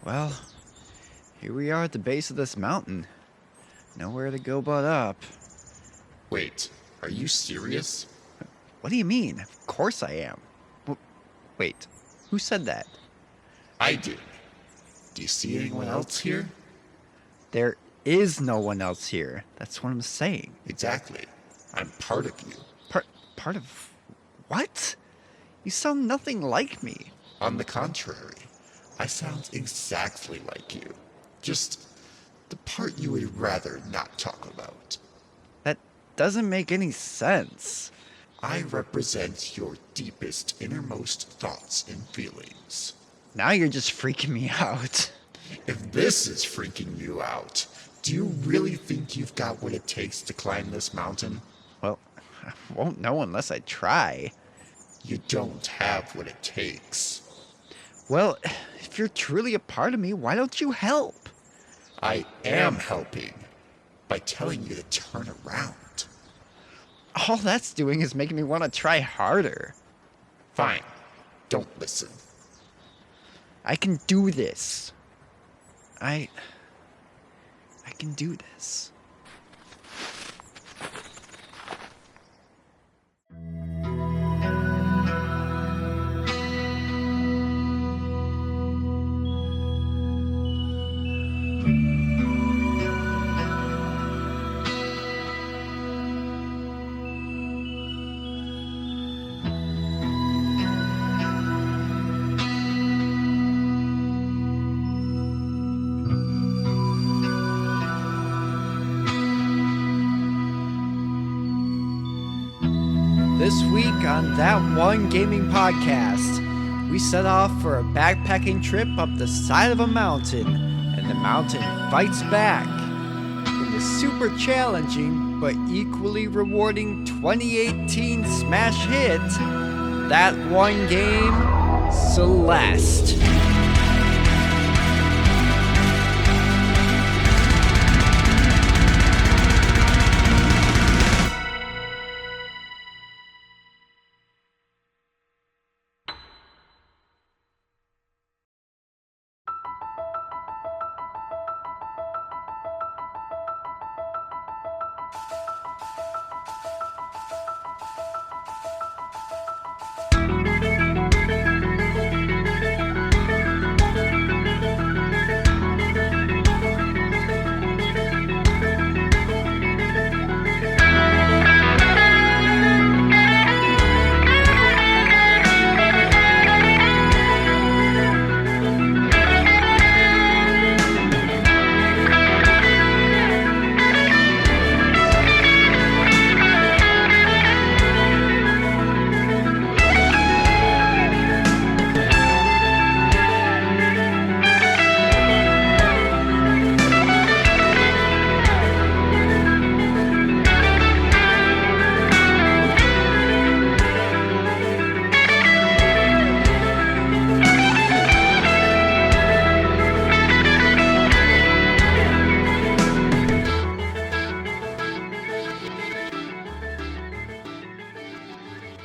Well, here we are at the base of this mountain. Nowhere to go but up. Wait, are you serious? What do you mean? Of course I am. Wait, who said that? I did. Do you see anyone else here? There is no one else here. That's what I'm saying. Exactly. I'm part of you. Part of what? You sound nothing like me. On the contrary, I sound exactly like you. Just the part you would rather not talk about. That doesn't make any sense. I represent your deepest, innermost thoughts and feelings. Now you're just freaking me out. If this is freaking you out, do you really think you've got what it takes to climb this mountain? Well, I won't know unless I try. You don't have what it takes. Well, if you're truly a part of me, why don't you help? I am helping by telling you to turn around. All that's doing is making me want to try harder. Fine. Don't listen. I can do this. I can do this. This week on That One Gaming Podcast, we set off for a backpacking trip up the side of a mountain, and the mountain fights back in the super challenging but equally rewarding 2018 smash hit, That One Game, Celeste.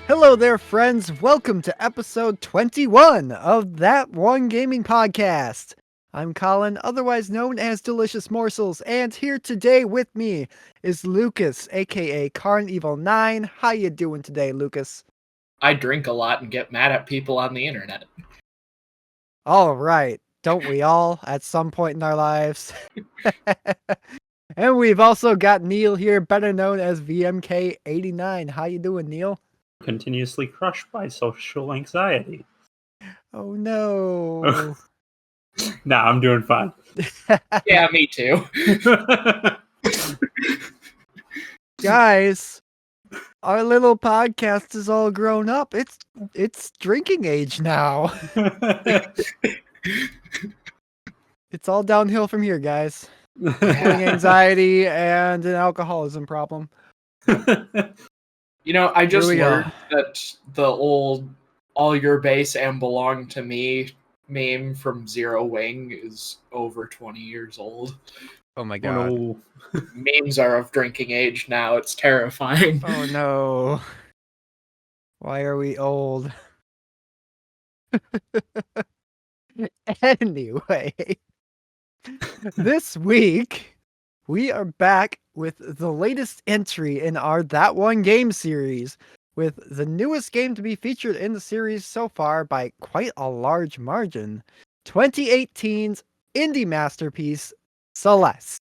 Hello there, friends. Welcome to episode 21 of That One Gaming Podcast. I'm Colin, otherwise known as Delicious Morsels, and here today with me is Lucas, aka Carnevil9. How you doing today, Lucas? I drink a lot and get mad at people on the internet. All right. Don't we all at some point in our lives? And we've also got Neal here, better known as VMK89. How you doing, Neal? Continuously crushed by social anxiety. Oh no. Nah, I'm doing fine. Yeah, me too. Guys, our little podcast is all grown up. It's drinking age now. It's all downhill from here, guys. Having anxiety and an alcoholism problem. You know, I just Here we learned go. that the old all your base and belong to me meme from Zero Wing is over 20 years old. Oh my Oh, god. no. Memes are of drinking age now. It's terrifying. Oh no. Why are we old? Anyway, this week we are back with the latest entry in our That One Game series, with the newest game to be featured in the series so far by quite a large margin, 2018's indie masterpiece, Celeste.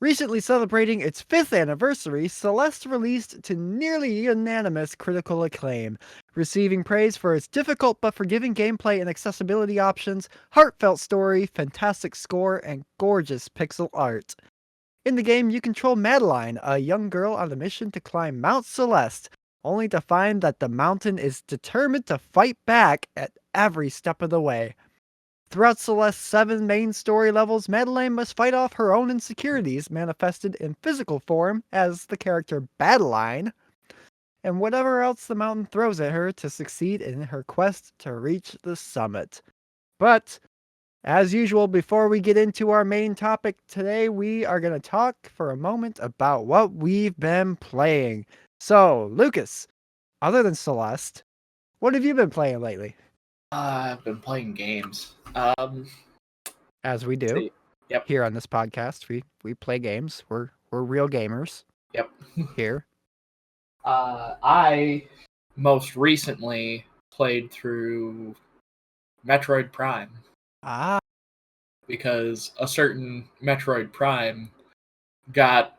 Recently celebrating its 5th anniversary, Celeste released to nearly unanimous critical acclaim, receiving praise for its difficult but forgiving gameplay and accessibility options, heartfelt story, fantastic score, and gorgeous pixel art. In the game, you control Madeline, a young girl on a mission to climb Mt Celeste, only to find that the mountain is determined to fight back at every step of the way. Throughout Celeste's 7 main story levels, Madeline must fight off her own insecurities manifested in physical form as the character Badeline, and whatever else the mountain throws at her to succeed in her quest to reach the summit. But, as usual, before we get into our main topic today, we are going to talk for a moment about what we've been playing. So, Lucas, other than Celeste, what have you been playing lately? I've been playing games. As we do. Yep. Here on this podcast, we play games. We're real gamers. Yep. Here. I most recently played through Metroid Prime. Ah. Because a certain Metroid Prime got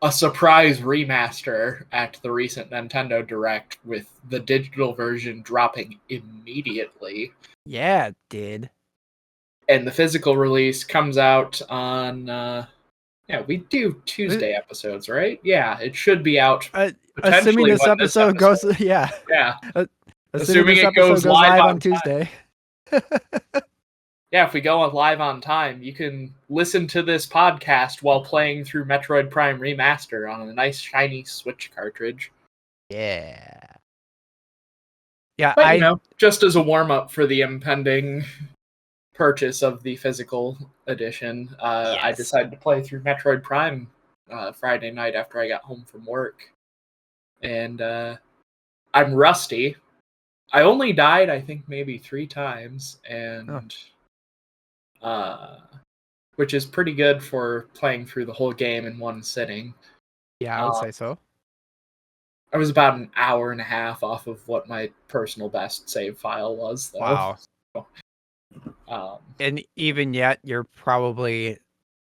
a surprise remaster at the recent Nintendo Direct, with the digital version dropping immediately. Yeah, it did. And the physical release comes out on we do Tuesday episodes, right? Yeah, it should be out assuming this when episode goes yeah. Assuming this it episode goes live on Tuesday. Yeah, if we go on live on time, you can listen to this podcast while playing through Metroid Prime Remaster on a nice shiny Switch cartridge. Yeah. Yeah, but, just as a warm-up for the impending purchase of the physical edition, yes. I decided to play through Metroid Prime Friday night after I got home from work. And I'm rusty. I only died, I think, maybe 3 times, and which is pretty good for playing through the whole game in one sitting. Yeah, I would say so. I was about an hour and a half off of what my personal best save file was, though. Wow. So, and even yet, you're probably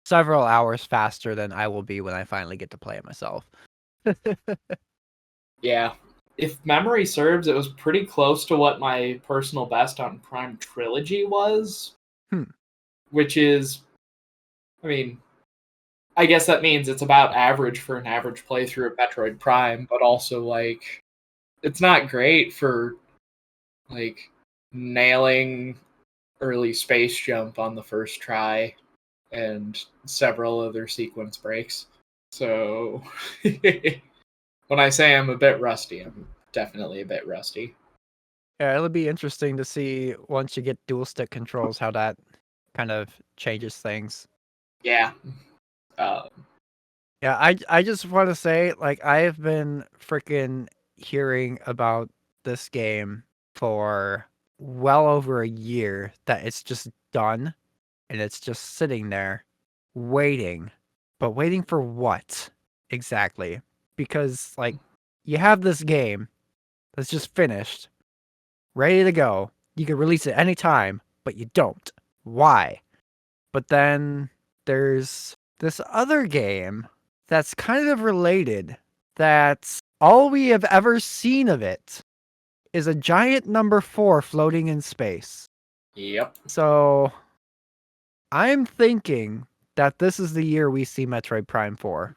several hours faster than I will be when I finally get to play it myself. Yeah. If memory serves, it was pretty close to what my personal best on Prime Trilogy was. Which is, I guess that means it's about average for an average playthrough of Metroid Prime, but also, it's not great for, nailing early space jump on the first try and several other sequence breaks. So, when I say I'm a bit rusty, I'm definitely a bit rusty. Yeah, it'll be interesting to see once you get dual stick controls how that kind of changes things. Yeah. Yeah, I just want to say, I've been freaking hearing about this game for well over a year, that it's just done and it's just sitting there waiting. But waiting for what exactly? Because you have this game that's just finished, ready to go. You can release it anytime, but you don't. Why? But then there's this other game that's kind of related, that's all we have ever seen of it is a giant number 4 floating in space. Yep. So I'm thinking that this is the year we see Metroid Prime 4.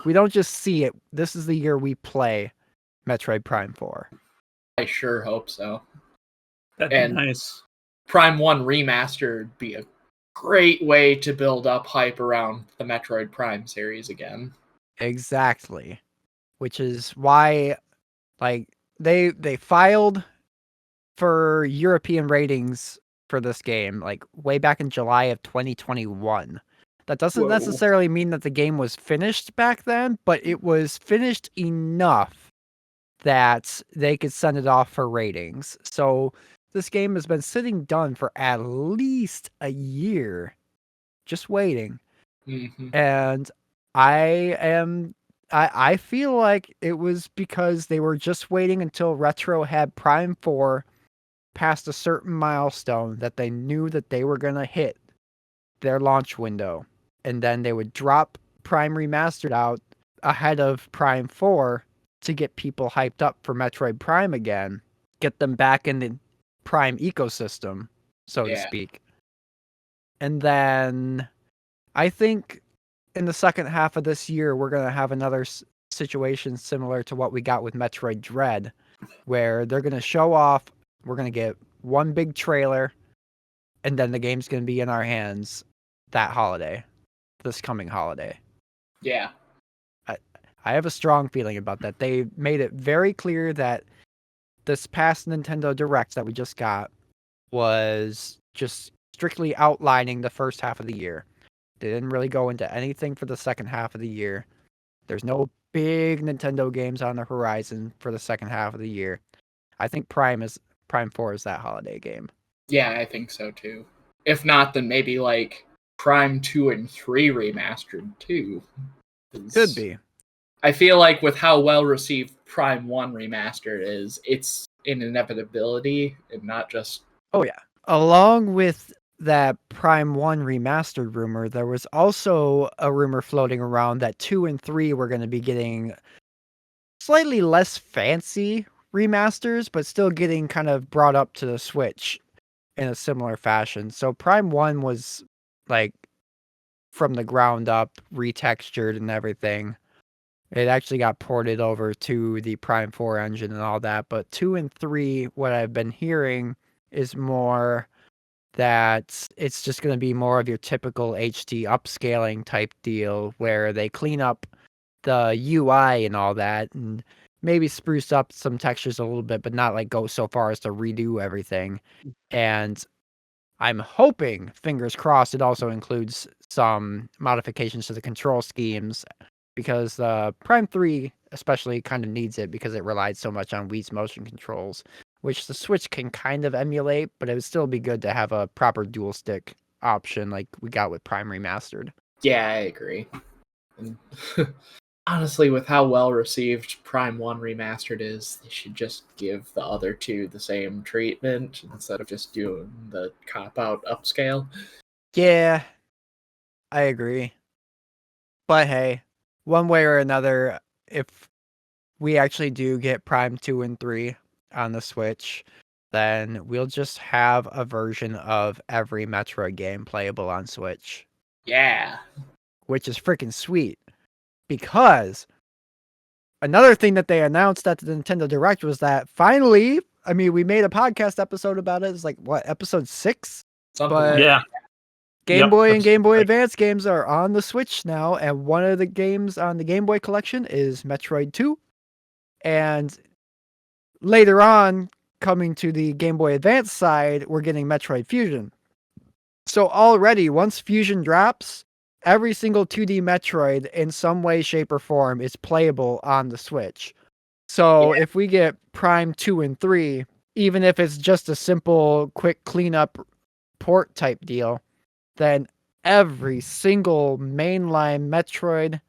We don't just see it, this is the year we play Metroid Prime 4. I sure hope so. That'd be nice. Prime 1 Remastered would be a great way to build up hype around the Metroid Prime series again. Exactly. Which is why, they filed for European ratings for this game, way back in July of 2021. That doesn't necessarily mean that the game was finished back then, but it was finished enough that they could send it off for ratings. So this game has been sitting done for at least a year, just waiting. Mm-hmm. And I feel like it was because they were just waiting until Retro had Prime 4 past a certain milestone that they knew that they were going to hit their launch window. And then they would drop Prime Remastered out ahead of Prime 4 to get people hyped up for Metroid Prime again, get them back in the Prime ecosystem, so to speak. And then I think in the second half of this year, we're going to have another situation similar to what we got with Metroid Dread, where they're going to show off, we're going to get one big trailer, and then the game's going to be in our hands that holiday, this coming holiday. Yeah. I have a strong feeling about that. They made it very clear that this past Nintendo Direct that we just got was just strictly outlining the first half of the year. They didn't really go into anything for the second half of the year. There's no big Nintendo games on the horizon for the second half of the year. I think Prime 4 is that holiday game. Yeah, I think so too. If not, then maybe like Prime 2 and 3 remastered too. Could be. I feel like with how well received Prime 1 remastered is, it's an inevitability and not just... Oh yeah. Along with that Prime 1 remastered rumor, there was also a rumor floating around that 2 and 3 were going to be getting slightly less fancy remasters, but still getting kind of brought up to the Switch in a similar fashion. So Prime 1 was like from the ground up, retextured and everything. It actually got ported over to the Prime 4 engine and all that, but 2 and 3, what I've been hearing is more that it's just going to be more of your typical HD upscaling type deal where they clean up the UI and all that and maybe spruce up some textures a little bit, but not like go so far as to redo everything. And I'm hoping, fingers crossed, it also includes some modifications to the control schemes because Prime 3 especially kind of needs it because it relied so much on Wii's motion controls, which the Switch can kind of emulate, but it would still be good to have a proper dual stick option like we got with Prime Remastered. Yeah, I agree. And honestly, with how well received Prime 1 Remastered is, they should just give the other two the same treatment instead of just doing the cop-out upscale. Yeah, I agree. But hey, one way or another, if we actually do get Prime 2 and 3 on the Switch, then we'll just have a version of every Metroid game playable on Switch. Yeah. Which is freaking sweet. Because another thing that they announced at the Nintendo Direct was that finally, I mean, we made a podcast episode about it. It's like, what, episode 6? Something But like Yeah. Game Boy and Game Boy Like, Advance games are on the Switch now, and one of the games on the Game Boy collection is Metroid 2. And later on, coming to the Game Boy Advance side, we're getting Metroid Fusion. So already, once Fusion drops, every single 2D Metroid in some way, shape, or form is playable on the Switch. So if we get Prime 2 and 3, even if it's just a simple, quick cleanup port type deal, then every single mainline Metroid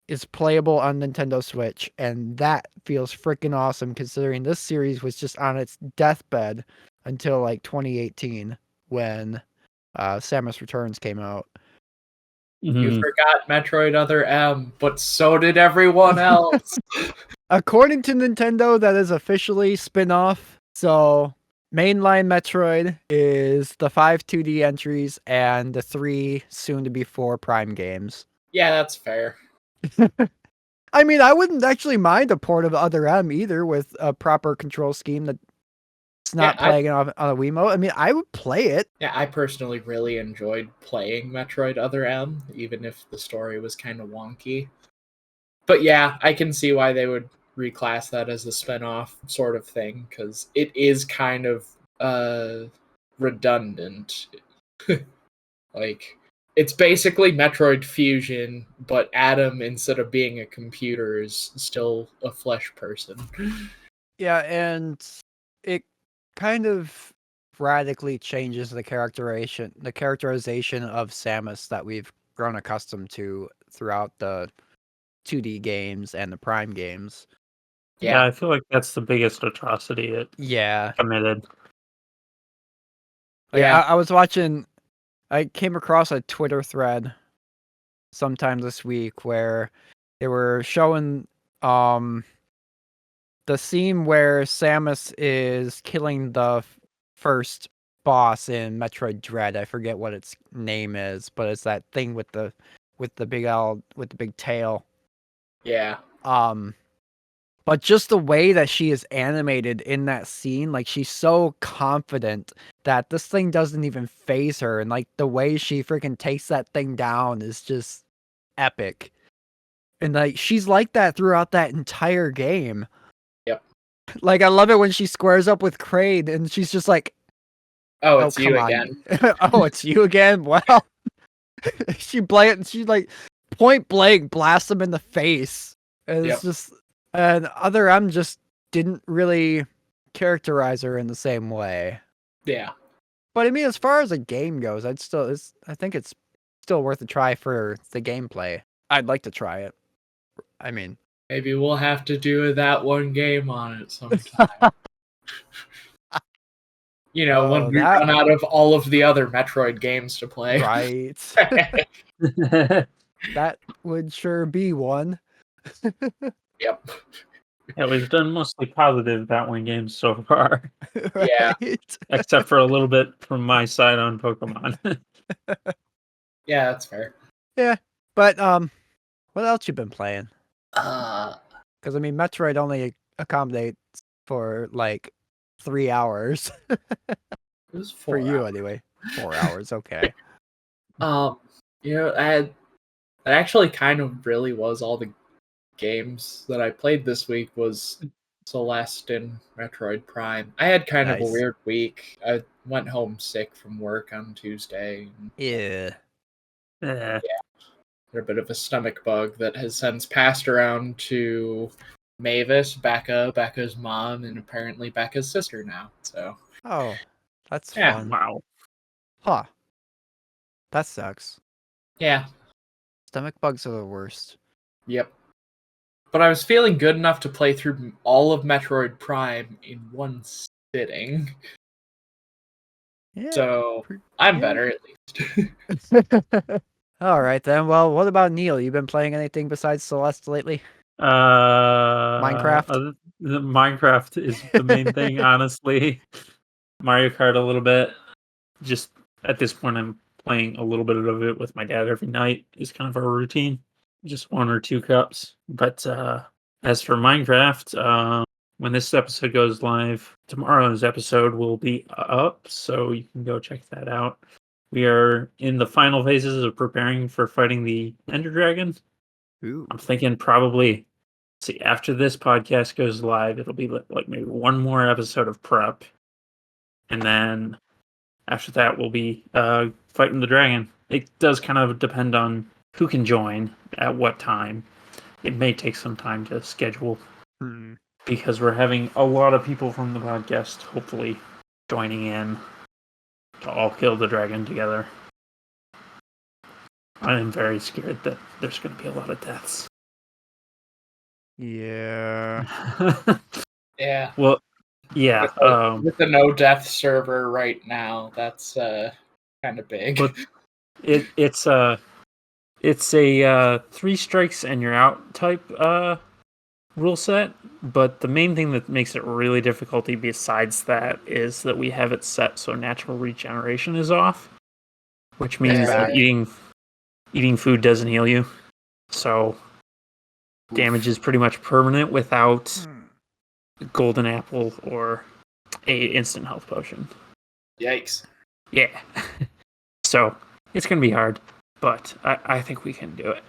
is playable on Nintendo Switch, and that feels freaking awesome considering this series was just on its deathbed until like 2018 when Samus Returns came out. You forgot Metroid Other M, but so did everyone else. According to Nintendo, that is officially spin-off. So mainline Metroid is the 5 2D entries and the 3 soon-to-be 4 Prime games. Yeah, that's fair. I mean, I wouldn't actually mind a port of Other M either with a proper control scheme that's not playing on a Wiimote. I mean, I would play it. Yeah, I personally really enjoyed playing Metroid Other M, even if the story was kind of wonky. But yeah, I can see why they would reclass that as a spin-off sort of thing, because it is kind of redundant. Like, it's basically Metroid Fusion, but Adam, instead of being a computer, is still a flesh person. Yeah, and it kind of radically changes the characterization of Samus that we've grown accustomed to throughout the 2D games and the Prime games. Yeah, Yeah. I feel like that's the biggest atrocity it Yeah. committed. Like, Yeah. I was watching, I came across a Twitter thread sometime this week where they were showing the scene where Samus is killing the first boss in Metroid Dread. I forget what its name is, but it's that thing with the big tail. Yeah. But just the way that she is animated in that scene, like she's so confident that this thing doesn't even phase her, and like the way she freaking takes that thing down is just epic. And like she's like that throughout that entire game. Yep. Like I love it when she squares up with Kraid and she's just like, Oh, "Oh, it's you come on. again. Oh, it's you again." Well, she like point blank blasts him in the face. And it's Yep. just, and Other M just didn't really characterize her in the same way. Yeah. But I mean, as far as the game goes, I think it's still worth a try for the gameplay. I'd like to try it. I mean, Maybe we'll have to do that one game on it sometime. When we run out of all of the other Metroid games to play. right. That would sure be one. Yep. Yeah, we've done mostly positive Batwing games so far, Yeah. Right? except for a little bit from my side on Pokemon. Yeah, that's fair. Yeah. But what else you been playing? Uh, Because I mean, Metroid only accommodates for like 3 hours it was for 4 you hours. anyway. 4 hours, okay. That actually kind of really was all the games that I played this week was Celeste and Metroid Prime. I had kind of a Nice. weird week. I went home sick from work on Tuesday. Yeah. Yeah. Had a bit of a stomach bug that has since passed around to Mavis, Becca's mom, and apparently Becca's sister now. So Oh, that's Yeah. fun. Wow. Huh. That sucks. yeah, Stomach bugs are the worst. yep. But I was feeling good enough to play through all of Metroid Prime in one sitting. Yeah. So I'm yeah. better at least. All right then. Well, what about Neal? You been playing anything besides Celeste lately? Minecraft? The Minecraft is the main thing, honestly. Mario Kart a little bit. Just at this point, I'm playing a little bit of it with my dad every night. Is kind of our routine. Just 1 or 2 cups. But as for Minecraft, when this episode goes live, tomorrow's episode will be up, so you can go check that out. We are in the final phases of preparing for fighting the Ender Dragon. Ooh. I'm thinking probably, after this podcast goes live, it'll be like maybe one more episode of prep. And then after that, we'll be fighting the dragon. It does kind of depend on who can join at what time. It may take some time to schedule because we're having a lot of people from the podcast hopefully joining in to all kill the dragon together. I am very scared that there's going to be a lot of deaths. Yeah. Yeah. Well, yeah. With the no death server right now, that's kind of big. But it's a 3 strikes and you're out type rule set. But the main thing that makes it really difficult besides that is that we have it set so natural regeneration is off, which means that eating food doesn't heal you. So damage is pretty much permanent without golden apple or a instant health potion. Yikes. Yeah. So it's going to be hard, but I think we can do it.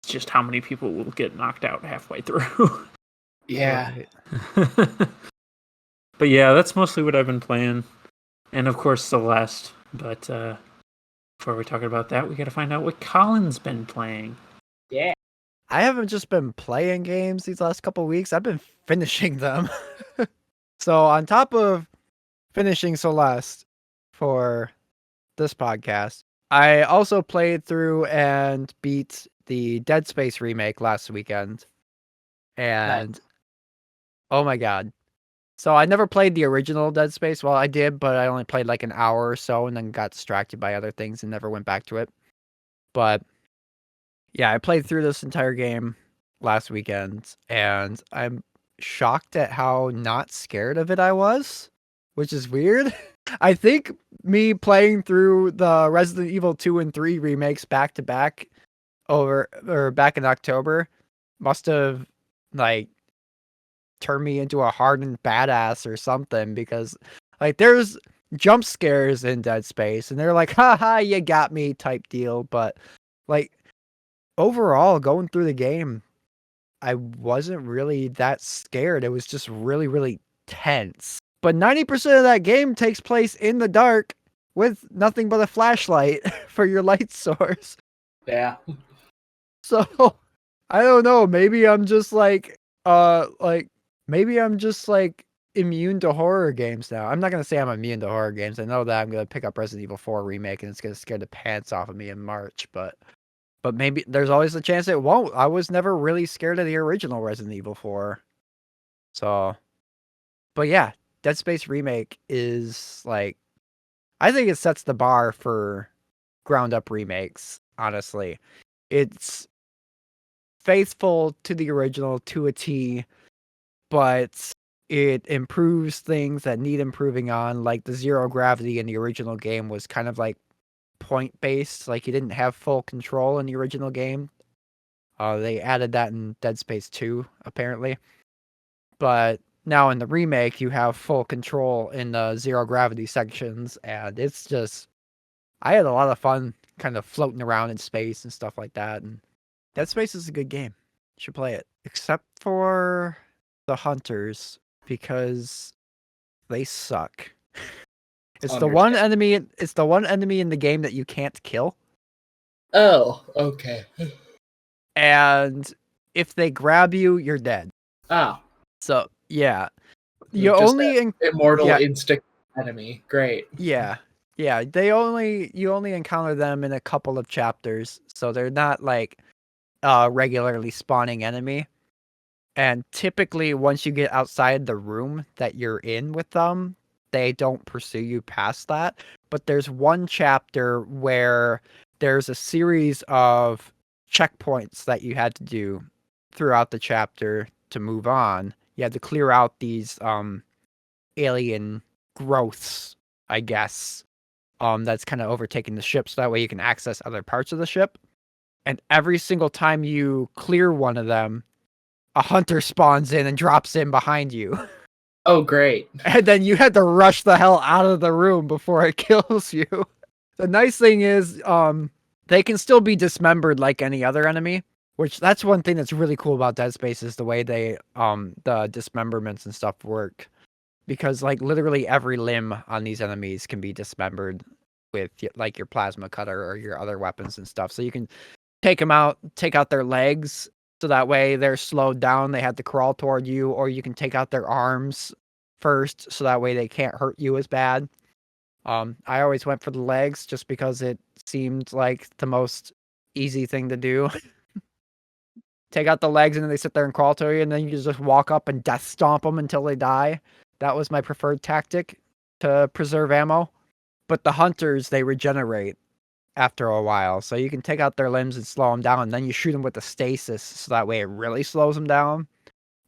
It's just how many people will get knocked out halfway through. Yeah. But yeah, that's mostly what I've been playing. And of course, Celeste. But before we talk about that, we got to find out what Colin's been playing. Yeah. I haven't just been playing games these last couple of weeks. I've been finishing them. So on top of finishing Celeste for this podcast. I also played through and beat the Dead Space remake last weekend. And oh my god. So I never played the original Dead Space. Well, I did, but I only played like an hour or so and then got distracted by other things and never went back to it. But yeah, I played through this entire game last weekend and I'm shocked at how not scared of it I was, which is weird. I think me playing through the Resident Evil 2 and 3 remakes back to back back in October must have like turn me into a hardened badass or something, because like there's jump scares in Dead Space and they're like, haha, you got me type deal. But like overall going through the game, I wasn't really that scared. It was just really, really tense. But 90% of that game takes place in the dark with nothing but a flashlight for your light source. Yeah. So I don't know, maybe I'm just like maybe I'm just like immune to horror games now. I'm not gonna say I'm immune to horror games. I know that I'm gonna pick up Resident Evil 4 remake and it's gonna scare the pants off of me in March, but maybe there's always a chance it won't. I was never really scared of the original Resident Evil 4. So but yeah, Dead Space remake is like, I think it sets the bar for ground up remakes, honestly. It's faithful to the original to a T, but it improves things that need improving on. Like the zero gravity in the original game was kind of like point based, like you didn't have full control in the original game. They added that in Dead Space 2, apparently. But now in the remake, you have full control in the zero gravity sections, and it's just, I had a lot of fun kind of floating around in space and stuff like that. And Dead Space is a good game. You should play it. Except for the hunters, because they suck. It's the one enemy in the game that you can't kill. Oh, okay. And if they grab you, you're dead. Oh. So yeah. You Just only immortal instinct enemy. Great. Yeah. Yeah, you only encounter them in a couple of chapters, so they're not like regularly spawning enemy. And typically once you get outside the room that you're in with them, they don't pursue you past that. But there's one chapter where there's a series of checkpoints that you had to do throughout the chapter to move on. You had to clear out these alien growths, I guess, that's kind of overtaking the ship, so that way you can access other parts of the ship. And every single time you clear one of them, a hunter spawns in and drops in behind you. Oh, great. And then you had to rush the hell out of the room before it kills you. The nice thing is, they can still be dismembered like any other enemy, which that's one thing that's really cool about Dead Space is the way they, the dismemberments and stuff work. Because like literally every limb on these enemies can be dismembered with like your plasma cutter or your other weapons and stuff. So you can take out their legs, so that way they're slowed down, they have to crawl toward you, or you can take out their arms first, so that way they can't hurt you as bad. I always went for the legs just because it seemed like the most easy thing to do. Take out the legs and then they sit there and crawl to you, and then you just walk up and death stomp them until they die. That was my preferred tactic to preserve ammo. But the hunters, they regenerate after a while. So you can take out their limbs and slow them down, and then you shoot them with the stasis, so that way it really slows them down.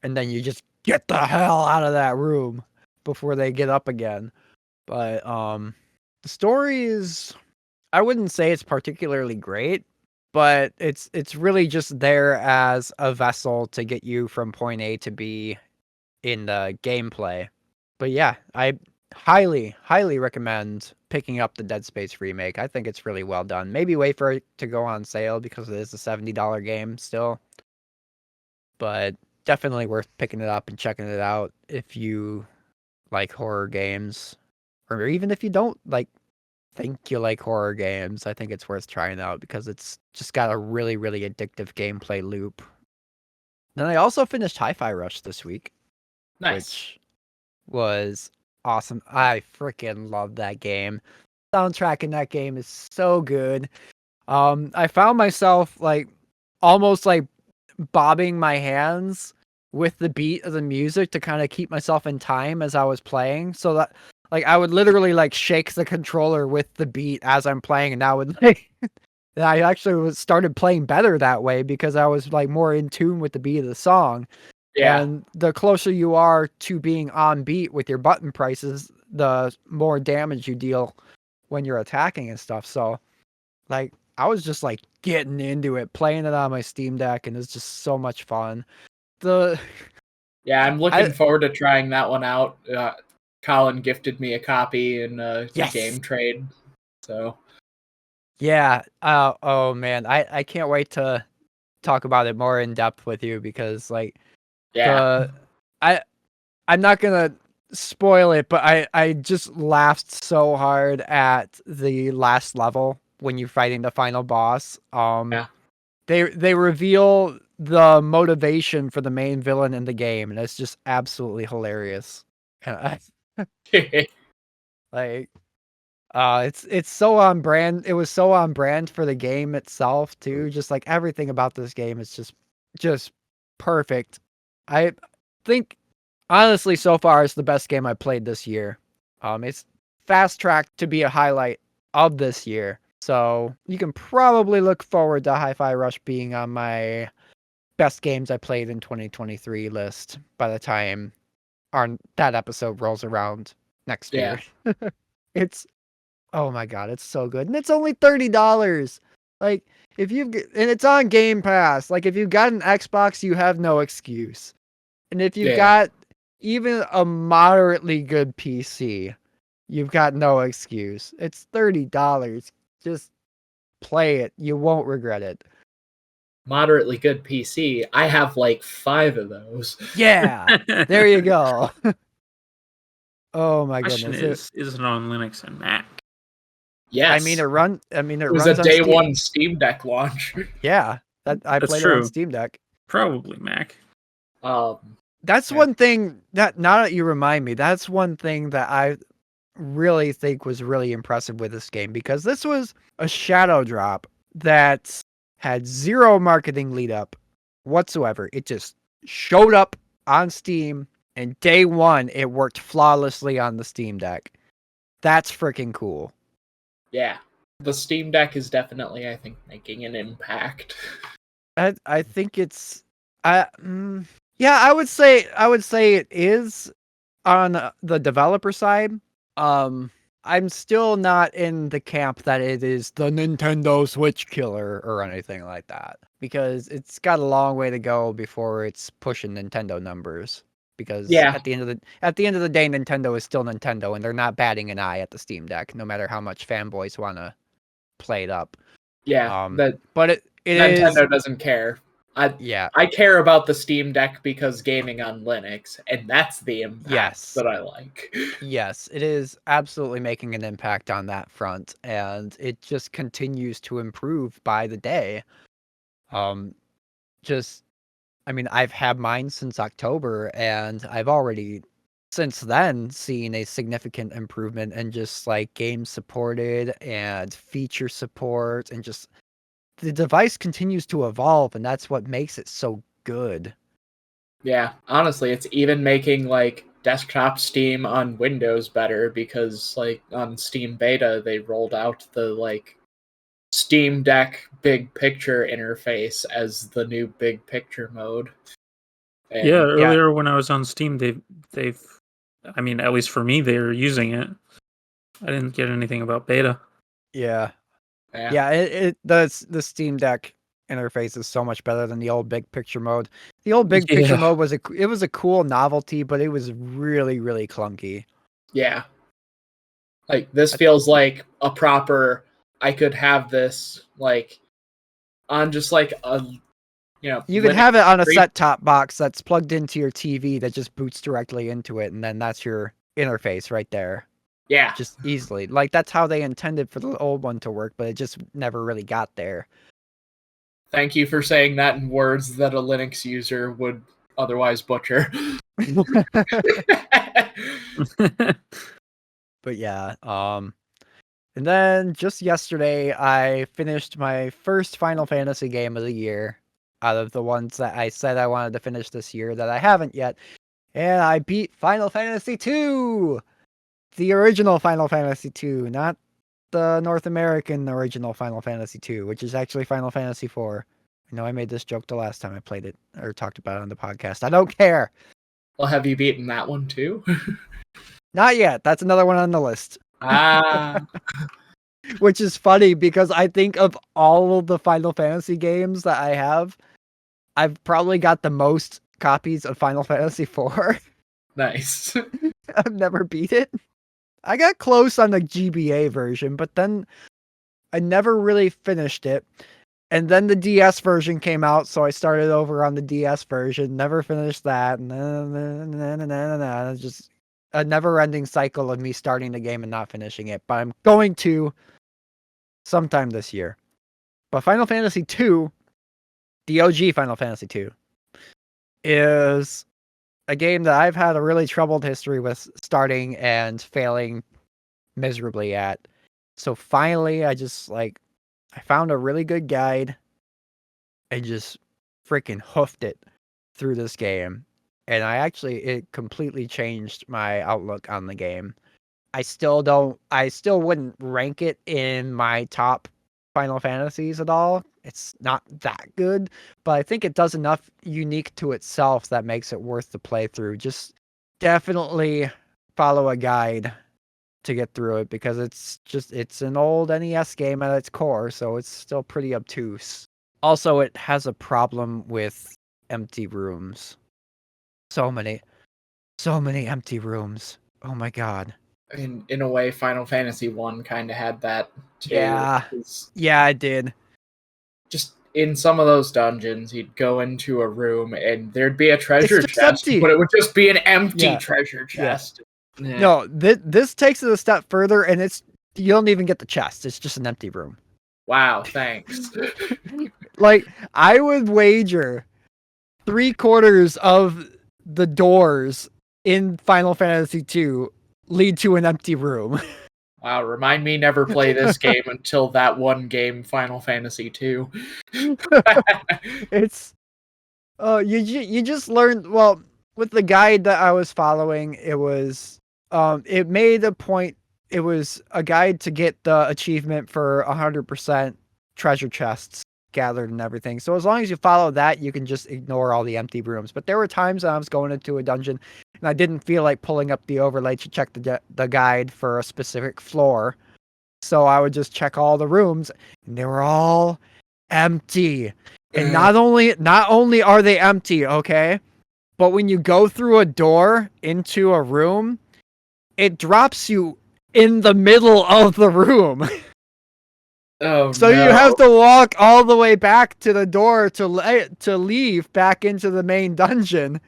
And then you just get the hell out of that room before they get up again. But the story is, I wouldn't say it's particularly great, but it's really just there as a vessel to get you from point A to B in the gameplay. But yeah, I highly, highly recommend picking up the Dead Space remake. I think it's really well done. Maybe wait for it to go on sale because it is a $70 game still. But definitely worth picking it up and checking it out if you like horror games. Or even if you don't think you like horror games, I think it's worth trying out because it's just got a really, really addictive gameplay loop. Then I also finished Hi-Fi Rush this week. Nice. Which was awesome. I freaking love that game. Soundtrack in that game is so good. I found myself like almost like bobbing my hands with the beat of the music to kind of keep myself in time as I was playing. So that like I would literally like shake the controller with the beat as I'm playing, and I would like and I actually started playing better that way because I was like more in tune with the beat of the song. Yeah. And the closer you are to being on beat with your button prices, the more damage you deal when you're attacking and stuff. So like I was just like getting into it, playing it on my Steam Deck, and it's just so much fun. The Yeah, I'm I looking forward to trying that one out. Colin gifted me a copy in a Yes. game trade. So yeah, oh man, I can't wait to talk about it more in depth with you because like yeah. I'm not gonna spoil it, but I just laughed so hard at the last level when you're fighting the final boss. Yeah. They reveal the motivation for the main villain in the game, and it's just absolutely hilarious. And like, it's so on brand. It was so on brand for the game itself too. Just like everything about this game is just perfect. I think honestly, so far it's the best game I played this year. It's fast tracked to be a highlight of this year. So you can probably look forward to Hi-Fi Rush being on my best games I played in 2023 list by the time that episode rolls around next Yeah. year. It's oh my god, it's so good. And it's only $30. Like if you've and it's on Game Pass. Like if you've got an Xbox, you have no excuse. And if you've Yeah. got even a moderately good PC, you've got no excuse. It's $30. Just play it. You won't regret it. Moderately good PC. I have like 5 of those. Yeah. There you go. Oh my Question goodness. is it on Linux and Mac? Yes. I mean, it was runs a on day Steam. one Steam Deck launch. Yeah. I That's played it on true. Steam Deck. Probably Mac. That's Yeah. one thing that now that you remind me, that's one thing that I really think was really impressive with this game because this was a shadow drop that had zero marketing lead up whatsoever. It just showed up on Steam and day one it worked flawlessly on the Steam Deck. That's freaking cool. Yeah. The Steam Deck is definitely, I think, making an impact. I think it's yeah, I would say it is on the developer side. I'm still not in the camp that it is the Nintendo Switch killer or anything like that because it's got a long way to go before it's pushing Nintendo numbers. Because Yeah. at the end of the day, Nintendo is still Nintendo, and they're not batting an eye at the Steam Deck, no matter how much fanboys want to play it up. Yeah. But it Nintendo is doesn't care. yeah. I care about the Steam Deck because gaming on Linux, and that's the impact Yes. that I like. Yes, it is absolutely making an impact on that front, and it just continues to improve by the day. Just, I mean, I've had mine since October, and I've already since then seen a significant improvement in just like game supported and feature support, and just the device continues to evolve, and that's what makes it so good. Yeah, honestly, it's even making like desktop Steam on Windows better because like on Steam Beta they rolled out the like Steam Deck big picture interface as the new big picture mode. And Yeah, earlier when I was on Steam, they've I mean, at least for me, they're using it. I didn't get anything about beta. Yeah. yeah. Yeah, it does. The Steam Deck interface is so much better than the old big picture mode. The old big picture Yeah. mode was a cool novelty, but it was really, really clunky. Yeah. Like this feels like a proper I could have this like on just like a You could Linux have it on a screen. set-top box that's plugged into your TV that just boots directly into it, and then that's your interface right there. Yeah. Just easily. Like that's how they intended for the old one to work, but it just never really got there. Thank you for saying that in words that a Linux user would otherwise butcher. But yeah, and then just yesterday I finished my first Final Fantasy game of the year out of the ones that I said I wanted to finish this year that I haven't yet. And I beat Final Fantasy 2. The original Final Fantasy 2, not the North American original Final Fantasy 2, which is actually Final Fantasy 4. I know I made this joke the last time I played it or talked about it on the podcast. I don't care. Well, have you beaten that one too? Not yet. That's another one on the list. Ah, Which is funny because I think of all of the Final Fantasy games that I have, I've probably got the most copies of Final Fantasy 4. nice. I've never beat it. I got close on the GBA version, but then I never really finished it. And then the DS version came out, so I started over on the DS version, never finished that. It's just a never-ending cycle of me starting the game and not finishing it. But I'm going to sometime this year. But Final Fantasy 2, the OG Final Fantasy 2, is a game that I've had a really troubled history with starting and failing miserably at. So finally, I found a really good guide and just freaking hoofed it through this game. And it completely changed my outlook on the game. I still wouldn't rank it in my top Final Fantasies at all. It's not that good, but I think it does enough unique to itself that makes it worth the playthrough. Just definitely follow a guide to get through it because it's an old NES game at its core, so it's still pretty obtuse. Also, it has a problem with empty rooms. So many empty rooms. Oh my god. In a way, Final Fantasy 1 kind of had that too. Yeah. It's Yeah, I did. just in some of those dungeons, you'd go into a room and there'd be a treasure just chest, empty. but it would just be an empty Yeah. treasure chest. Yeah. No, this takes it a step further, and you don't even get the chest. It's just an empty room. Wow, thanks. Like, I would wager 3/4 of the doors in Final Fantasy 2 lead to an empty room. Wow, remind me never play this game until that one game, Final Fantasy 2. It's you just learn, well, with the guide that I was following, it made a point. It was a guide to get the achievement for 100% treasure chests gathered and everything. So as long as you follow that, you can just ignore all the empty rooms. But there were times when I was going into a dungeon and I didn't feel like pulling up the overlay to check the guide for a specific floor. So I would just check all the rooms and they were all empty. And not only are they empty, okay, but when you go through a door into a room, it drops you in the middle of the room. Oh, So no. you have to walk all the way back to the door to leave back into the main dungeon.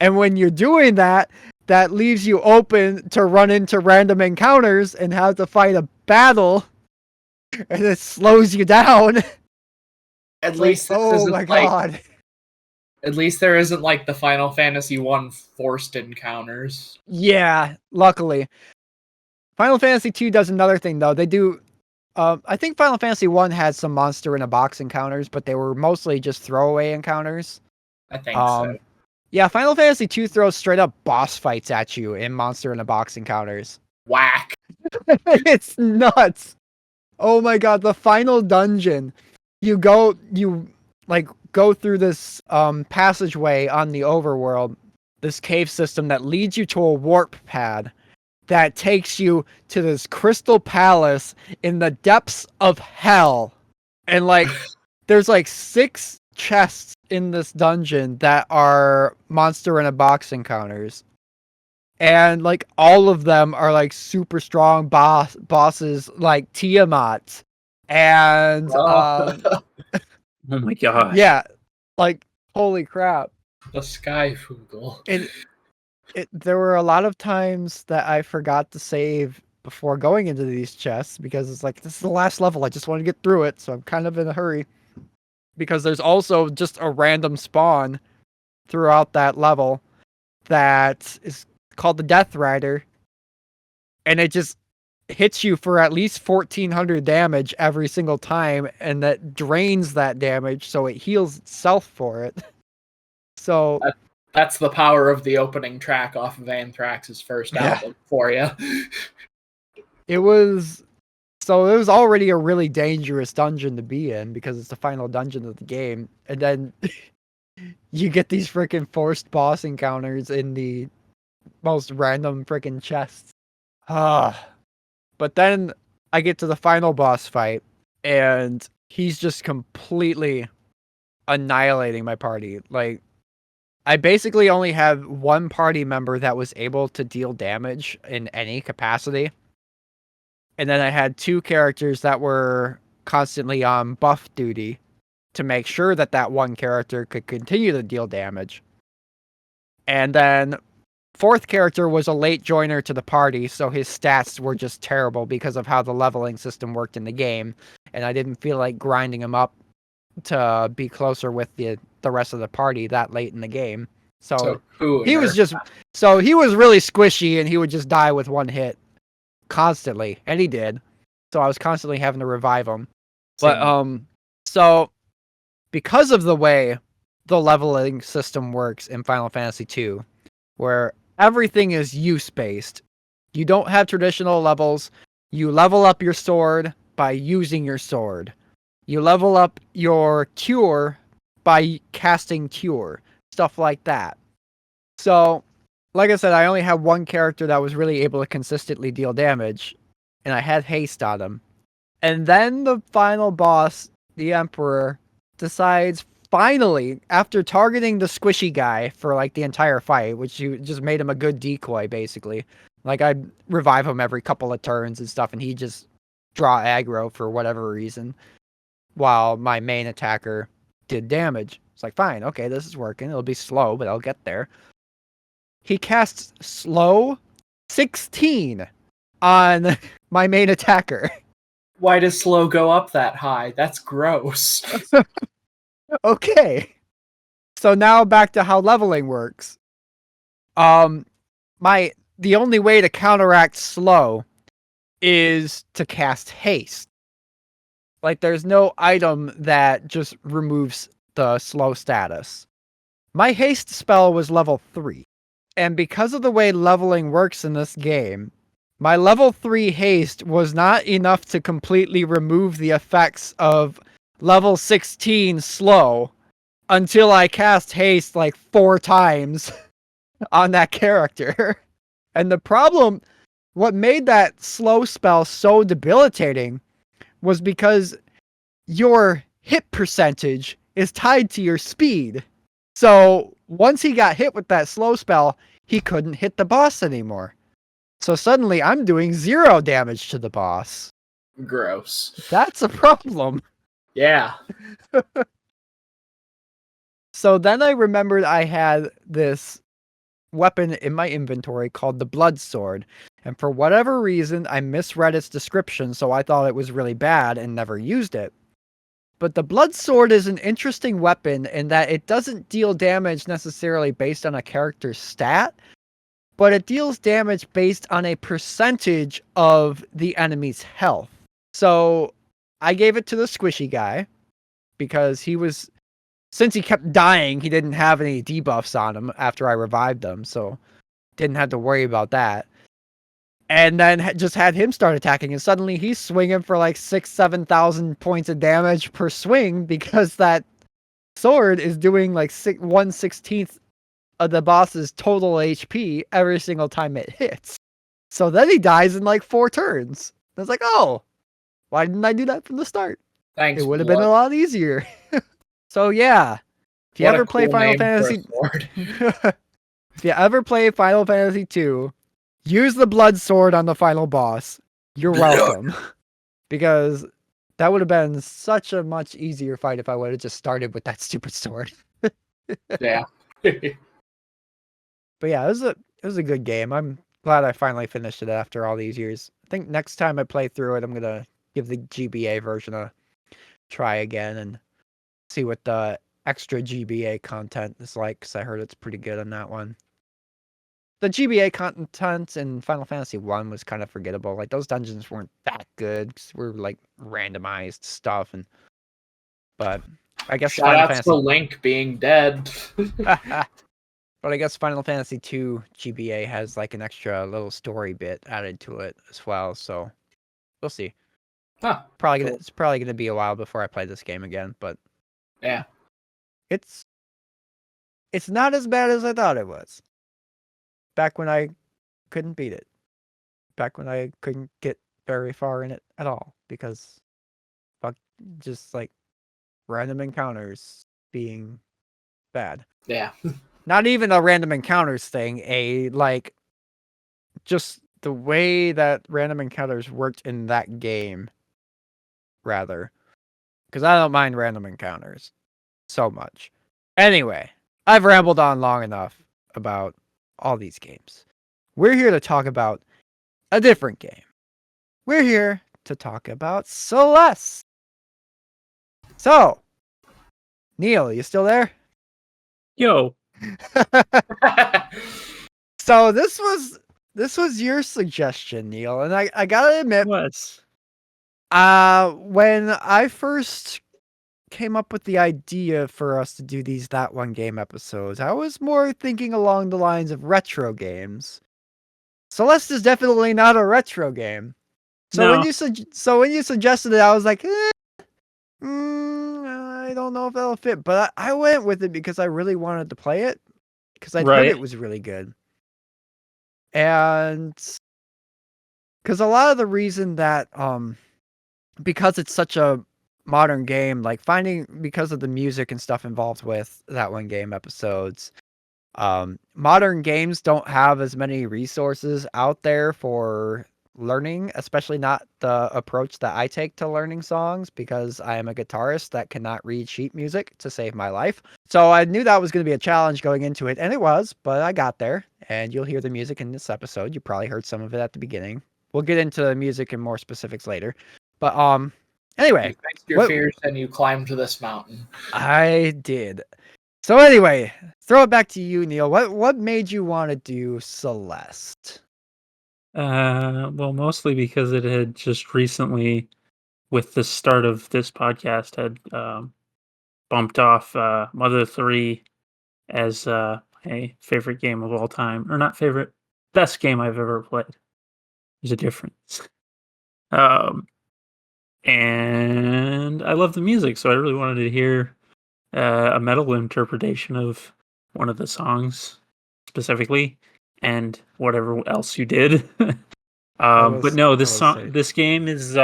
And when you're doing that, that leaves you open to run into random encounters and have to fight a battle. And it slows you down. At least this oh isn't my like, god. at least there isn't like the Final Fantasy 1 forced encounters. Yeah, luckily. Final Fantasy 2 does another thing though. They do I think Final Fantasy 1 had some monster in a box encounters, but they were mostly just throwaway encounters. I think so. Yeah, Final Fantasy 2 throws straight up boss fights at you in monster in a box encounters. Whack. It's nuts. Oh my god, the final dungeon. You go through this passageway on the overworld, this cave system that leads you to a warp pad that takes you to this crystal palace in the depths of hell. And there's 6 chests in this dungeon that are monster in a box encounters. And all of them are super strong bosses like Tiamat. And Oh. Oh my gosh. yeah, holy crap. The Sky Fugel. There were a lot of times that I forgot to save before going into these chests because it's this is the last level. I just want to get through it, so I'm kind of in a hurry. Because there's also just a random spawn throughout that level that is called the Death Rider, and it just hits you for at least 1,400 damage every single time, and that drains that damage, so it heals itself for it. So That's the power of the opening track off of Anthrax's first album for you. it was already a really dangerous dungeon to be in because it's the final dungeon of the game, and then you get these freaking forced boss encounters in the most random freaking chests. But then I get to the final boss fight, and he's just completely annihilating my party. Like, I basically only have one party member that was able to deal damage in any capacity. And then I had two characters that were constantly on buff duty to make sure that that one character could continue to deal damage. And then fourth character was a late joiner to the party, so his stats were just terrible because of how the leveling system worked in the game, and I didn't feel like grinding him up to be closer with the rest of the party that late in the game. So he was really squishy, and he would just die with one hit constantly, and he did. So I was constantly having to revive him. But so because of the way the leveling system works in Final Fantasy II, where everything is use-based. You don't have traditional levels. You level up your sword by using your sword. You level up your cure by casting cure. Stuff like that. So, like I said, I only had one character that was really able to consistently deal damage, and I had haste on him. And then the final boss, the Emperor, decides finally, after targeting the squishy guy for like the entire fight, which you just made him a good decoy, basically. Like, I'd revive him every couple of turns and stuff, and he'd just draw aggro for whatever reason, while my main attacker did damage. It's like, fine, okay, this is working. It'll be slow, but I'll get there. He casts slow 16 on my main attacker. Why does slow go up that high? That's gross. Okay. So now back to how leveling works. The only way to counteract slow is to cast haste. Like, there's no item that just removes the slow status. My haste spell was level 3. And because of the way leveling works in this game, my level 3 haste was not enough to completely remove the effects of level 16 slow until I cast haste like 4 times on that character. And the problem, what made that slow spell so debilitating was because your hit percentage is tied to your speed. So once he got hit with that slow spell, he couldn't hit the boss anymore. So suddenly I'm doing 0 damage to the boss. Gross. That's a problem. Yeah. So then I remembered I had this weapon in my inventory called the Blood Sword. And for whatever reason, I misread its description, so I thought it was really bad and never used it. But the Blood Sword is an interesting weapon in that it doesn't deal damage necessarily based on a character's stat, but it deals damage based on a percentage of the enemy's health. So I gave it to the squishy guy because since he kept dying, he didn't have any debuffs on him after I revived him, so didn't have to worry about that. And then just had him start attacking, and suddenly he's swinging for like 7,000 points of damage per swing because that sword is doing like 1/16 of the boss's total HP every single time it hits. So then he dies in like 4 turns. I was like, oh, why didn't I do that from the start? Thanks. It would have been a lot easier. So yeah, if you ever play Final Fantasy, if you ever play Final Fantasy II, use the Blood Sword on the final boss. You're welcome. Because that would have been such a much easier fight if I would have just started with that stupid sword. Yeah. But yeah, it was a good game. I'm glad I finally finished it after all these years. I think next time I play through it, I'm gonna give the GBA version a try again and see what the extra GBA content is like, because I heard it's pretty good on that one. the GBA content in Final Fantasy 1 was kind of forgettable. Like those dungeons weren't that good 'cause we're like randomized stuff but I guess Shout Final out Fantasy to Link being dead. But I guess Final Fantasy 2 GBA has like an extra little story bit added to it as well, so we'll see. Huh. Cool. It's probably gonna be a while before I play this game again, but Yeah. it's not as bad as I thought it was. Back when I couldn't beat it. Back when I couldn't get very far in it at all because fuck just like random encounters being bad. Yeah. Not even a random encounters thing, like just the way that random encounters worked in that game, rather. Because I don't mind random encounters so much. Anyway, I've rambled on long enough about all these games. We're here to talk about a different game. We're here to talk about Celeste. So, Neal, you still there? Yo, So this was your suggestion, Neal, and I gotta admit, was. when I first came up with the idea for us to do these That One Game episodes, I was more thinking along the lines of retro games. Celeste is definitely not a retro game. So No. when you suggested it, I was like, I don't know if that'll fit, but I went with it because I really wanted to play it because I'd heard Right. it was really good. And because a lot of the reason that because it's such a modern game, like because of the music and stuff involved with That One Game episodes, modern games don't have as many resources out there for learning, especially not the approach that I take to learning songs because I am a guitarist that cannot read sheet music to save my life. So I knew that was going to be a challenge going into it, and it was, but I got there, and you'll hear the music in this episode. You probably heard some of it at the beginning. We'll get into the music and more specifics later. But anyway, You faced your fears and you climbed to this mountain. I did. So anyway, throw it back to you, Neal. What made you want to do Celeste? Well, mostly because it had just recently, with the start of this podcast, had bumped off Mother 3 as a favorite game of all time. Or not favorite, best game I've ever played. There's a difference. And I love the music, so I really wanted to hear a metal interpretation of one of the songs specifically, and whatever else you did. But no, this game is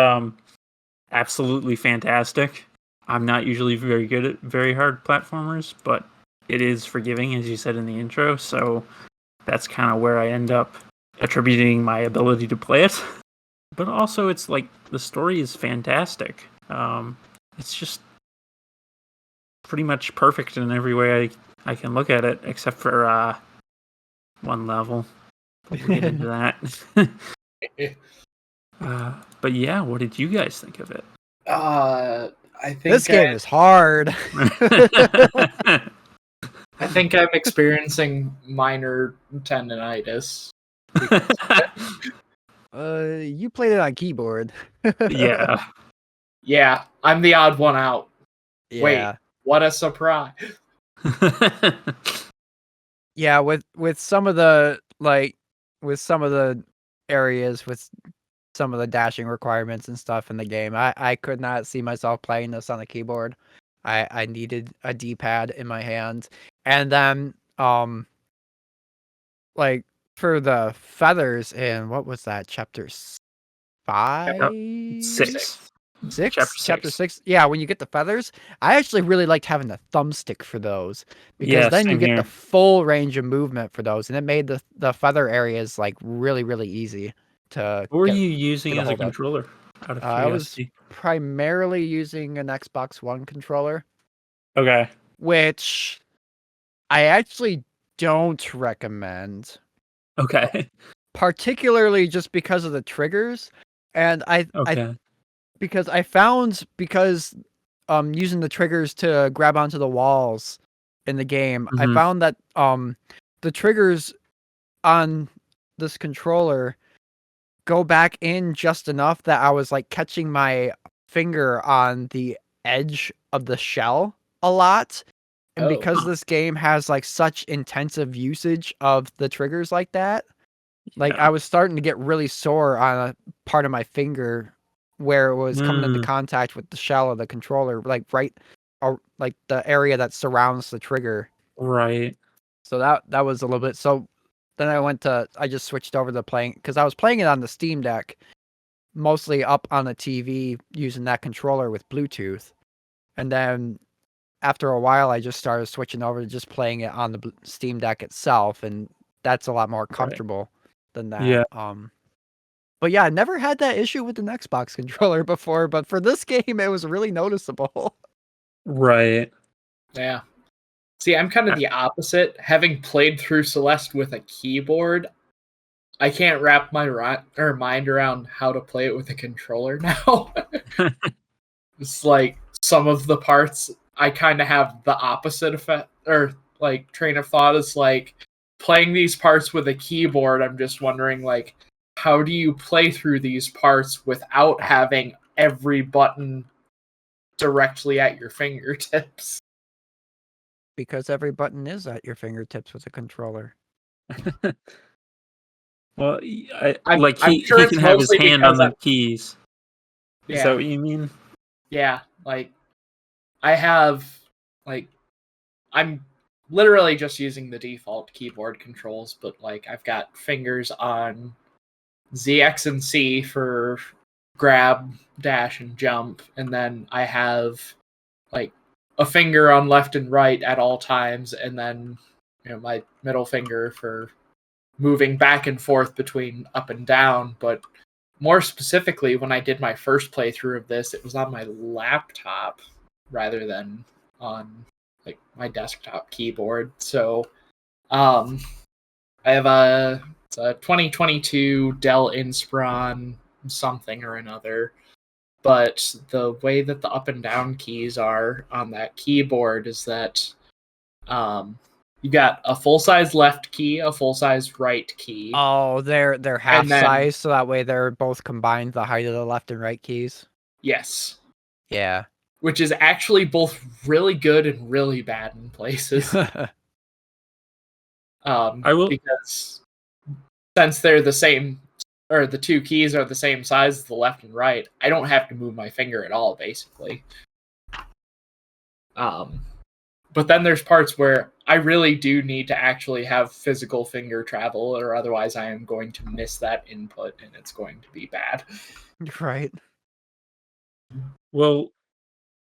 absolutely fantastic. I'm not usually very good at very hard platformers, but it is forgiving, as you said in the intro, so that's kind of where I end up attributing my ability to play it. But also, it's like the story is fantastic. It's just pretty much perfect in every way I can look at it, except for one level. But we'll get into that. But yeah, what did you guys think of it? I think This game is hard. I think I'm experiencing minor tendonitis. You played it on keyboard. Yeah. Yeah, I'm the odd one out. Yeah. Wait, what a surprise. Yeah, with some of the areas with some of the dashing requirements and stuff in the game, I could not see myself playing this on a keyboard. I needed a D-pad in my hand. And then like for the feathers in what was that, chapter 5? 6. Chapter 6. Yeah, when you get the feathers, I actually really liked having the thumbstick for those because then you get the full range of movement for those, and it made the feather areas like really, really easy to. What were you using as a controller? Out of I was curiosity. primarily using an Xbox One controller. Okay. Which I actually don't recommend. Okay. Particularly just because of the triggers, and because I found using the triggers to grab onto the walls in the game, I found that the triggers on this controller go back in just enough that I was like catching my finger on the edge of the shell a lot. And Oh, because this game has like such intensive usage of the triggers like that, like Yeah. I was starting to get really sore on a part of my finger where it was coming into contact with the shell of the controller, like right, or like the area that surrounds the trigger. Right. So that was a little bit. So then I just switched over to playing because I was playing it on the Steam Deck, mostly up on the TV using that controller with Bluetooth. And then after a while, I just started switching over to just playing it on the Steam Deck itself, and that's a lot more comfortable than that. Yeah. But yeah, I never had that issue with an Xbox controller before, but for this game, it was really noticeable. Right. yeah. See, I'm kind of the opposite. Having played through Celeste with a keyboard, I can't wrap my mind around how to play it with a controller now. It's like some of the parts I kind of have the opposite effect or like train of thought is like playing these parts with a keyboard. I'm just wondering like how do you play through these parts without having every button directly at your fingertips? Because every button is at your fingertips with a controller. Well, I'm he sure it's can have his mostly hand on because the keys. Is that yeah, what you mean? yeah, like I have like I'm literally just using the default keyboard controls, but like I've got fingers on Z, X, and C for grab, dash, and jump, and then I have like a finger on left and right at all times, and then my middle finger for moving back and forth between up and down. But more specifically, when I did my first playthrough of this, it was on my laptop rather than on like my desktop keyboard. So I have it's a 2022 Dell Inspiron something or another. But the way that the up and down keys are on that keyboard is that you got a full size left key, a full size right key. Oh, they're half And then- size, so that way they're both combined the height of the left and right keys. Yes. Yeah. Which is actually both really good and really bad in places. I will. Because since they're the same, or the two keys are the same size as the left and right, I don't have to move my finger at all, basically. But then there's parts where I really do need to actually have physical finger travel, or otherwise I am going to miss that input and it's going to be bad. Right. Well,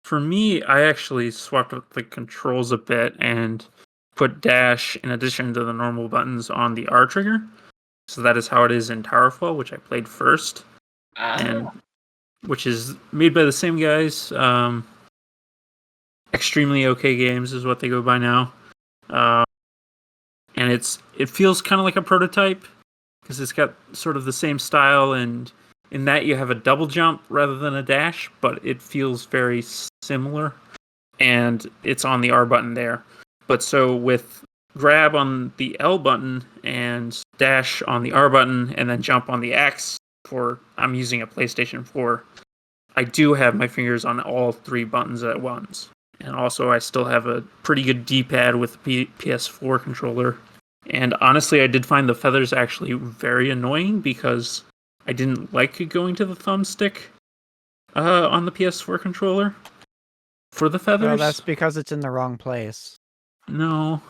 for me, I actually swapped up the controls a bit and put dash in addition to the normal buttons on the R trigger. So that is how it is in Towerfall, which I played first, and which is made by the same guys. Extremely okay games is what they go by now, and it feels kind of like a prototype because it's got sort of the same style, and in that you have a double jump rather than a dash, but it feels very similar, and it's on the R button there. But so with grab on the L button and dash on the R button and then jump on the X I'm using a PlayStation 4, I do have my fingers on all three buttons at once. And also I still have a pretty good D-pad with the PS4 controller. And honestly, I did find the feathers actually very annoying because I didn't like going to the thumbstick on the PS4 controller for the feathers. Well, that's because it's in the wrong place. No.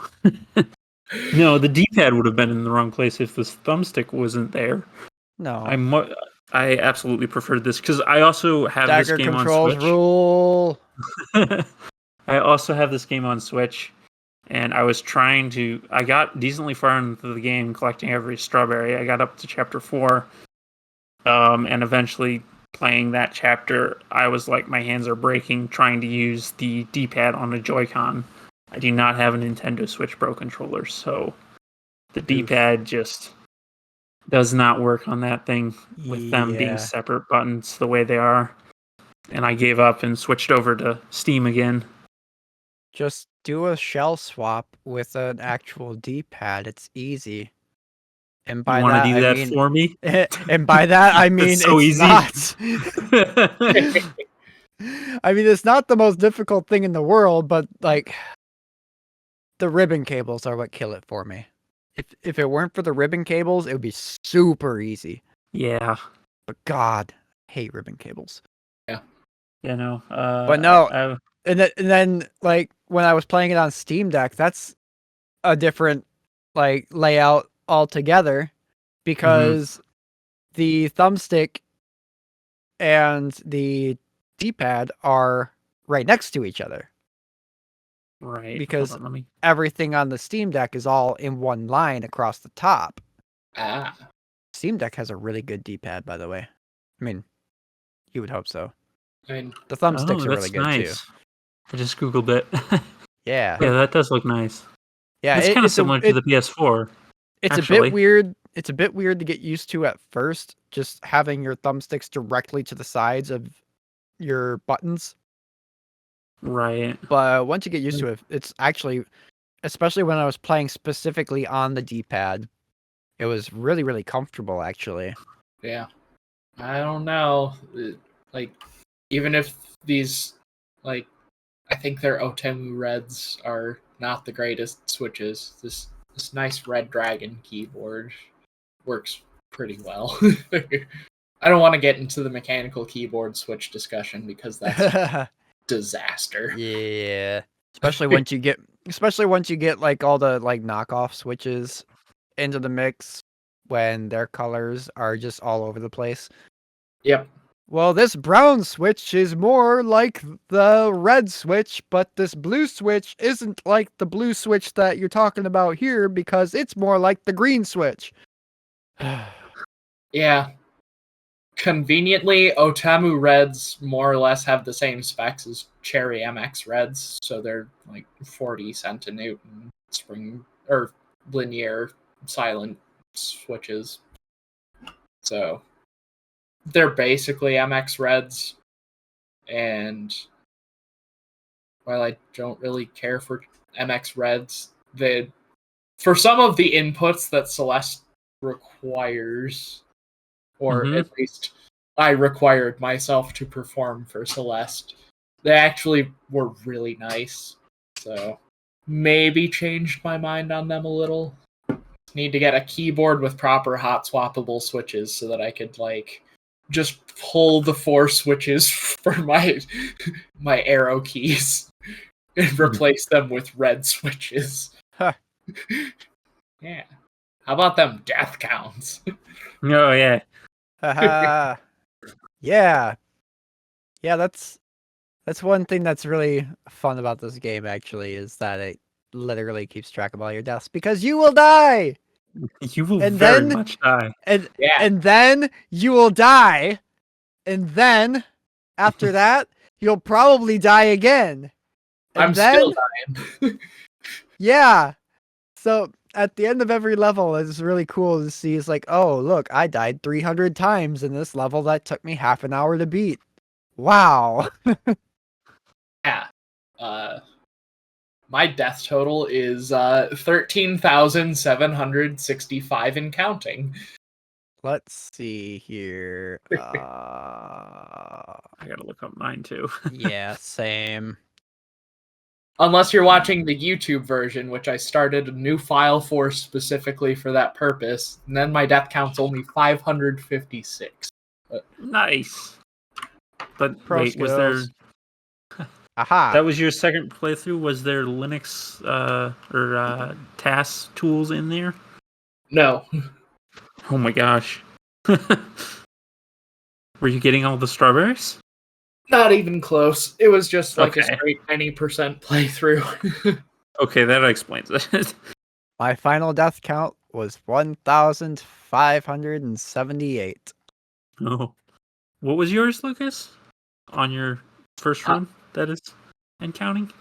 No, the D-pad would have been in the wrong place if this thumbstick wasn't there. No. I absolutely preferred this because I also have Dagger this game controls on Switch. rule. I also have this game on Switch, and I got decently far into the game collecting every strawberry. I got up to chapter 4, and eventually playing that chapter, I was like, my hands are breaking trying to use the D-pad on a Joy-Con. I do not have a Nintendo Switch Pro controller, so the D-pad just does not work on that thing with them being separate buttons the way they are. And I gave up and switched over to Steam again. Just do a shell swap with an actual D-pad. It's easy. And You by want to that, do I that mean, for me? and by that, I mean It's so easy. not. I mean, it's not the most difficult thing in the world, but like, the ribbon cables are what kill it for me. If it weren't for the ribbon cables, it would be super easy. Yeah. But God, I hate ribbon cables. Yeah. Yeah, no. But no, I, and then like when I was playing it on Steam Deck, that's a different like layout altogether because the thumbstick and the D-pad are right next to each other. right. Because Hold on, let me. everything on the Steam Deck is all in one line across the top. Ah. Steam Deck has a really good D-pad, by the way. I mean, you would hope so. I mean, The thumbsticks Oh, are really that's good too. nice. I just googled it. Yeah. Yeah, that does look nice. Yeah, It's kind of similar to the PS4. it's a actually. bit weird. It's a bit weird to get used to at first, just having your thumbsticks directly to the sides of your buttons. Right. But once you get used to it, it's actually, especially when I was playing specifically on the D-pad, it was really, really comfortable, actually. yeah. I don't know. Like, even if these, like, I think their Otemu Reds are not the greatest switches. This nice Red Dragon keyboard works pretty well. I don't want to get into the mechanical keyboard switch discussion because that's disaster. Yeah. Especially once you get like all the like knockoff switches into the mix when their colors are just all over the place. Yep. Well, this brown switch is more like the red switch, but this blue switch isn't like the blue switch that you're talking about here because it's more like the green switch. Yeah. Conveniently, Otamu Reds more or less have the same specs as Cherry MX Reds, so they're like 40 centinewton spring or linear silent switches. So they're basically MX Reds, and while I don't really care for MX Reds, for some of the inputs that Celeste requires, or Mhm. at least I required myself to perform for Celeste, they actually were really nice. So maybe changed my mind on them a little. Need to get a keyboard with proper hot swappable switches so that I could like just pull the 4 switches for my arrow keys and replace them with red switches. Huh. Yeah. How about them death counts? Oh yeah. Haha. Yeah. Yeah, that's one thing that's really fun about this game actually is that it literally keeps track of all your deaths because you will die. You will And very then- much die. And Yeah. and then you will die. And then after that, you'll probably die again. And I'm then, still dying. yeah. So at the end of every level, it's really cool to see. It's like, oh, look, I died 300 times in this level that took me half an hour to beat. Wow. Yeah. My death total is 13,765 and counting. Let's see here. I gotta look up mine too. Yeah, same. Unless you're watching the YouTube version, which I started a new file for specifically for that purpose, and then my death count's only 556. Nice. But Pro wait, was there? skills. Aha. That was your second playthrough. Was there Linux or task tools in there? No. Oh my gosh. Were you getting all the strawberries? Not even close. It was just like a Okay. straight 90% playthrough. Okay, that explains it. My final death count was 1,578. Oh. What was yours, Lucas? On your first run, that is, and counting?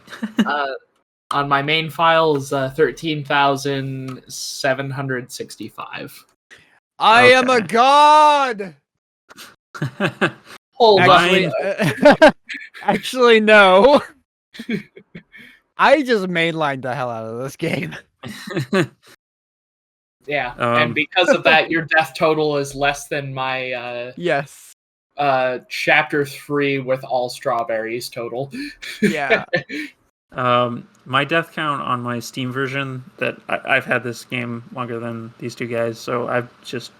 On my main file is 13,765. I am a Okay. god! Hold Actually, on. actually, no. I just mainlined the hell out of this game. Yeah, and because of that, your death total is less than my Yes. chapter 3 with all strawberries total. Yeah. My death count on my Steam version, that I've had this game longer than these two guys, so I've just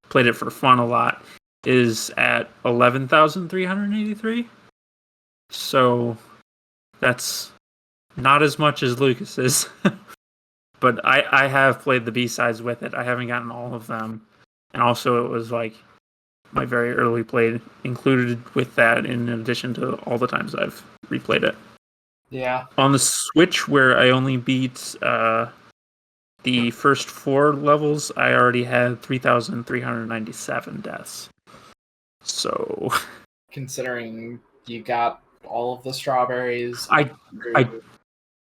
played it for fun a lot, is at 11,383. So that's not as much as Lucas's. But I have played the B-sides with it. I haven't gotten all of them. And also it was like my very early play included with that, in addition to all the times I've replayed it. Yeah. On the Switch, where I only beat the first 4 levels, I already had 3,397 deaths. So, Considering you got all of the strawberries.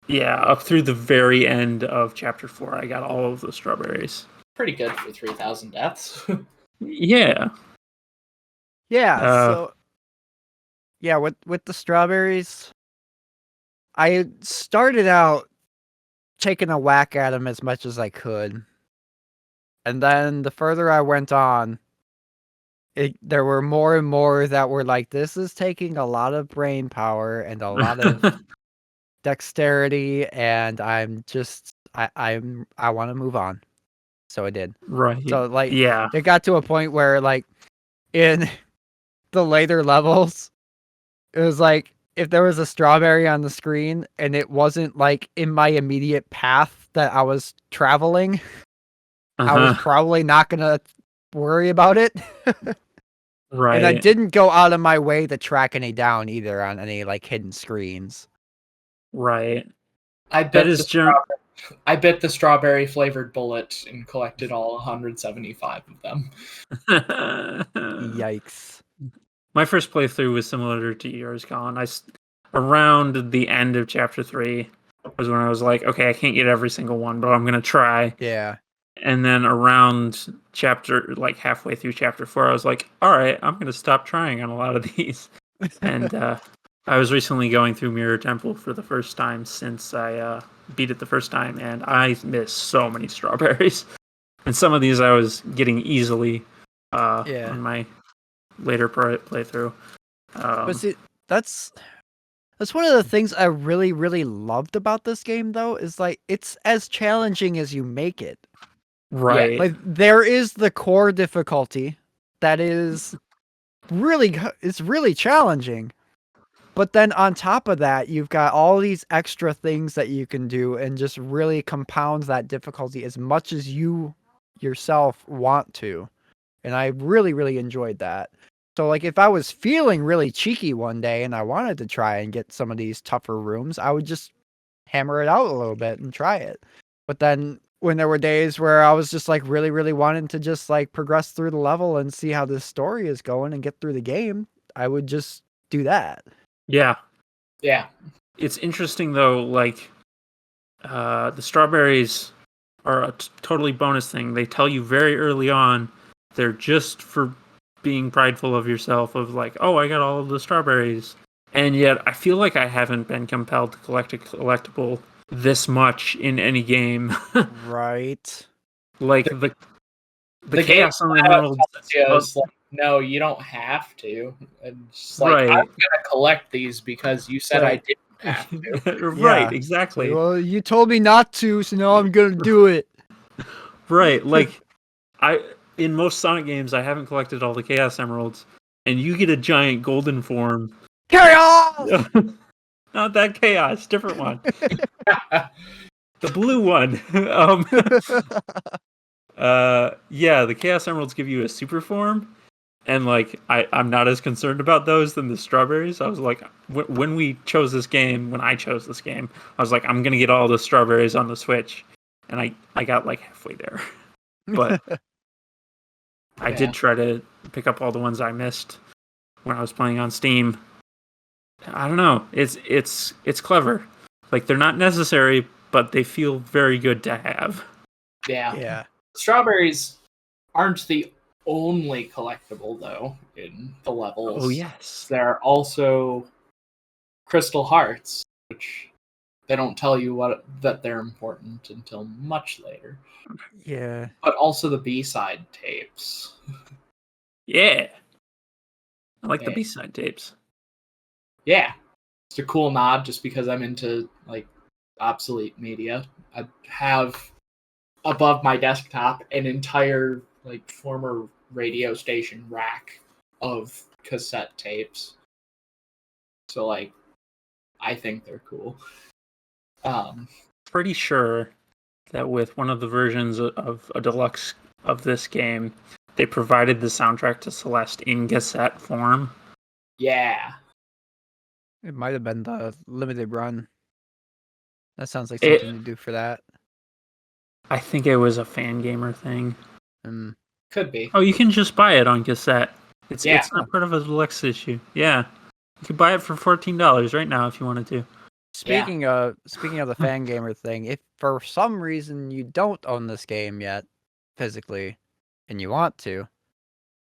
Yeah, up through the very end of Chapter 4, I got all of the strawberries. Pretty good for 3,000 deaths. Yeah. Yeah, so yeah, with the strawberries, I started out taking a whack at them as much as I could. And then the further I went on, there were more and more that were like, this is taking a lot of brain power and a lot of dexterity, and I want to move on. So I did. Right. So like, yeah. it got to a point where like in the later levels, it was like if there was a strawberry on the screen and it wasn't like in my immediate path that I was traveling, I was probably not gonna worry about it. Right. And I didn't go out of my way to track any down either on any like hidden screens. Right. I bet the strawberry flavored bullet and collected all 175 of them. Yikes. My first playthrough was similar to yours, Colin. Around the end of Chapter 3 was when I was like, okay, I can't get every single one, but I'm going to try. Yeah. And then around halfway through Chapter 4, I was like, all right, I'm going to stop trying on a lot of these. And I was recently going through Mirror Temple for the first time since I beat it the first time, and I missed so many strawberries. And some of these I was getting easily on my later playthrough. But see, that's one of the things I really, really loved about this game, though, is like it's as challenging as you make it. Right. Yeah, like there is the core difficulty that is really challenging. But then on top of that, you've got all these extra things that you can do and just really compounds that difficulty as much as you yourself want to. And I really, really enjoyed that. So like if I was feeling really cheeky one day and I wanted to try and get some of these tougher rooms, I would just hammer it out a little bit and try it. But then when there were days where I was just like really, really wanting to just like progress through the level and see how this story is going and get through the game, I would just do that. Yeah. Yeah. It's interesting though, like the strawberries are a totally bonus thing. They tell you very early on they're just for being prideful of yourself, of like, oh, I got all of the strawberries. And yet I feel like I haven't been compelled to collect a collectible this much in any game. Right. Like the Chaos Emeralds. Like, no, you don't have to. And just like, right. I'm gonna collect these because you said I didn't have to. Right, exactly. Well, you told me not to, so now I'm gonna do it. Right, like in most Sonic games, I haven't collected all the Chaos Emeralds, and you get a giant golden form. Chaos! Not that Chaos, different one. The blue one. Yeah, the Chaos Emeralds give you a super form, and like I'm not as concerned about those than the strawberries. I was like, when I chose this game, I was like, I'm gonna get all the strawberries on the Switch, and I got like halfway there, but I did try to pick up all the ones I missed when I was playing on Steam. I don't know, it's clever. Like they're not necessary, but they feel very good to have. Yeah. Strawberries aren't the only collectible, though, in the levels. Oh, yes. There are also crystal hearts, which They don't tell you that they're important until much later. Yeah. But also the B-side tapes. Yeah. I like the Yeah. B-side tapes. Yeah. It's a cool nod just because I'm into like obsolete media. I have above my desktop an entire like former radio station rack of cassette tapes. So like I think they're cool. Pretty sure that with one of the versions of a deluxe of this game, they provided the soundtrack to Celeste in cassette form. Yeah. It might have been the limited run. That sounds like It- something to do for that. I think it was a fan gamer thing. Could be. Oh, you can just buy it on cassette. It's Yeah. not part of a deluxe issue. Yeah, you could buy it for $14 right now if you wanted to. Speaking of the fan gamer thing, if for some reason you don't own this game yet physically and you want to,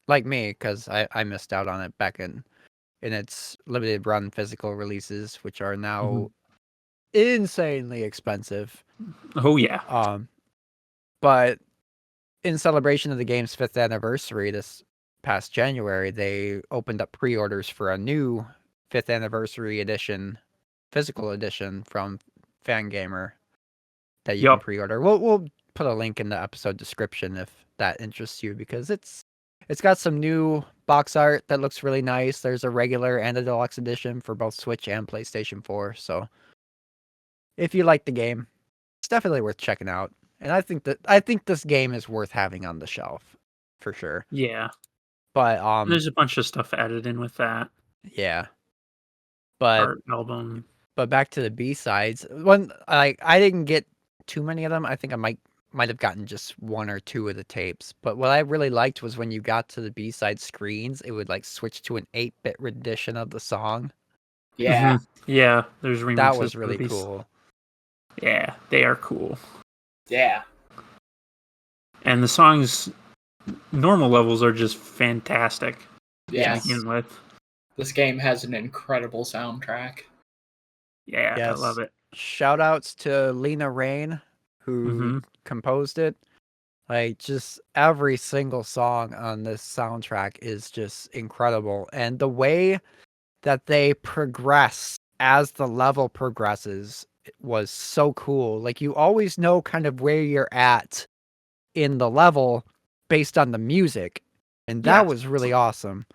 like me, because I missed out on it back in its limited run physical releases, which are now insanely expensive. Oh yeah. But in celebration of the game's 5th anniversary this past January, they opened up pre-orders for a new 5th anniversary edition, physical edition from Fangamer that you can pre-order. We'll put a link in the episode description if that interests you, because it's got some new box art that looks really nice. There's a regular and a deluxe edition for both Switch and PlayStation 4. So if you like the game, it's definitely worth checking out. And I think this game is worth having on the shelf for sure. Yeah. But there's a bunch of stuff added in with that. Yeah. But art album. But back to the B-sides. I didn't get too many of them. I think I might have gotten just one or two of the tapes. But what I really liked was when you got to the B-side screens, it would like switch to an 8-bit rendition of the song. Yeah. Yeah, there's remixes. That was really cool. Yeah, they are cool. Yeah. And the songs normal levels are just fantastic. Yes. To begin with. This game has an incredible soundtrack. Yeah, Yes. I love it. Shout outs to Lena Raine, who composed it. Like, just every single song on this soundtrack is just incredible. And the way that they progress as the level progresses was so cool. Like, you always know kind of where you're at in the level based on the music. And that was really awesome.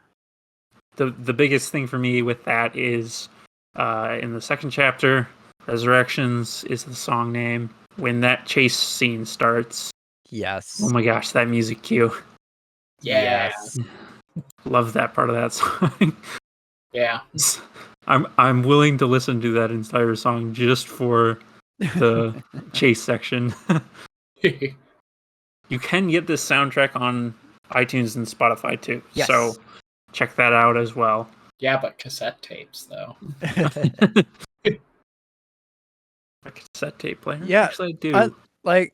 The biggest thing for me with that is in the second chapter, Resurrections is the song name. When that chase scene starts. Yes. Oh my gosh, that music cue. Yes. Love that part of that song. Yeah. I'm willing to listen to that entire song just for the chase section. You can get this soundtrack on iTunes and Spotify too. Yes. So check that out as well. Yeah, but cassette tapes though. A cassette tape player? Yeah, actually I do.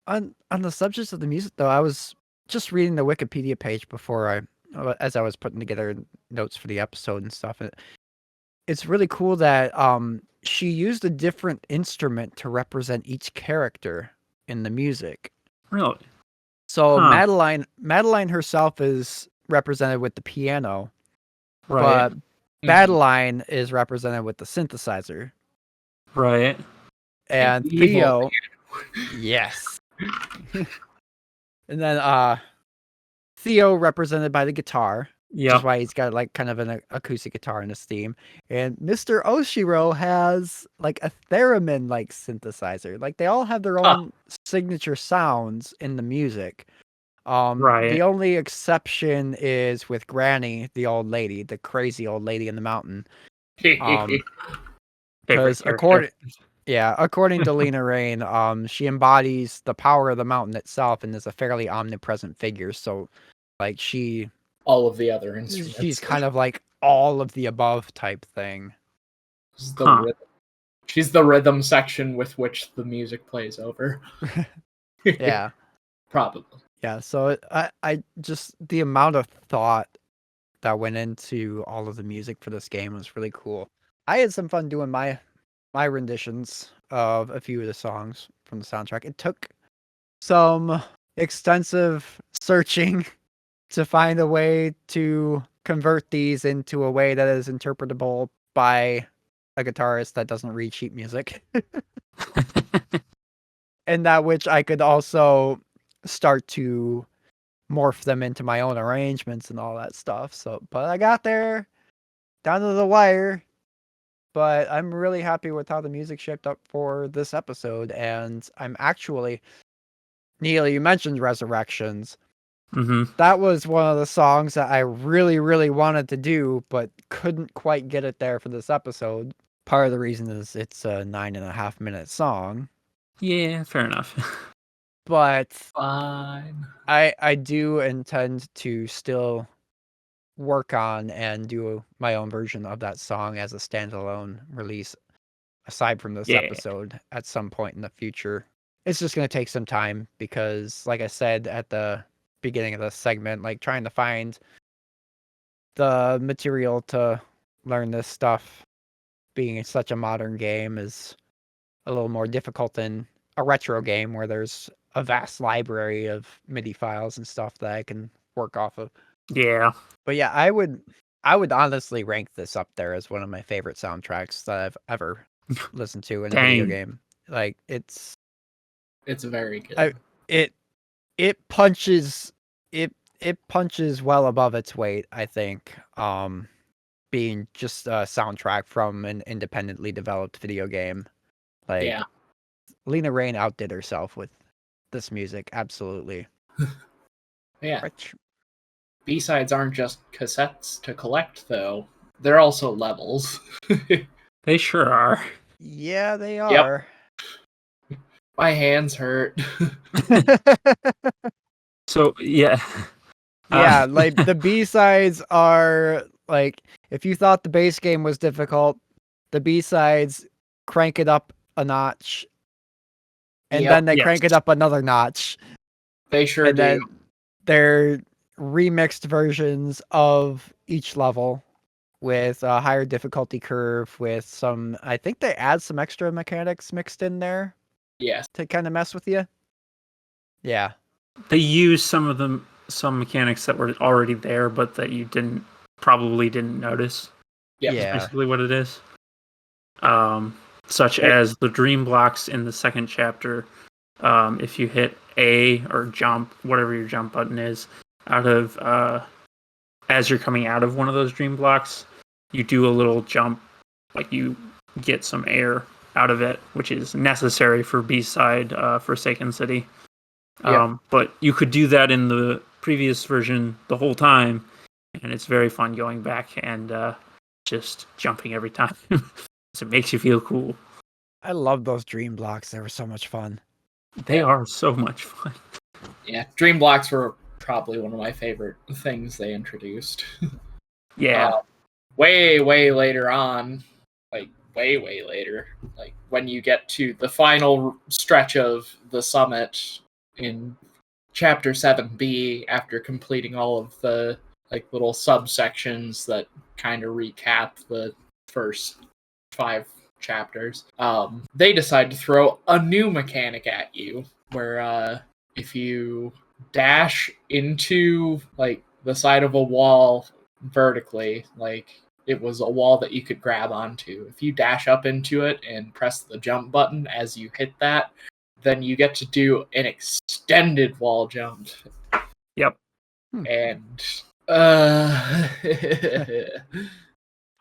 On the subject of the music though, I was just reading the Wikipedia page before as I was putting together notes for the episode and stuff. It's really cool that she used a different instrument to represent each character in the music. Really? So Madeline herself is represented with the piano, right? But Badeline is represented with the synthesizer. Right. And Theo, yes. And then Theo represented by the guitar. Yeah. Which is why he's got like kind of an acoustic guitar in his theme. And Mr. Oshiro has like a theremin like synthesizer. Like they all have their own signature sounds in the music. Right. The only exception is with Granny, the old lady, the crazy old lady in the mountain. Because according to Lena Raine, she embodies the power of the mountain itself and is a fairly omnipresent figure. So like all of the other instruments. She's kind of like all of the above type thing. She's the rhythm section with which the music plays over. Yeah. Probably. Yeah, so I just the amount of thought that went into all of the music for this game was really cool. I had some fun doing my my renditions of a few of the songs from the soundtrack. It took some extensive searching to find a way to convert these into a way that is interpretable by a guitarist that doesn't read sheet music. And that which I could also start to morph them into my own arrangements and all that stuff. So, but I got there down to the wire. But I'm really happy with how the music shaped up for this episode. And I'm actually, Neal, you mentioned Resurrections. Mm-hmm. That was one of the songs that I really, really wanted to do, but couldn't quite get it there for this episode. Part of the reason is it's a 9.5-minute song. Yeah, fair enough. But Fine. I do intend to still work on and do my own version of that song as a standalone release aside from this Yeah. episode at some point in the future. It's just going to take some time because, like I said at the beginning of this segment, like trying to find the material to learn this stuff being such a modern game is a little more difficult than a retro game where there's a vast library of MIDI files and stuff that I can work off of. Yeah. But yeah, I would honestly rank this up there as one of my favorite soundtracks that I've ever listened to in a video Dang. game. Like it's very good. it punches well above its weight, I think. Being just a soundtrack from an independently developed video game. Like Yeah. Lena Raine outdid herself with this music, absolutely. Yeah. Which, B-sides aren't just cassettes to collect, though. They're also levels. They sure are. yeah, they Yep. are. My hands hurt. So, yeah. Yeah, like the B-sides are like if you thought the base game was difficult, the B-sides crank it up a notch. And Yep. then they Yes. crank it up another notch. They sure And do. then they're remixed versions of each level with a higher difficulty curve with some, I think they add some extra mechanics mixed in there Yes. to kind of mess with you. Yeah. They use some mechanics that were already there, but that you probably didn't notice. Yep. Yeah. Basically what it is. Such as the dream blocks in the second chapter. If you hit A or jump, whatever your jump button is, out of as you're coming out of one of those dream blocks, you do a little jump, like you get some air out of it, which is necessary for B-side Forsaken City. But you could do that in the previous version the whole time, and it's very fun going back and just jumping every time. So it makes you feel cool. I love those dream blocks. They were so much fun. They are so much fun. Yeah. Dream blocks were probably one of my favorite things they introduced. Yeah. Way later on, like way later, like when you get to the final stretch of the summit in chapter 7B, after completing all of the like little subsections that kind of recap the first 5 chapters, they decide to throw a new mechanic at you where if you dash into like the side of a wall vertically, like it was a wall that you could grab onto. If you dash up into it and press the jump button as you hit that, then you get to do an extended wall jump. Yep. And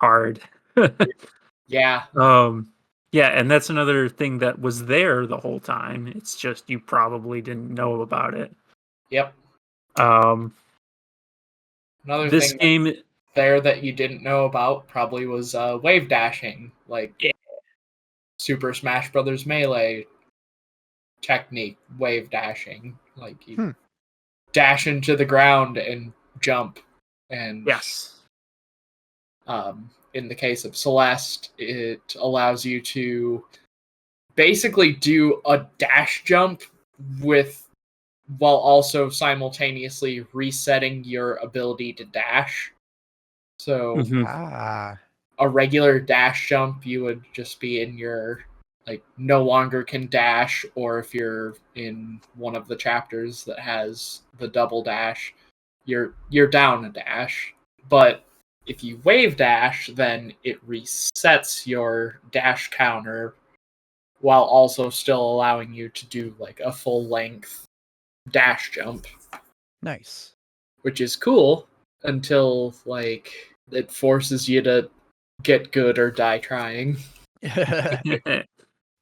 Hard. yeah. Yeah, and that's another thing that was there the whole time. It's just you probably didn't know about it. Yep. Another This thing game there that you didn't know about probably was wave dashing, like Super Smash Brothers Melee technique, wave dashing. Like you dash into the ground and jump. And yes. In the case of Celeste, it allows you to basically do a dash jump while also simultaneously resetting your ability to dash. So a regular dash jump, you would just be in your like no longer can dash, or if you're in one of the chapters that has the double dash, you're down a dash. But if you wave dash, then it resets your dash counter while also still allowing you to do like a full length dash jump, Nice. which is cool until like it forces you to get good or die trying.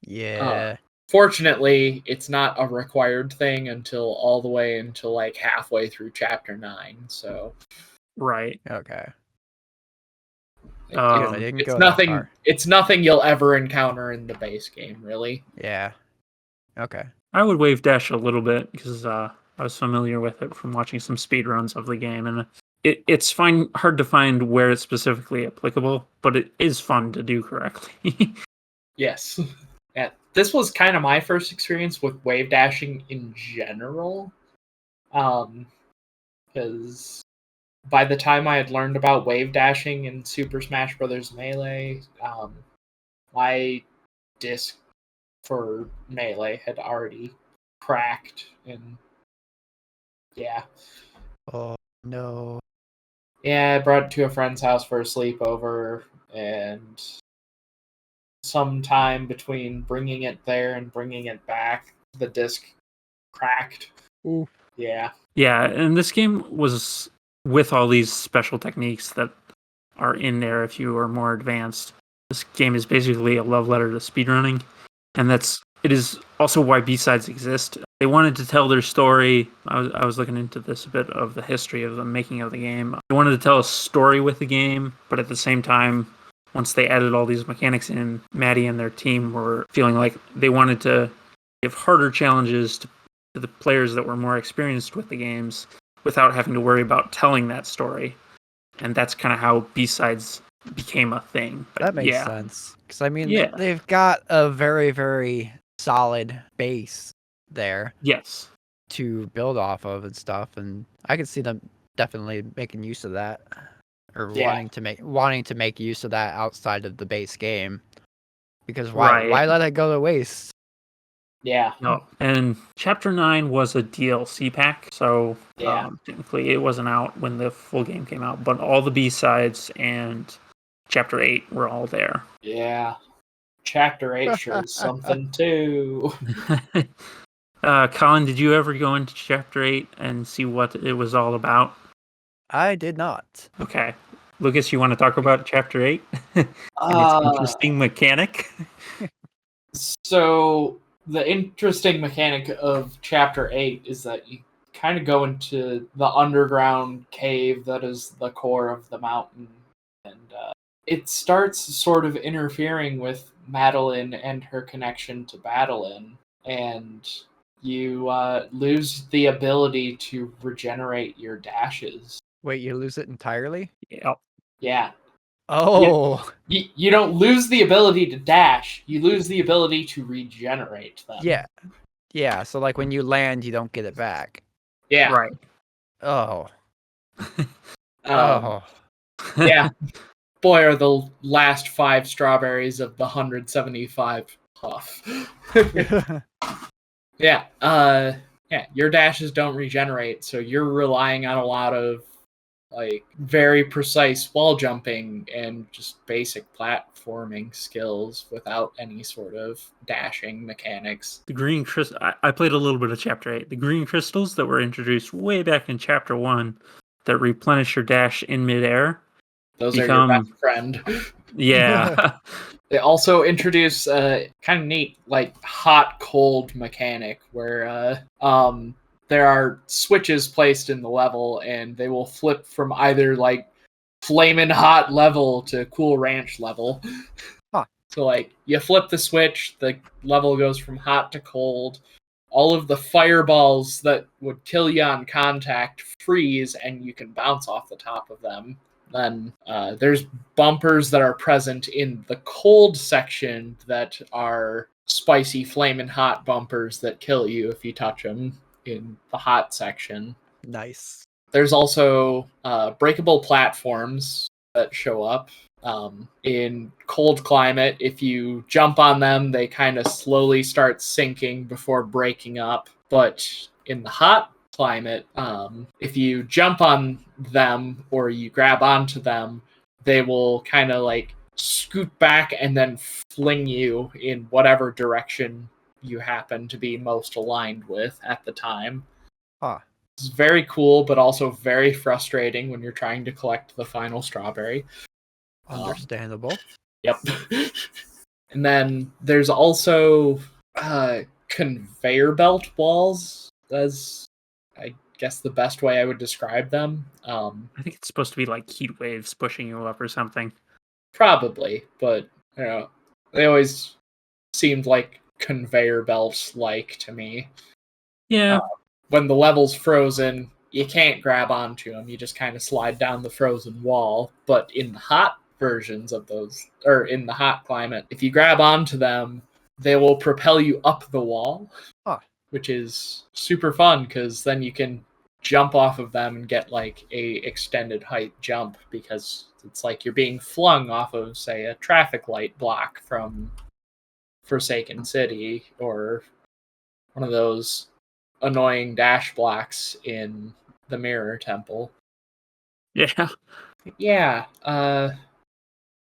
Yeah. Fortunately, it's not a required thing until all the way until like halfway through chapter 9. So Right. Okay. it- I didn't it's go that nothing. far. It's nothing you'll ever encounter in the base game, really. Yeah. Okay. I would wave dash a little bit because I was familiar with it from watching some speedruns of the game, and it's hard to find where it's specifically applicable, but it is fun to do correctly. Yes. Yeah, this was kind of my first experience with wave dashing in general. Because by the time I had learned about wave dashing in Super Smash Bros. Melee, my disc for Melee had already cracked, and yeah. Oh no. Yeah, I brought it to a friend's house for a sleepover, and sometime between bringing it there and bringing it back, the disc cracked. Ooh. Yeah. Yeah, and this game was with all these special techniques that are in there if you are more advanced. This game is basically a love letter to speedrunning, and it is also why B-sides exist. They wanted to tell their story. I was looking into this a bit of the history of the making of the game. They wanted to tell a story with the game, but at the same time, once they added all these mechanics in, Maddie and their team were feeling like they wanted to give harder challenges to the players that were more experienced with the games without having to worry about telling that story. And that's kind of how B-sides became a thing. But That makes sense. Because, I mean, Yeah. they've got a very, very solid base there Yes. to build off of and stuff. And I could see them definitely making use of that. Or Yeah. wanting to make use of that outside of the base game. Because why Right. let it go to waste? Yeah. No. And Chapter 9 was a DLC pack, so Yeah. technically it wasn't out when the full game came out, but all the B-sides and Chapter 8 were all there. Yeah. Chapter 8 sure is something too. Colin, did you ever go into Chapter 8 and see what it was all about? I did not. Okay. Lucas, you want to talk about Chapter 8? And its interesting mechanic? So the interesting mechanic of Chapter 8 is that you kind of go into the underground cave that is the core of the mountain, and it starts sort of interfering with Madeline and her connection to Badeline, and you lose the ability to regenerate your dashes. Wait, you lose it entirely? Yep. Yeah. Oh. You don't lose the ability to dash, you lose the ability to regenerate them. Yeah. Yeah, so like when you land, you don't get it back. Yeah. Right. Oh. Um, yeah. Boy, are the last 5 strawberries of the 175 puff. Yeah. Yeah, your dashes don't regenerate, so you're relying on a lot of like very precise wall jumping and just basic platforming skills without any sort of dashing mechanics. The green crystal. I played a little bit of Chapter 8. The green crystals that were introduced way back in Chapter 1 that replenish your dash in midair. Those are your best friend. Yeah. They also introduce a kind of neat, like, hot-cold mechanic where there are switches placed in the level, and they will flip from either, like, flamin' hot level to cool ranch level. Huh. So, like, you flip the switch, the level goes from hot to cold. All of the fireballs that would kill you on contact freeze, and you can bounce off the top of them. Then there's bumpers that are present in the cold section that are spicy, flaming hot bumpers that kill you if you touch them in the hot section. Nice. There's also breakable platforms that show up. In cold climate, if you jump on them, they kind of slowly start sinking before breaking up. But in the hot climate, if you jump on them or you grab onto them, they will kind of like scoot back and then fling you in whatever direction you happen to be most aligned with at the time. Huh. It's very cool, but also very frustrating when you're trying to collect the final strawberry. Understandable. Yep. And then there's also conveyor belt walls, as I guess the best way I would describe them. I think it's supposed to be like heat waves pushing you up or something. Probably, but they always seemed like conveyor belts like to me. Yeah. When the level's frozen, you can't grab onto them. You just kind of slide down the frozen wall. But in the hot versions of those, or in the hot climate, if you grab onto them, they will propel you up the wall, which is super fun because then you can jump off of them and get like a extended height jump because it's like you're being flung off of, say, a traffic light block from Forsaken City or one of those annoying dash blocks in the Mirror Temple. Yeah. Yeah.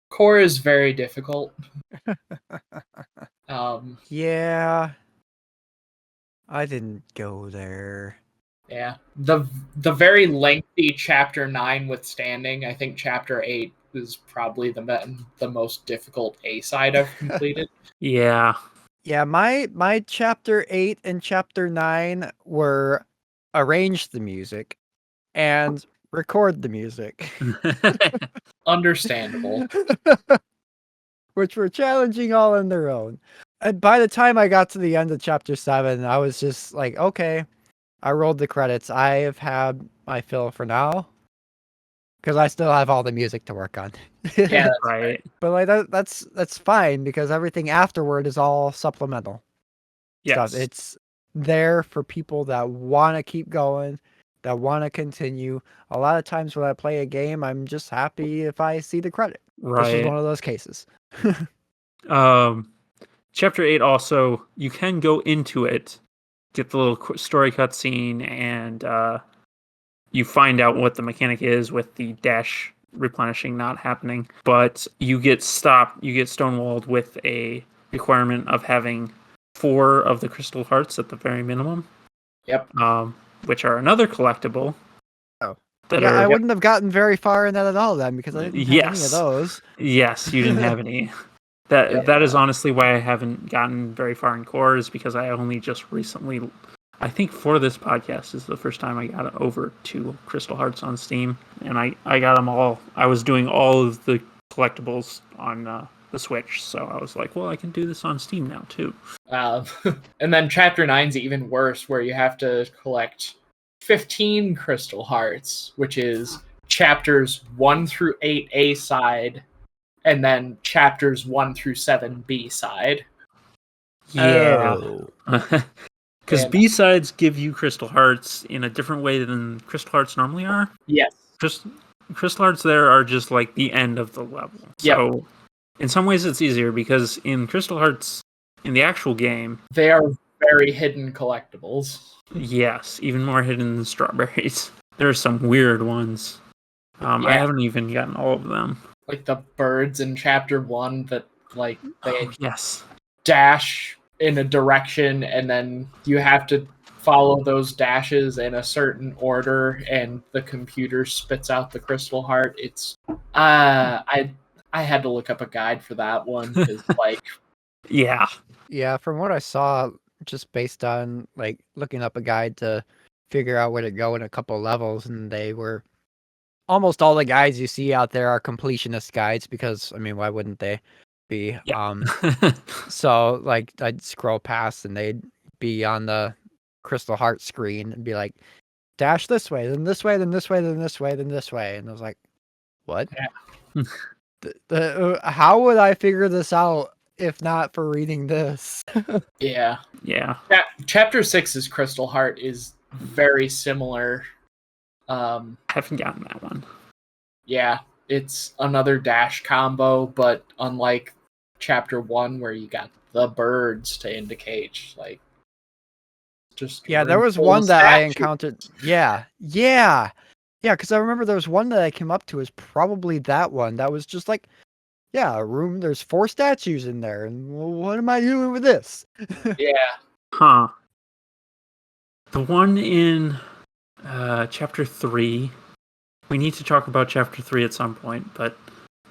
Core is very difficult. Yeah. I didn't go there. Yeah. The very lengthy Chapter 9 withstanding, I think Chapter 8 is probably the most difficult A-side I've completed. Yeah. Yeah, my chapter 8 and chapter 9 were arrange the music and record the music. Understandable. Which were challenging all in their own. And by the time I got to the end of chapter 7, I was just like, okay, I rolled the credits. I have had my fill for now. Because I still have all the music to work on. Yeah, that's right. But like that's fine because everything afterward is all supplemental stuff. Yes. It's there for people that want to keep going, that want to continue. A lot of times when I play a game, I'm just happy if I see the credit. This is Right. one of those cases. Chapter 8 also, you can go into it, get the little story cutscene, and you find out what the mechanic is with the dash replenishing not happening. But you get stonewalled with a requirement of having 4 of the crystal hearts at the very minimum. Yep. Which are another collectible. Oh. Yeah, I wouldn't have gotten very far in that at all then because I didn't have any of those. Yes, you didn't have any. That is honestly why I haven't gotten very far in core, is because I only just recently, I think for this podcast is the first time I got over 2 crystal hearts on Steam, and I got them all. I was doing all of the collectibles on the Switch, so I was like, well, I can do this on Steam now too. And then Chapter 9's even worse, where you have to collect 15 crystal hearts, which is chapters 1 through 8 A side, and then chapters 1 through 7 B side. Yeah. Because B-sides give you crystal hearts in a different way than crystal hearts normally are. Yes. Crystal hearts there are just like the end of the level. Yep. So in some ways it's easier because in crystal hearts in the actual game, they are very hidden collectibles. Yes, even more hidden than strawberries. There are some weird ones. I haven't even gotten all of them. Like the birds in Chapter 1 that they yes. dash in a direction and then you have to follow those dashes in a certain order and the computer spits out the crystal heart. It's I had to look up a guide for that one because Yeah, from what I saw, just based on like looking up a guide to figure out where to go in a couple levels, and they were almost all the guides you see out there are completionist guides because I mean, why wouldn't they be? Yeah. So like I'd scroll past and they'd be on the crystal heart screen and be like, dash this way, then this way, then this way, then this way, then this way, and I was like, what? Yeah. How would I figure this out if not for reading this? Yeah. Chapter 6's crystal heart is very similar. I haven't gotten that one. Yeah. it's another dash combo, but unlike chapter 1 where you got the birds to indicate, like, just Yeah, there room was full one of that I statues. encountered. Yeah, because I remember there was one that I came up to is probably that one. That was just like, yeah, a room. There's 4 statues in there, and what am I doing with this? Yeah. Huh. The one in chapter 3. We need to talk about chapter 3 at some point, but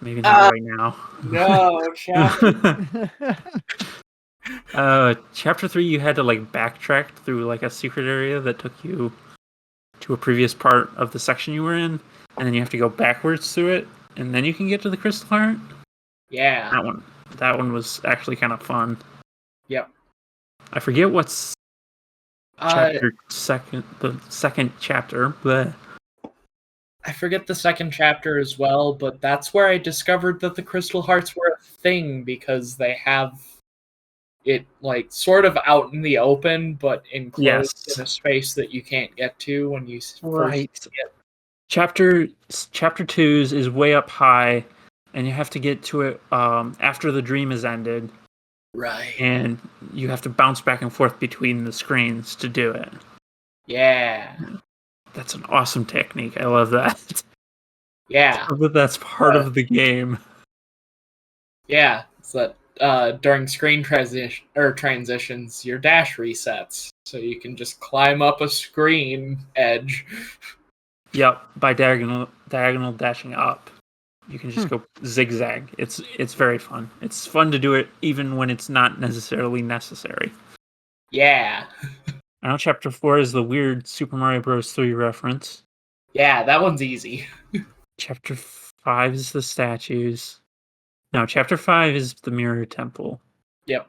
maybe not right now. No, chapter. Chapter 3, you had to like backtrack through like a secret area that took you to a previous part of the section you were in, and then you have to go backwards through it, and then you can get to the crystal heart. Yeah. That one was actually kind of fun. Yep. I forget what's the second chapter, but I forget the second chapter as well, but that's where I discovered that the crystal hearts were a thing, because they have it like sort of out in the open, but enclosed yes, in a space that you can't get to when you Right. first get. chapter 2's is way up high, and you have to get to it after the dream is ended, Right. and you have to bounce back and forth between the screens to do it. Yeah. That's an awesome technique. I love that. Yeah. But that's part of the game. Yeah. So that during screen transitions, your dash resets, so you can just climb up a screen edge. Yep, by diagonal dashing up. You can just go zigzag. It's very fun. It's fun to do it even when it's not necessarily necessary. Yeah. I know chapter 4 is the weird Super Mario Bros. 3 reference. Yeah, that one's easy. Chapter 5 is the statues. No, chapter 5 is the Mirror Temple. Yep.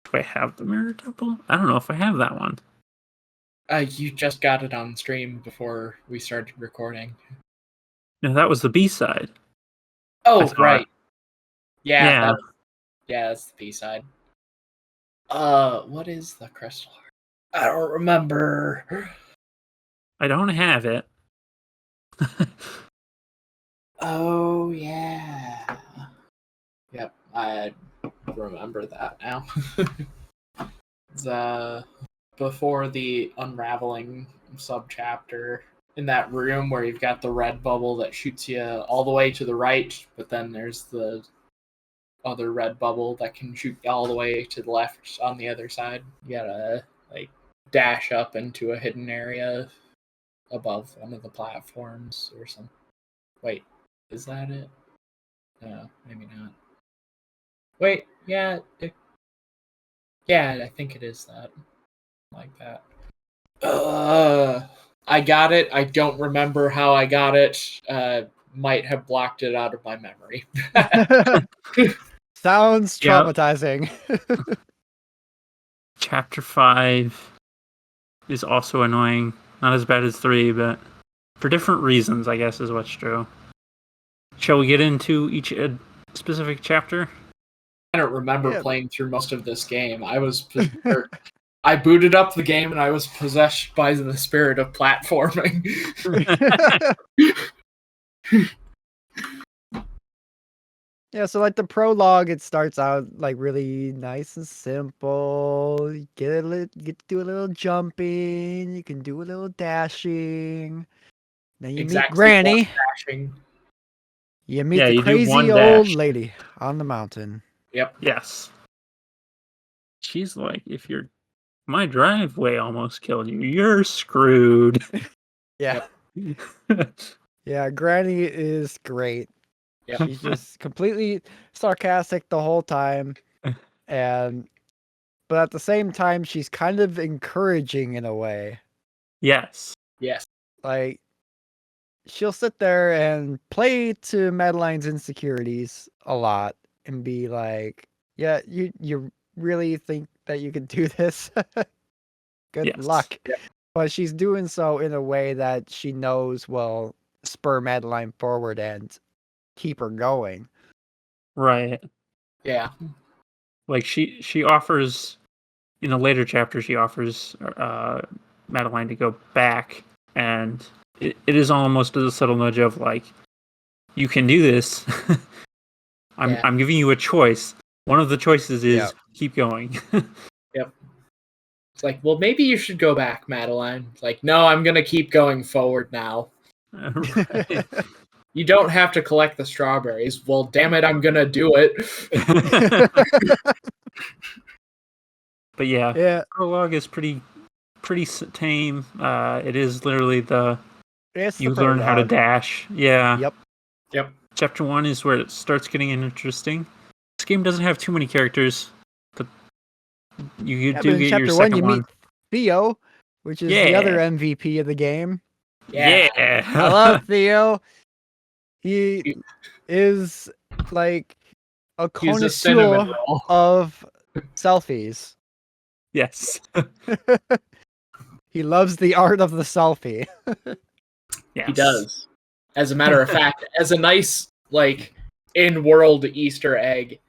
Do I have the Mirror Temple? I don't know if I have that one. You just got it on stream before we started recording. No, that was the B-side. Oh, right. Yeah. That's the B-side. What is the crystal heart? I don't remember. I don't have it. Oh, yeah. Yep, I remember that now. It's before the unraveling subchapter, in that room where you've got the red bubble that shoots you all the way to the right, but then there's the other red bubble that can shoot you all the way to the left on the other side. You gotta like dash up into a hidden area above one of the platforms or something. Wait, is that it? No, maybe not. Wait, yeah, I think it is that. Like that. I got it. I don't remember how I got it. Might have blocked it out of my memory. Sounds Yep. traumatizing. Chapter 5 is also annoying. Not as bad as 3, but for different reasons, I guess, is what's true. Shall we get into each specific chapter? I don't remember Yeah. playing through most of this game. I booted up the game and I was possessed by the spirit of platforming. Yeah, so like the prologue, it starts out like really nice and simple. You get to do a little jumping. You can do a little dashing. Then you meet Exactly. Granny. Dashing. You meet Yeah, the you do crazy one old dash. lady on the mountain. Yep. Yes. She's like, if my driveway almost killed you, you're screwed. Yeah. Yeah, Granny is great. Yep. She's just completely sarcastic the whole time. But at the same time, she's kind of encouraging in a way. Yes. Yes. Like, she'll sit there and play to Madeline's insecurities a lot and be like, yeah, you really think that you can do this? Good Yes. luck. Yep. But she's doing so in a way that she knows will spur Madeline forward and keep her going. Right. Yeah. Like she offers in a later chapter, she offers Madeline to go back, and it is almost a subtle nudge of like, you can do this. I'm giving you a choice. One of the choices is keep going. Yep. It's like, well, maybe you should go back, Madeline. It's like, no, I'm gonna keep going forward now. Right. You don't have to collect the strawberries. Well, damn it, I'm gonna do it. But yeah, Yeah. prologue is pretty tame. It is literally It's you the learn how to prologue. dash. Yeah. Yep. Chapter 1 is where it starts getting interesting. This game doesn't have too many characters, but you But do in get your chapter second one, you one. meet Theo, which is the other MVP of the game. Yeah. I love Theo. He is like a He's a cinnamon connoisseur roll. of selfies. Yes. He loves the art of the selfie. Yes. He does. As a matter of fact, as a nice, like, in-world Easter egg,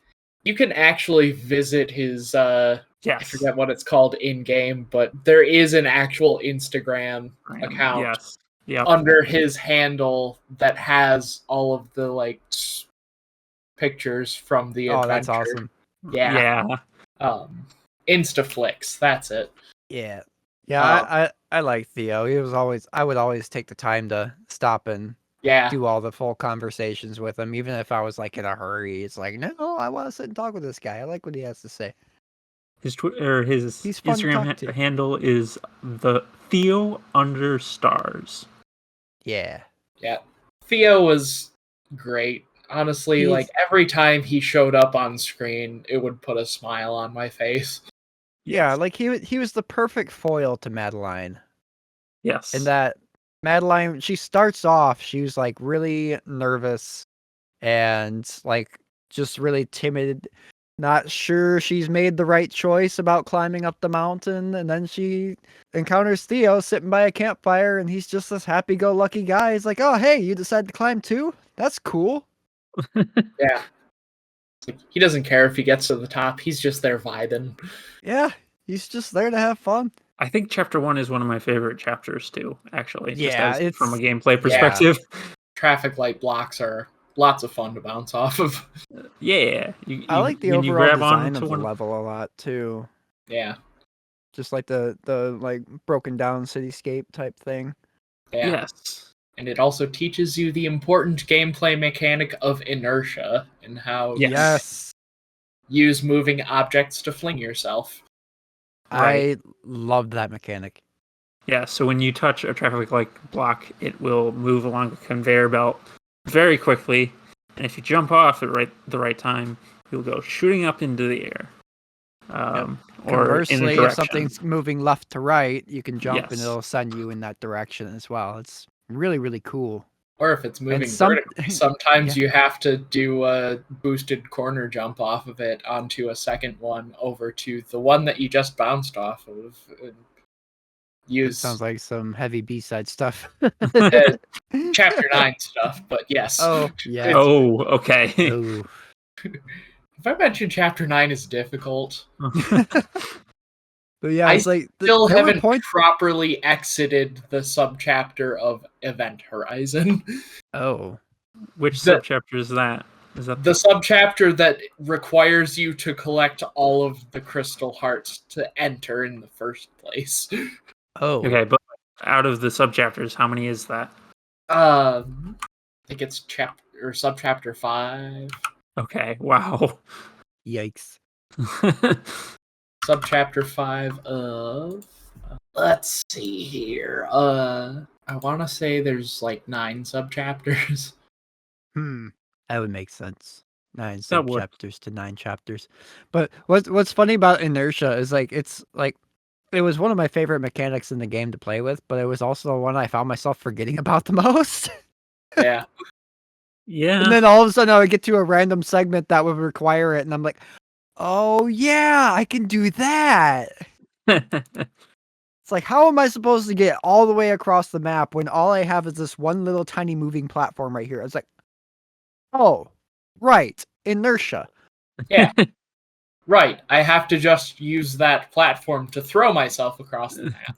you can actually visit his, I Yes. forget what it's called in-game, but there is an actual Instagram account Yes. Yep. under his handle that has all of the, like, pictures from the adventure. Oh, that's awesome. Yeah. Yeah. Instaflix, that's it. Yeah. Yeah, I like Theo. I would always take the time to stop and Yeah. do all the full conversations with him, even if I was like in a hurry. It's like, no, I want to sit and talk with this guy. I like what he has to say. His his He's fun to talk Instagram to. handle is the Theo_stars. Yeah. Yeah. Theo was great. Honestly, He's- like every time he showed up on screen, it would put a smile on my face. Yeah, like he was the perfect foil to Madeline. Yes. In that Madeline, she starts off, she was like really nervous and like just really timid, not sure she's made the right choice about climbing up the mountain, and then she encounters Theo sitting by a campfire, and he's just this happy-go-lucky guy. He's like, "Oh, hey, you decided to climb too? That's cool." Yeah. He doesn't care if he gets to the top. He's just there vibing. Yeah, he's just there to have fun. I think chapter 1 is one of my favorite chapters too, actually. Yeah, just it's- from a gameplay perspective. Traffic light blocks are lots of fun to bounce off of. Yeah. I like the when you overall grab design onto of the one, level a lot too. Yeah. Just like the like broken down cityscape type thing. Yeah. Yes. And it also teaches you the important gameplay mechanic of inertia and how Yes. you use moving objects to fling yourself. I love that mechanic. Yeah, so when you touch a traffic light block, it will move along a conveyor belt very quickly, and if you jump off at the right time, you'll go shooting up into the air. Or in a Conversely, if direction. something's moving left to right, you can jump and Yes. it'll send you in that direction as well. It's really, really cool. Or if it's moving some- vertically, sometimes yeah. you have to do a boosted corner jump off of it onto a second one over to the one that you just bounced off of. And use Sounds like some heavy B-side stuff. chapter 9 stuff, but yes. Oh, yeah. Oh, okay. Ooh. If I mentioned chapter 9 is difficult, But yeah, I it's like still there were haven't points. properly exited the subchapter of Event Horizon. Oh, Which The- subchapter is that? Is that The subchapter that requires you to collect all of the crystal hearts to enter in the first place. oh, okay? But out of the subchapters, how many is that? I think it's subchapter 5. Okay, wow. yikes! Subchapter 5 of let's see here. I want to say there's like 9 subchapters. That would make sense. 9 That would. subchapters to 9 chapters. But what's funny about inertia is like it's like it was one of my favorite mechanics in the game to play with, but it was also the one I found myself forgetting about the most. Yeah. Yeah. And then all of a sudden I would get to a random segment that would require it, and I'm like, oh yeah, I can do that. It's like, how am I supposed to get all the way across the map when all I have is this one little tiny moving platform right here? It's like, oh, right, inertia. Yeah. Right. I have to just use that platform to throw myself across the map.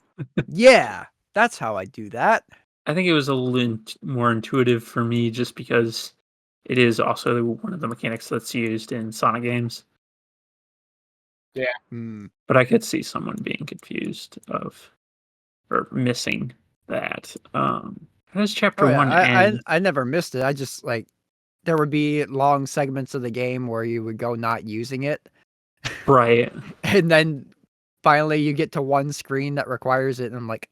Yeah, that's how I do that. I think it was a little more intuitive for me just because it is also one of the mechanics that's used in Sonic games. But I could see someone being confused or missing that. How does chapter one end? I never missed it. I just like there would be long segments of the game where you would go not using it, Right. and then finally you get to one screen that requires it, and I'm like,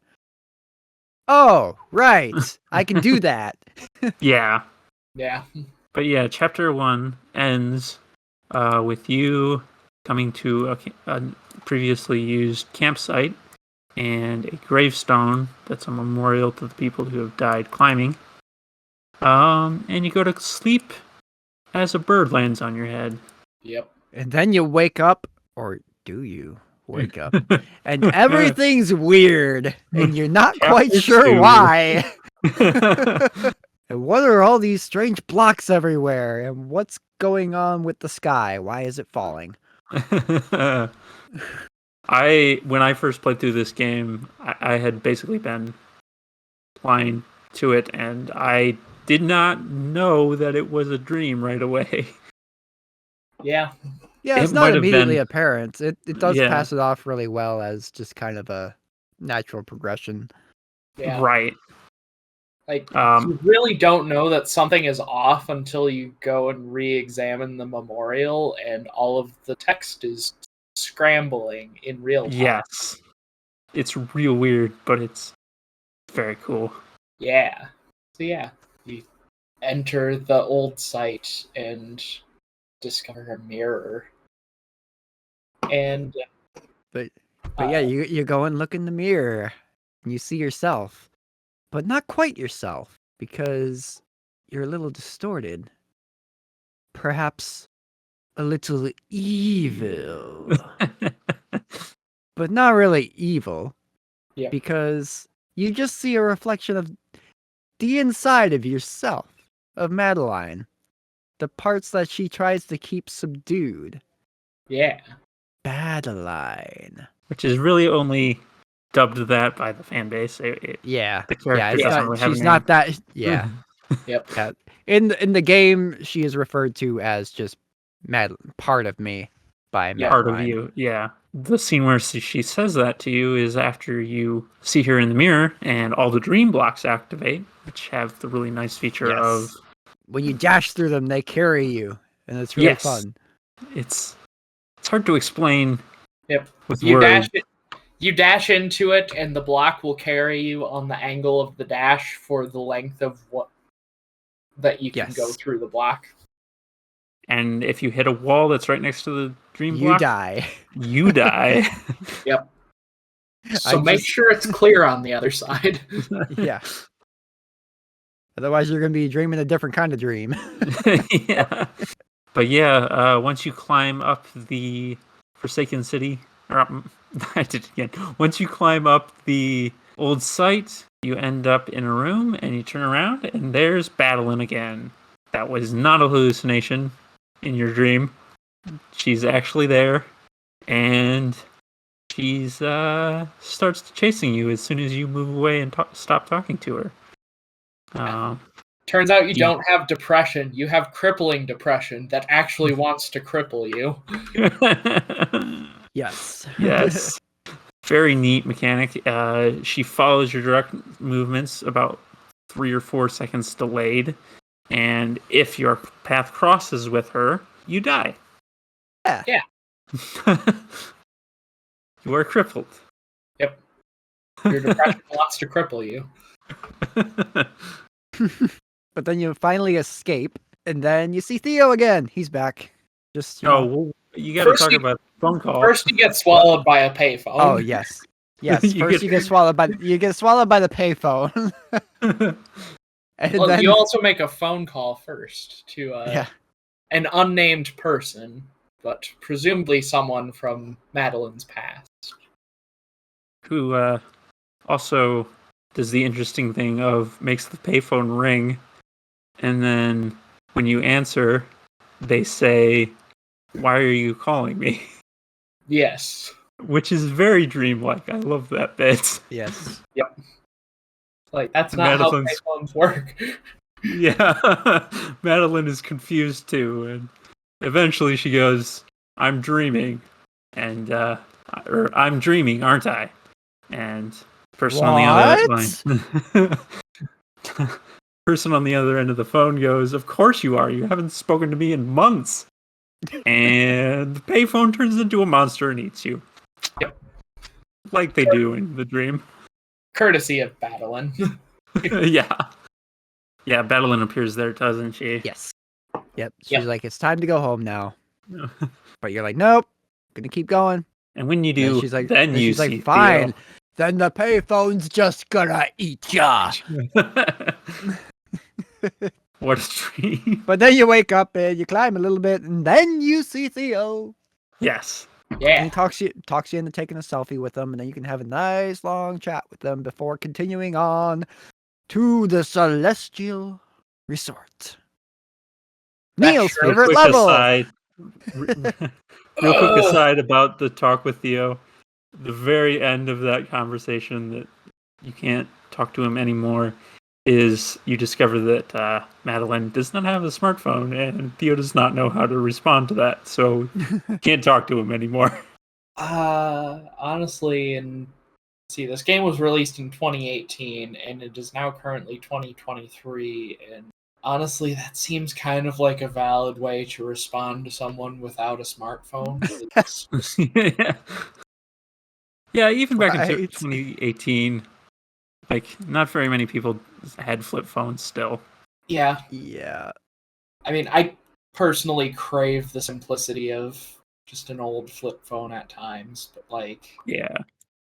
oh, right, I can do that. Yeah. Yeah. But yeah, chapter one ends with you coming to a previously used campsite and a gravestone that's a memorial to the people who have died climbing. And you go to sleep as a bird lands on your head. Yep. And then you wake up, or do you wake up, and everything's weird, and you're not quite Chapter sure 2. why. And what are all these strange blocks everywhere? And what's going on with the sky? Why is it falling? When I first played through this game, I had basically been blind to it, and I did not know that it was a dream right away. Yeah. Yeah, it's It not might have immediately been- apparent. It does Yeah. pass it off really well as just kind of a natural progression. Yeah. Right. Like, Um, you really don't know that something is off until you go and re-examine the memorial, and all of the text is scrambling in real time. Yes. It's real weird, but it's very cool. Yeah. So yeah, you enter the old site and discover a mirror. And But yeah, you go and look in the mirror, and you see yourself, but not quite yourself, because you're a little distorted. Perhaps a little evil. But not really evil. Yeah. Because you just see a reflection of the inside of yourself, of Madeline. The parts that she tries to keep subdued. yeah. Badeline. Which is really only dubbed that by the fan base. Yeah. The character it's doesn't not, really have a she's name. not that. Yeah. Yep. Yeah. In the game, she is referred to as just part of me by Madeline. Part of you, yeah. The scene where she says that to you is after you see her in the mirror and all the dream blocks activate, which have the really nice feature of... When you dash through them, they carry you, and it's really fun. It's hard to explain Yep. with You words. you dash into it, and the block will carry you on the angle of the dash for the length of what that you can go through the block. And if you hit a wall that's right next to the dream You block, die. you die. Yep. So make sure it's clear on the other side. Yeah. Otherwise, you're going to be dreaming a different kind of dream. Yeah. But yeah, once you climb up the Forsaken City, I did it again. Once you climb up the old site, you end up in a room and you turn around and there's Badeline again. That was not a hallucination in your dream. She's actually there, and she's starts chasing you as soon as you move away and stop talking to her. Turns out you don't have depression. You have crippling depression that actually wants to cripple you. Yes. Yes. Very neat mechanic. She follows your direct movements about 3 or 4 seconds delayed. And if your path crosses with her, you die. Yeah. You are crippled. Yep. Your depression wants to cripple you. But then you finally escape, and then you see Theo again. He's back. Just well, you got to talk about the phone call. First, you get swallowed by a payphone. Oh yes. First, you get swallowed by the payphone. And then you also make a phone call first to an unnamed person, but presumably someone from Madeline's past. Who also does the interesting thing of makes the payphone ring, and then when you answer, they say, "Why are you calling me?" Yes. Which is very dreamlike. I love that bit. Yes. Yep. Like, that's not how Madeline's- payphones work. Yeah, Madeline is confused too, and eventually she goes, "I'm dreaming," and or "I'm dreaming, aren't I?" And person on the other What? line, person on the other end of the phone goes, "Of course you are. You haven't spoken to me in months." And the payphone turns into a monster and eats you. Yep. Like they do in the dream. Courtesy of Badeline. Yeah. Yeah, Badeline appears there, doesn't she? Yes. Yep. She's Yep. like, it's time to go home now. But you're like, nope, gonna keep going. And when you Then do, she's like, then you see fine. Then the payphone's just gonna eat ya. Theo. What a dream. But then you wake up and you climb a little bit, and then you see Theo. Yes. And Yeah. he talks you into taking a selfie with them, and then you can have a nice long chat with them before continuing on to the Celestial Resort. Neal's Real favorite Quick level. aside, real quick aside about the talk with Theo. The very end of that conversation that you can't talk to him anymore is you discover that Madeline does not have a smartphone and Theo does not know how to respond to that, so you can't talk to him anymore. Honestly, and see, this game was released in 2018, and it is now currently 2023. And honestly, that seems kind of like a valid way to respond to someone without a smartphone. Yeah. Yeah, even back in Right. 2018, like not very many people had flip phones still. Yeah, Yeah. I mean, I personally crave the simplicity of just an old flip phone at times, but like, Yeah.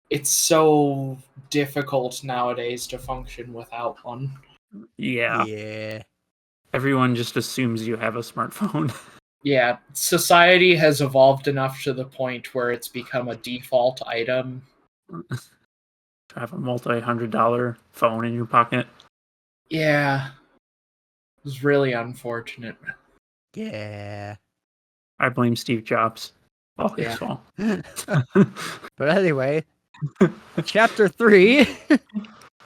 it's so difficult nowadays to function without one. Yeah. Yeah. Everyone just assumes you have a smartphone. Yeah, society has evolved enough to the point where it's become a default item. To have a multi-$100 phone in your pocket. Yeah, it was really unfortunate. Yeah. I blame Steve Jobs. All his Yeah. fault. But anyway, chapter 3.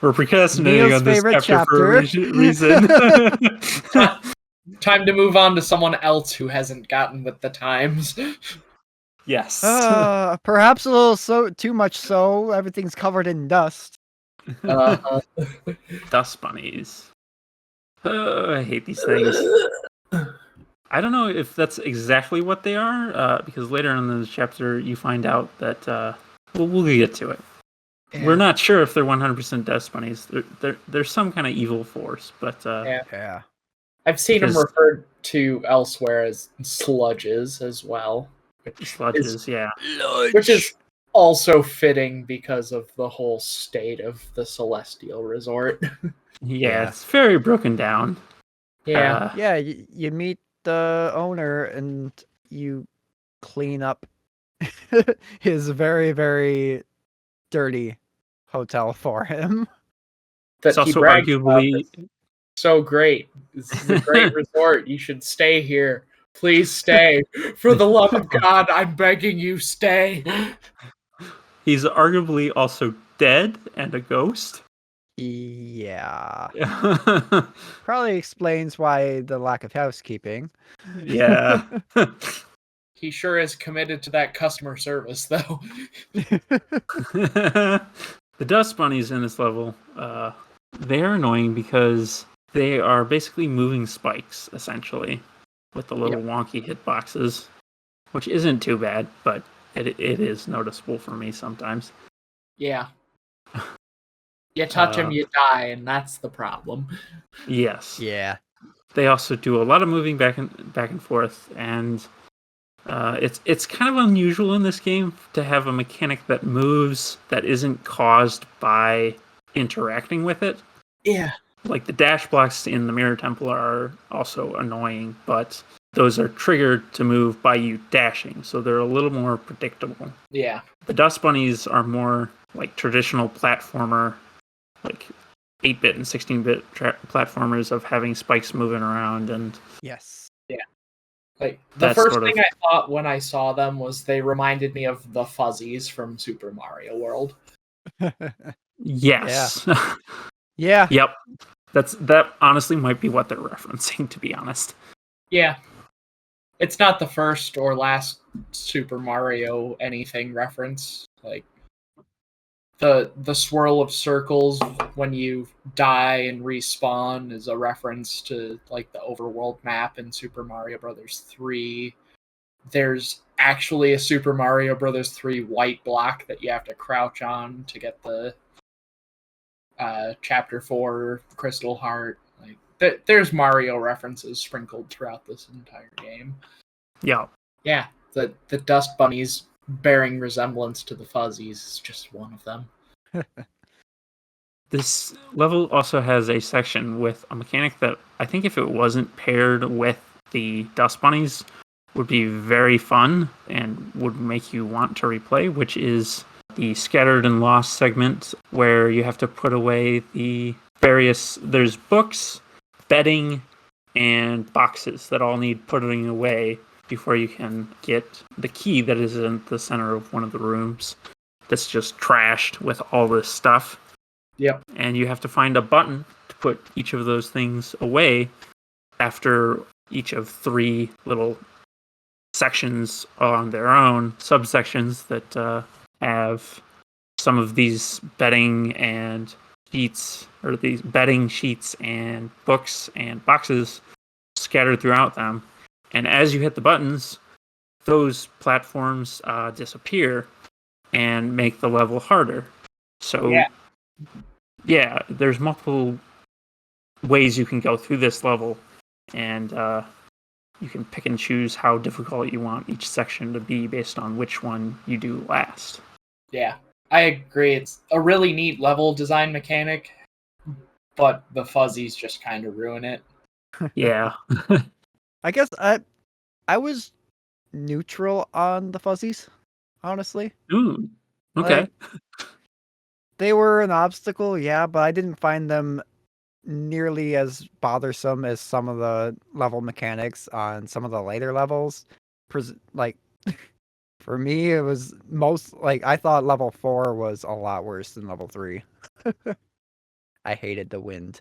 We're procrastinating Neal's on this favorite chapter for a chapter. reason. Time to move on to someone else who hasn't gotten with the times. Yes. Perhaps a little too much so. Everything's covered in dust. Dust bunnies. I hate these things. I don't know if that's exactly what they are, because later on in the chapter you find out that we'll get to it. Yeah. We're not sure if they're 100% dust bunnies. They're some kind of evil force, but Yeah. I've seen them Because- referred to elsewhere as sludges as well, sludges, yeah. which is also fitting because of the whole state of the Celestial Resort. Yeah, it's very broken down. Yeah. Yeah, you meet the owner and you clean up his very, very dirty hotel for him. That It's he also brags about arguably this. So great. This is a great resort. You should stay here. Please stay. For the love of God, I'm begging you, stay. he's arguably also dead and a ghost. Yeah. Yeah. Probably explains why the lack of housekeeping. Yeah. He sure is committed to that customer service, though. The dust bunnies in this level, they're annoying because they are basically moving spikes, essentially, with the little wonky hitboxes, which isn't too bad, but it is noticeable for me sometimes. Yeah. You touch him, you die, and that's the problem. Yes. Yeah. They also do a lot of moving back and forth, and it's kind of unusual in this game to have a mechanic that moves that isn't caused by interacting with it. Yeah. Like the dash blocks in the Mirror Temple are also annoying, but those are triggered to move by you dashing, so they're a little more predictable. Yeah. The Dust Bunnies are more like traditional platformer, like 8-bit and 16-bit platformers of having spikes moving around and Yes. Like the That's first sort of- thing I thought when I saw them was they reminded me of the Fuzzies from Super Mario World. yes. Yeah. Yep. That honestly might be what they're referencing, to be honest. Yeah. It's not the first or last Super Mario anything reference. Like the swirl of circles when you die and respawn is a reference to like the overworld map in Super Mario Brothers 3. There's actually a Super Mario Brothers 3 white block that you have to crouch on to get the Chapter 4 Crystal Heart. Like there's Mario references sprinkled throughout this entire game. Yeah. Yeah, the dust bunnies bearing resemblance to the fuzzies is just one of them. This level also has a section with a mechanic that I think if it wasn't paired with the dust bunnies would be very fun and would make you want to replay, which is the scattered and lost segment where you have to put away the there's books, bedding, and boxes that all need putting away before you can get the key that is in the center of one of the rooms that's just trashed with all this stuff. Yep. And you have to find a button to put each of those things away after each of 3 little sections on their own, subsections that have some of these bedding and sheets, or these bedding sheets and books and boxes scattered throughout them. And as you hit the buttons, those platforms disappear and make the level harder. So yeah, there's multiple ways you can go through this level, and you can pick and choose how difficult you want each section to be based on which one you do last. Yeah, I agree. It's a really neat level design mechanic, but the fuzzies just kind of ruin it. Yeah. I guess I was neutral on the fuzzies, honestly. Ooh. Okay. They were an obstacle, yeah, but I didn't find them nearly as bothersome as some of the level mechanics on some of the later levels. Like, for me, it was I thought level 4 was a lot worse than level 3. I hated the wind.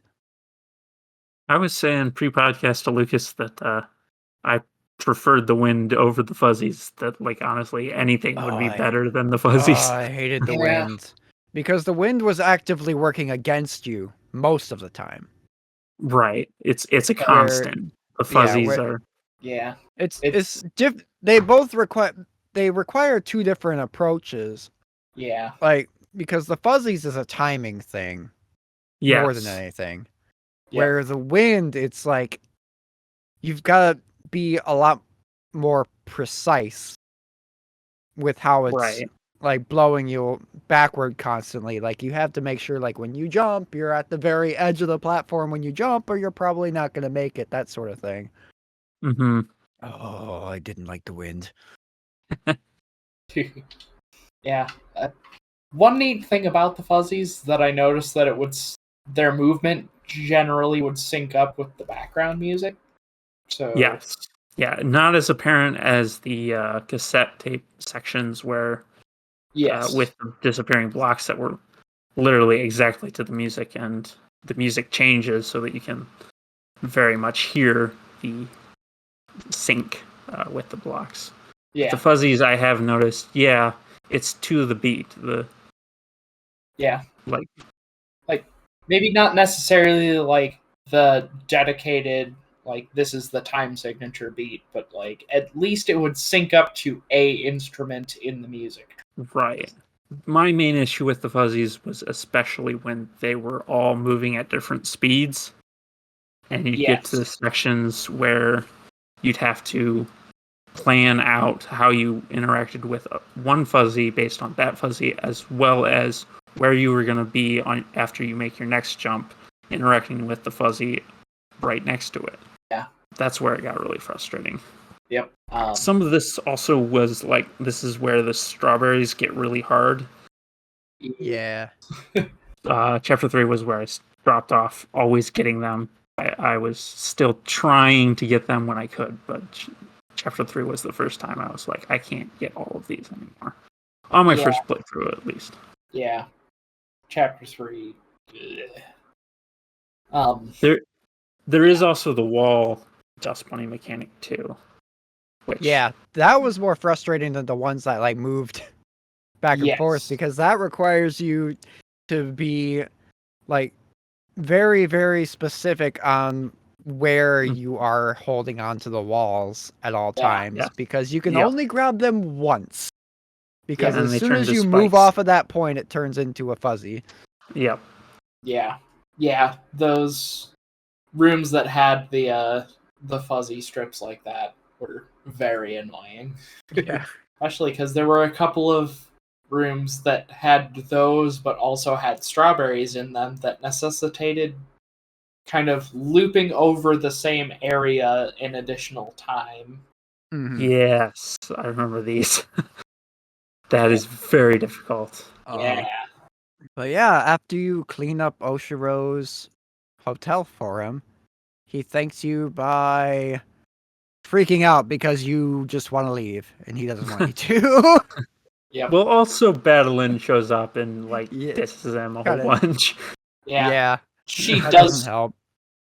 I was saying pre-podcast to Lucas that I preferred the wind over the fuzzies. That, like, honestly, anything would be better than the fuzzies. I hated the Yeah. wind. Because the wind was actively working against you most of the time. Right. It's a constant. The fuzzies are. Yeah. They both require 2 different approaches. Yeah. Like, because the fuzzies is a timing thing more than Yes. anything. Yep. Where the wind, it's like you've got to be a lot more precise with how it's Right. like blowing you backward constantly. Like, you have to make sure, like, when you jump, you're at the very edge of the platform when you jump, or you're probably not going to make it, that sort of thing. Mm-hmm. Oh, I didn't like the wind. Yeah. One neat thing about the fuzzies that I noticed that their movement generally would sync up with the background music. So Yes. Yeah, not as apparent as the cassette tape sections where yes. with the disappearing blocks that were literally exactly to the music, and the music changes so that you can very much hear the sync with the blocks. Yeah. The fuzzies, I have noticed, it's to the beat. Like Maybe not necessarily like the dedicated, like this is the time signature beat, but like at least it would sync up to a instrument in the music. Right. My main issue with the fuzzies was especially when they were all moving at different speeds, and you'd get to the sections where you'd have to plan out how you interacted with one fuzzy based on that fuzzy, as well as where you were going to be on after you make your next jump, interacting with the fuzzy right next to it. Yeah. That's where it got really frustrating. Yep. Some of this also was like, this is where the strawberries get really hard. Yeah. Chapter 3 was where I dropped off, always getting them. I was still trying to get them when I could, but Chapter 3 was the first time I was like, I can't get all of these anymore. On my first playthrough, at least. Yeah. Chapter 3. Ugh. There is also the wall dust bunny mechanic too. Which, Yeah, that was more frustrating than the ones that like moved back and forth, Yes. because that requires you to be like very, very specific on where Mm. you are holding onto the walls at all Yeah. times, Yeah. because you can Yep. only grab them once. Because and as they soon turn as to you move spikes. off of that point, it turns into a fuzzy. Yep. Yeah. Those rooms that had the fuzzy strips like that were very annoying. Yeah. Especially because there were a couple of rooms that had those, but also had strawberries in them that necessitated kind of looping over the same area in additional time. Mhm. Yes, I remember these. That is very difficult. Yeah. But yeah, after you clean up Oshiro's hotel for him, he thanks you by freaking out because you just want to leave and he doesn't want you to. Yep. Well, also Badeline shows up and like Yeah, disses him a whole kinda. bunch. Yeah. She that doesn't does. help.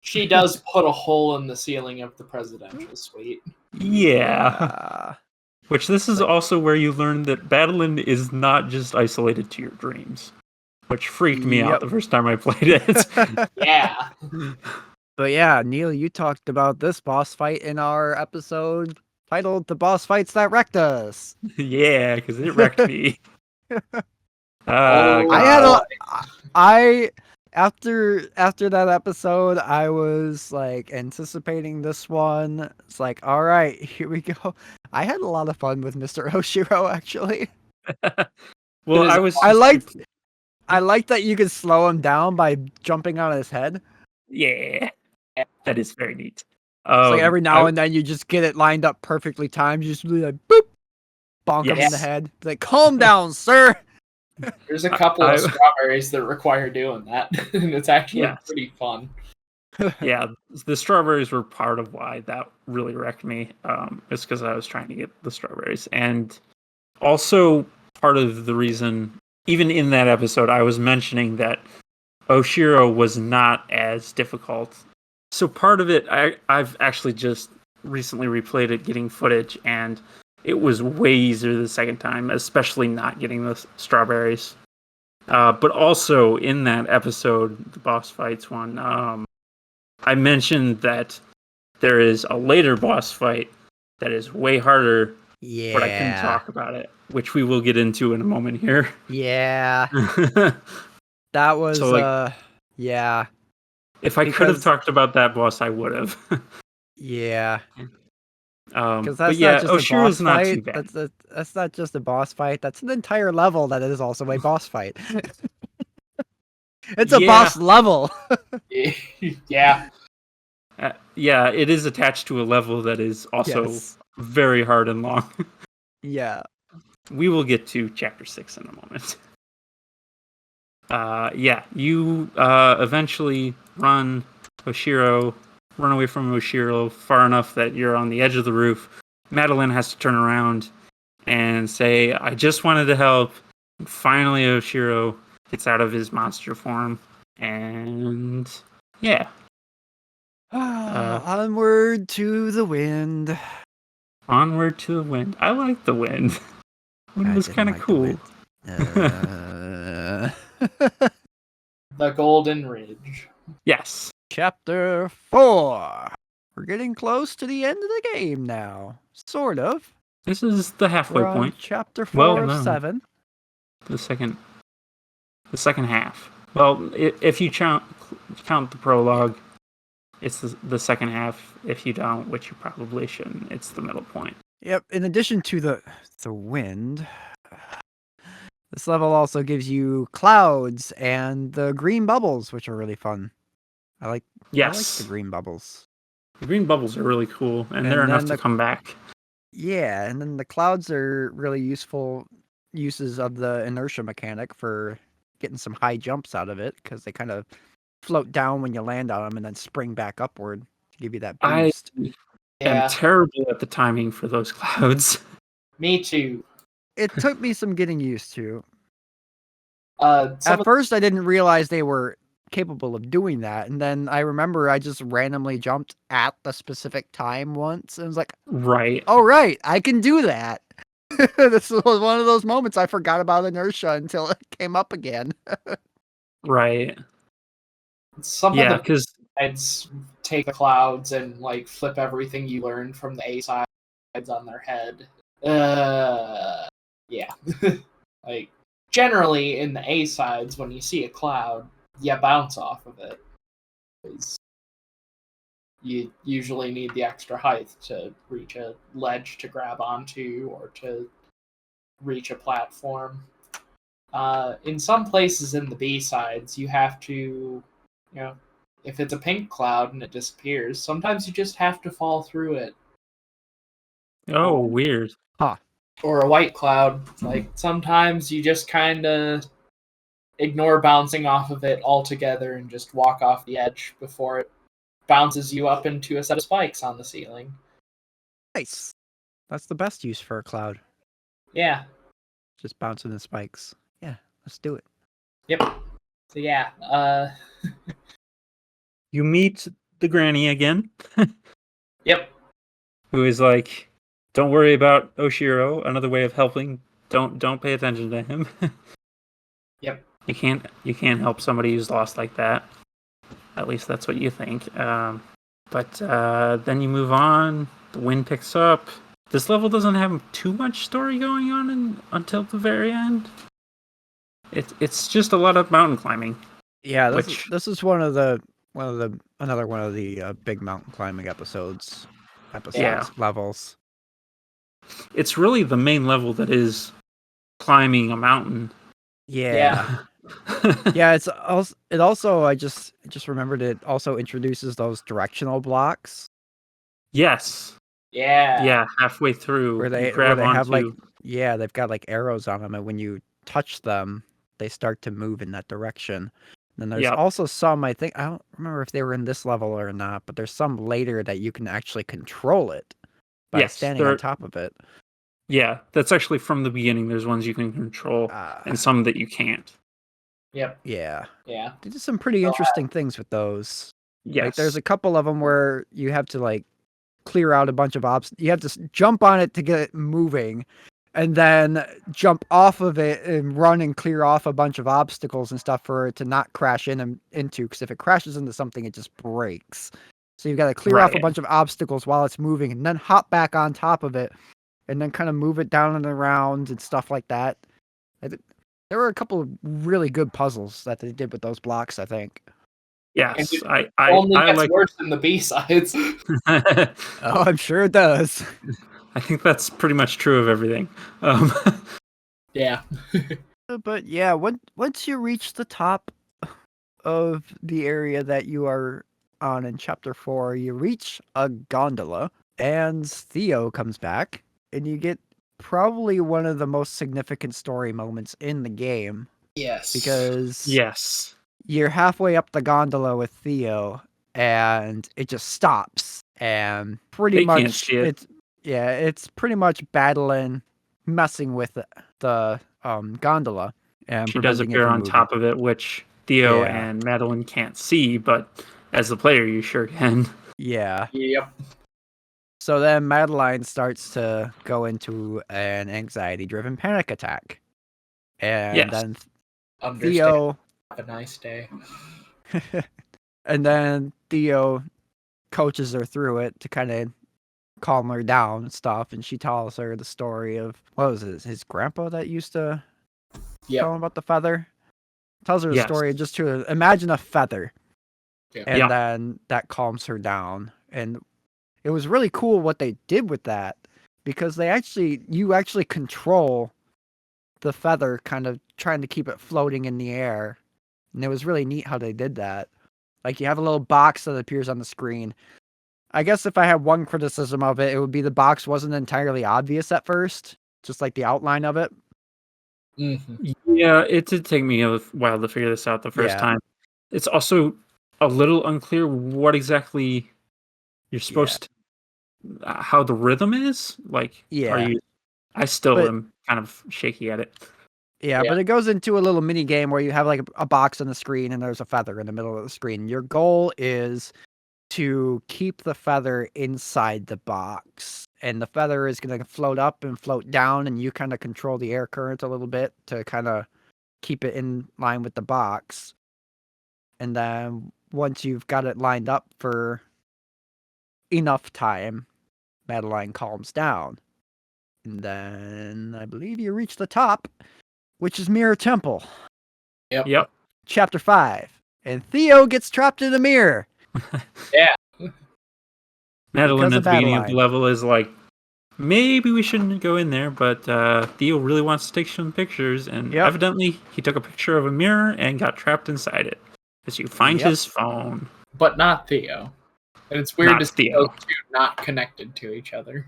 She does put a hole in the ceiling of the presidential suite. Yeah. Which this is also where you learn that Badeline is not just isolated to your dreams, which freaked me out Yep. the first time I played it. Yeah. But yeah, Neal, you talked about this boss fight in our episode titled "The Boss Fights That Wrecked Us." Yeah, because it wrecked me. Oh, I had God. I after that episode, I was like anticipating this one. It's like, all right, here we go. I had a lot of fun with Mr. Oshiro actually. Well, It is I was. I liked that you could slow him down by jumping on his head. Yeah, that is very neat. It's like every now I- and then you just get it lined up perfectly timed. You just really like boop, bonk him in the Yes. head. It's like, calm down, sir. There's a couple I- of strawberries that require doing that, and it's actually Yes. pretty fun. Yeah, the strawberries were part of why that really wrecked me. It's because I was trying to get the strawberries, and also part of the reason, even in that episode, I was mentioning that Oshiro was not as difficult. So part of it, I've actually just recently replayed it, getting footage, and it was way easier the second time, especially not getting the strawberries. But also in that episode, the boss fights one, I mentioned that there is a later boss fight that is way harder, Yeah. but I couldn't talk about it, which we will get into in a moment here. Yeah. That was So, yeah. if I could have because- talked about that boss, I would have. Yeah. Because But that's yeah, not just a Oshiro's boss not fight. too bad. That's not just a boss fight. That's an entire level that is also a boss fight. It's a Yeah. boss level. Yeah. Yeah, it is attached to a level that is also Yes. very hard and long. Yeah. We will get to chapter 6 in a moment. Yeah, you eventually run away from Oshiro far enough that you're on the edge of the roof. Madeline has to turn around and say, I just wanted to help. And finally, Oshiro gets out of his monster form. And yeah. Onward to the wind. Onward to the wind. I like the wind. Wind I was didn't kind of like the cool. wind. The Golden Ridge. Yes. Chapter 4. We're getting close to the end of the game now. Sort of. This is the halfway We're on point. chapter 4 of no. 7. The second half. Well, if you count the prologue, it's the second half. If you don't, which you probably shouldn't, it's the middle point. Yep, in addition to the wind, this level also gives you clouds and the green bubbles, which are really fun. I like Yes, the green bubbles. the green bubbles are really cool, and they're And enough then to come back. Yeah, and then the clouds are really useful uses of the inertia mechanic for getting some high jumps out of it, because they kind of float down when you land on them and then spring back upward to give you that I boost. Yeah. am terrible at the timing for those clouds. Me too. It took me some getting used to. Some At first, I didn't realize they were capable of doing that. And then I remember I just randomly jumped at the specific time once and was like, Right. oh, right, I can do that. This was one of those moments I forgot about inertia until it came up again. Right. Some Yeah, of the because sides take the clouds and like flip everything you learned from the A sides on their head. Yeah. Like generally in the A sides, when you see a cloud, you bounce off of it. 'Cause you usually need the extra height to reach a ledge to grab onto or to reach a platform. In some places in the B sides, you have to, if it's a pink cloud and it disappears, sometimes you just have to fall through it. oh, weird. Or a white cloud, like sometimes you just kind of ignore bouncing off of it altogether and just walk off the edge before it bounces you up into a set of spikes on the ceiling. Nice. That's the best use for a cloud. Yeah. Just bouncing the spikes. Yeah, let's do it. Yep. So yeah. You meet the granny again, Yep. who is like, "Don't worry about Oshiro." Another way of helping. Don't pay attention to him. Yep. You can't help somebody who's lost like that. At least that's what you think. But then you move on. The wind picks up. This level doesn't have too much story going on until the very end. It's just a lot of mountain climbing. Yeah, this is another one of the big mountain climbing episodes, Yeah. levels. It's really the main level that is climbing a mountain. Yeah. Yeah, it also I just remembered it also introduces those directional blocks Yes. Yeah. Yeah, halfway through, where they you grab have like onto. they've got like arrows on them, and when you touch them, they start to move in that direction. And then there's Yep. also some, I don't remember if they were in this level or not, but there's some later that you can actually control it by standing on top of it. Yeah, that's actually from the beginning. There's ones you can control and some that you can't. Yep. Yeah. Yeah. They did some pretty interesting things with those. Yes. Like there's a couple of them where you have to like clear out a bunch of obstacles. You have to jump on it to get it moving, and then jump off of it and run and clear off a bunch of obstacles and stuff for it to not crash into. Because if it crashes into something, it just breaks. So you've got to clear off a bunch of obstacles while it's moving, and then hop back on top of it, and then kind of move it down and around and stuff like that. There were a couple of really good puzzles that they did with those blocks, I think. Yes, And I only gets like. worse than the B sides. Oh, I'm sure it does. I think that's pretty much true of everything. Yeah. But yeah, once you reach the top of the area that you are on in Chapter 4, you reach a gondola, and Theo comes back, and you get probably one of the most significant story moments in the game. Yes. Because yes, you're halfway up the gondola with Theo, and it just stops, and pretty They much can't see it. it's pretty much Badeline messing with the gondola, and she does preventing it appear from on moving. top of it, which Theo Yeah. and Madeline can't see, but as the player, you sure can. Yeah. Yep. So then Madeline starts to go into an anxiety-driven panic attack, and Yes. then Understand. Theo Have a nice day. and then Theo coaches her through it to kind of calm her down and stuff, and she tells her the story of, what was it, his grandpa that used to tell him about the feather? Tells her the Yes. story just to imagine a feather, and Yeah. then that calms her down. And it was really cool what they did with that, because you actually control the feather, kind of trying to keep it floating in the air. And it was really neat how they did that. Like, you have a little box that appears on the screen. I guess if I had one criticism of it, it would be the box wasn't entirely obvious at first, just like the outline of it. Mm-hmm. Yeah, it did take me a while to figure this out the first time. It's also a little unclear what exactly you're supposed to, how the rhythm is. Like, Yeah. I still am kind of shaky at it. Yeah, but it goes into a little mini game where you have like a box on the screen and there's a feather in the middle of the screen. Your goal is to keep the feather inside the box, and the feather is going to float up and float down, and you kind of control the air current a little bit to kind of keep it in line with the box. And then once you've got it lined up for enough time, Madeline calms down. And then I believe you reach the top, which is Mirror Temple. Yep. Chapter 5. And Theo gets trapped in a mirror. Yeah. Madeline Because at of the beginning of the Badeline. level is like, maybe we shouldn't go in there, but Theo really wants to take some pictures, and evidently he took a picture of a mirror and got trapped inside it. As you find his phone. But not Theo. And it's weird Not to see Theo. those two not connected to each other.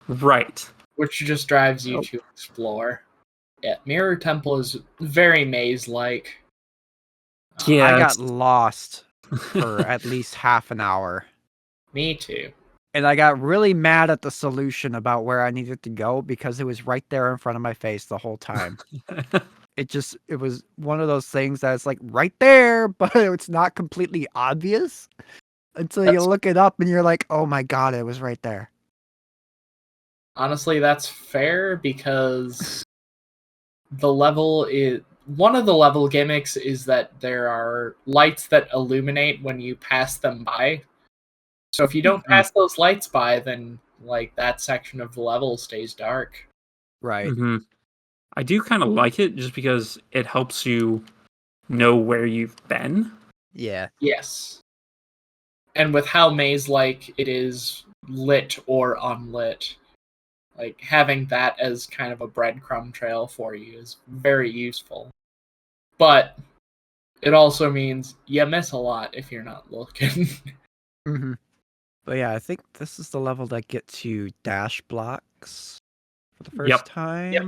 Right. Which just drives you to explore. Yeah, Mirror Temple is very maze-like. Yeah, I got lost for at least half an hour. Me too. And I got really mad at the solution about where I needed to go because it was right there in front of my face the whole time. It was one of those things that's like right there, but it's not completely obvious until you look it up and you're like, oh my god, it was right there. Honestly, that's fair because one of the level gimmicks is that there are lights that illuminate when you pass them by. So if you don't pass those lights by, then like that section of the level stays dark. Right. Mm-hmm. I do kind of like it just because it helps you know where you've been. Yeah. Yes. And with how maze-like it is lit or unlit, like having that as kind of a breadcrumb trail for you is very useful. But it also means you miss a lot if you're not looking. Mm-hmm. But yeah, I think this is the level that gets you dash blocks for the first time. Yep.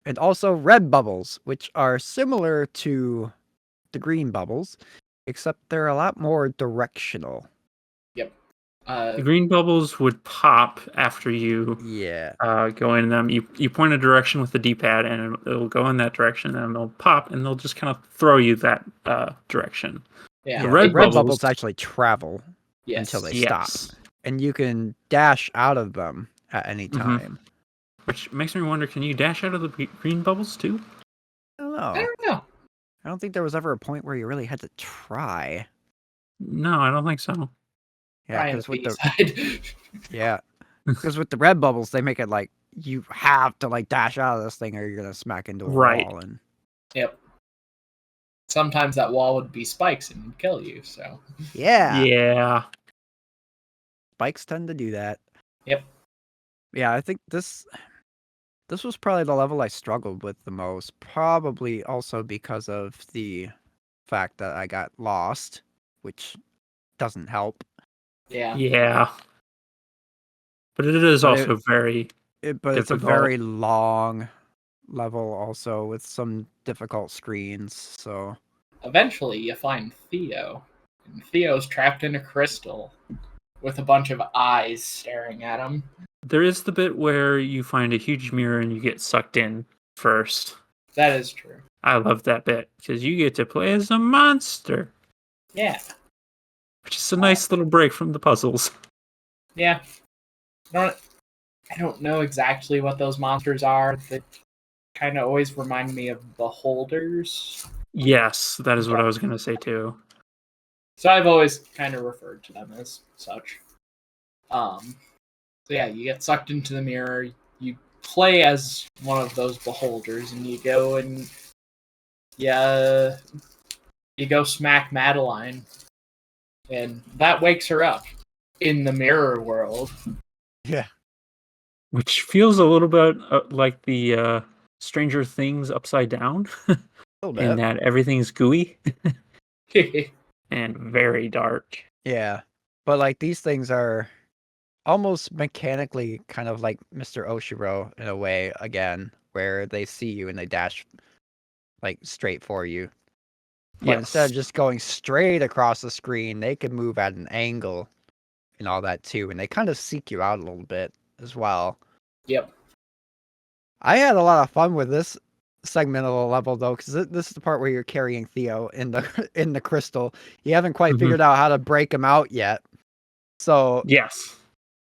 And also red bubbles, which are similar to the green bubbles, except they're a lot more directional. Yep. The green bubbles would pop after you go in them. You point a direction with the D-pad, and it'll go in that direction, and they'll pop, and they'll just kind of throw you that direction. Yeah. The red bubbles actually travel until they stop. And you can dash out of them at any time. Which makes me wonder, can you dash out of the green bubbles too? I don't know. I don't know. I don't think there was ever a point where you really had to try. No, I don't think so. Yeah, because with with the red bubbles, they make it like you have to like dash out of this thing or you're gonna smack into a wall. And yep. Sometimes that wall would be spikes and kill you. So yeah. Spikes tend to do that. Yep. Yeah, I think this was probably the level I struggled with the most. Probably also because of the fact that I got lost, which doesn't help. Yeah. But it is also very but it's a very long level also with some difficult screens, so eventually you find Theo. And Theo's trapped in a crystal with a bunch of eyes staring at him. There is the bit where you find a huge mirror and you get sucked in first. That is true. I love that bit because you get to play as a monster. Yeah. Which is a nice little break from the puzzles. Yeah. I don't know exactly what those monsters are. They kind of always remind me of beholders. Yes, that is what I was going to say too. So I've always kind of referred to them as such. So yeah, you get sucked into the mirror. You play as one of those beholders, and you go and you go smack Madeline, and that wakes her up in the mirror world. Yeah, which feels a little bit like the Stranger Things upside down, in that everything's gooey and very dark. Yeah, but like these things are almost mechanically kind of like Mr. Oshiro in a way again, where they see you and they dash like straight for you. But instead of just going straight across the screen, they can move at an angle and all that too, and they kind of seek you out a little bit as well. Yep. I had a lot of fun with this segment of the level though, because this is the part where you're carrying Theo in the in the crystal. You haven't quite figured out how to break him out yet, so Yes.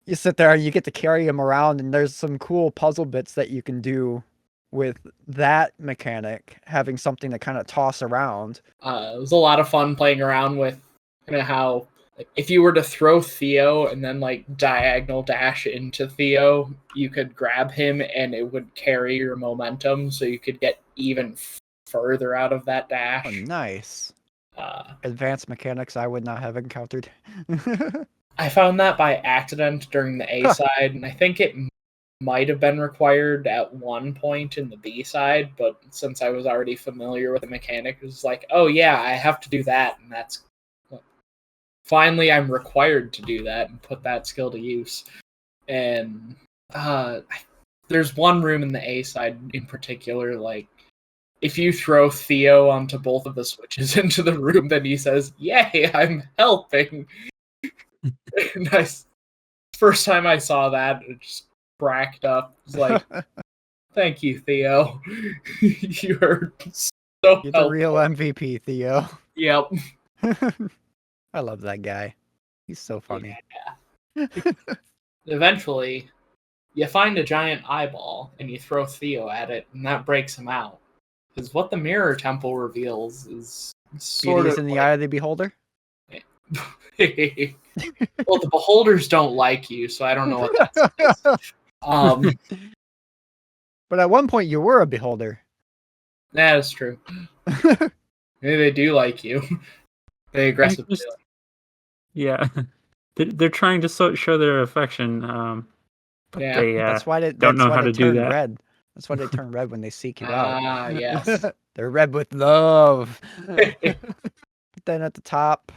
you sit there and you get to carry him around, and there's some cool puzzle bits that you can do with that mechanic, having something to kind of toss around. It was a lot of fun playing around with kind of how, like, if you were to throw Theo and then like diagonal dash into Theo, you could grab him and it would carry your momentum, so you could get even further out of that dash. Oh, nice. Uh, Advanced mechanics I would not have encountered. I found that by accident during the A side, and I think it might have been required at one point in the B side, but since I was already familiar with the mechanic, it was like, oh yeah, I have to do that, and that's finally I'm required to do that and put that skill to use. And there's one room in the A side in particular, like, if you throw Theo onto both of the switches into the room, then he says, yay, I'm helping. And first time I saw that, it just cracked up. It was like, thank you, Theo. You're so You're helpful. the real MVP, Theo. Yep. I love that guy. He's so funny. Yeah. Eventually, you find a giant eyeball and you throw Theo at it, and that breaks him out. Because what the mirror temple reveals is sort Beauty of is in the like, eye of the beholder. well, the beholders don't like you, so I don't know what that is. But at one point you were a beholder. That is true. Maybe they do like you. They aggressively. Yeah, they're trying to show their affection, but Yeah. they That's why they don't know how to do turn that. red. That's why they turn red when they seek you out. Ah, yes. They're red with love. Then at the top,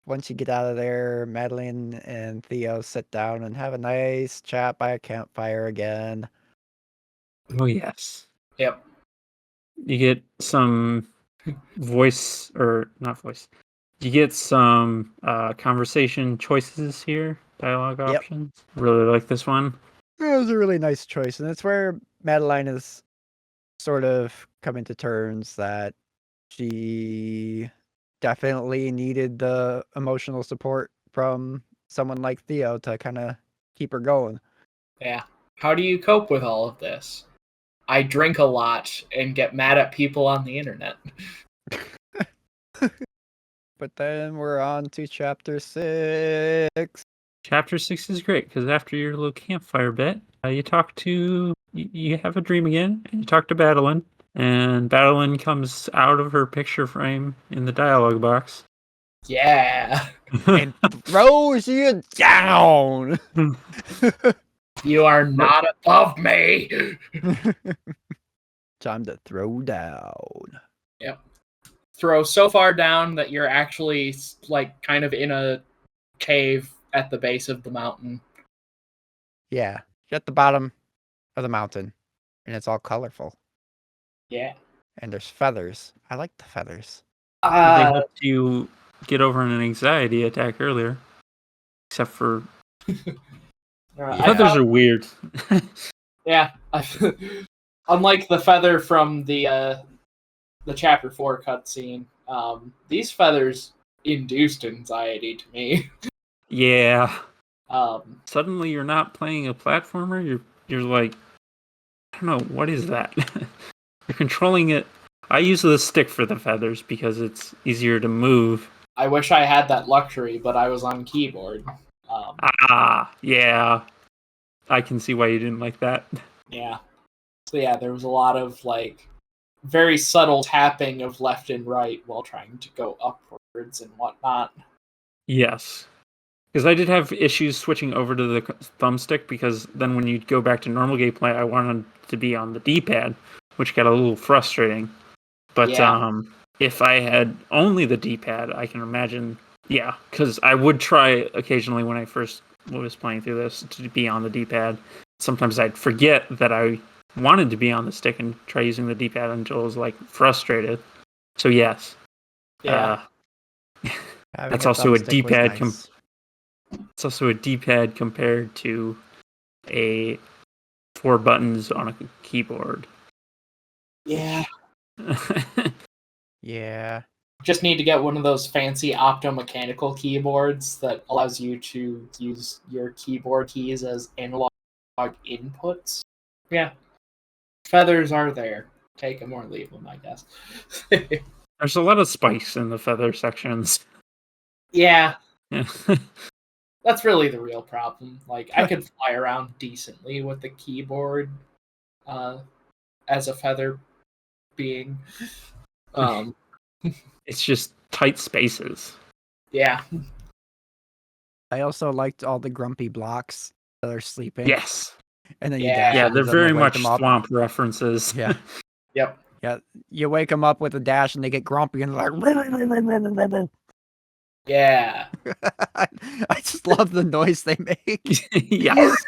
once you get out of there, Madeline and Theo sit down and have a nice chat by a campfire again. Oh yes. Yep. You get some voice, or not voice. You get some conversation choices here, dialogue Yep. options. Really like this one. It was a really nice choice, and it's where Madeline is sort of coming to terms that she definitely needed the emotional support from someone like Theo to kind of keep her going. Yeah. How do you cope with all of this? I drink a lot and get mad at people on the internet. But then we're on to chapter 6. Chapter 6 is great because after your little campfire bit, you have a dream again, and you talk to Badeline, and Badeline comes out of her picture frame in the dialogue box. Yeah. And throws you down. You are not above me. Time to throw down. Yep. Throw so far down that you're actually like kind of in a cave at the base of the mountain. Yeah, you're at the bottom of the mountain, and it's all colorful. Yeah. And there's feathers. I like the feathers. They helped you get over an anxiety attack earlier. Except for feathers are weird. Yeah. Unlike the feather from the chapter 4 cutscene, these feathers induced anxiety to me. Yeah. Suddenly you're not playing a platformer. You're like, I don't know, what is that? You're controlling it. I use the stick for the feathers because it's easier to move. I wish I had that luxury, but I was on keyboard. Yeah. I can see why you didn't like that. Yeah. So yeah, there was a lot of like very subtle tapping of left and right while trying to go upwards and whatnot. Yes. Because I did have issues switching over to the thumbstick, because then when you go back to normal gameplay, I wanted to be on the D-pad, which got a little frustrating. But if I had only the D-pad, I can imagine, because I would try occasionally when I first was playing through this to be on the D-pad. Sometimes I'd forget that I wanted to be on the stick and try using the D-pad until I was like frustrated. So yes. Yeah. That's also a D-pad. It's also a D-pad compared to a 4 buttons on a keyboard. Yeah. Yeah. Just need to get one of those fancy optomechanical keyboards that allows you to use your keyboard keys as analog inputs. Yeah. Feathers are there. Take them or leave them, I guess. There's a lot of spikes in the feather sections. Yeah, Yeah. that's really the real problem. Like, I could fly around decently with the keyboard as a feather being. It's just tight spaces. Yeah. I also liked all the grumpy blocks that are sleeping. Yes. And then you Yeah. dash Yeah, into they're them very and wake much them up. swamp references. Yeah. Yep. Yeah. You wake them up with a dash and they get grumpy and they're like... Yeah. I just love the noise they make. Yes.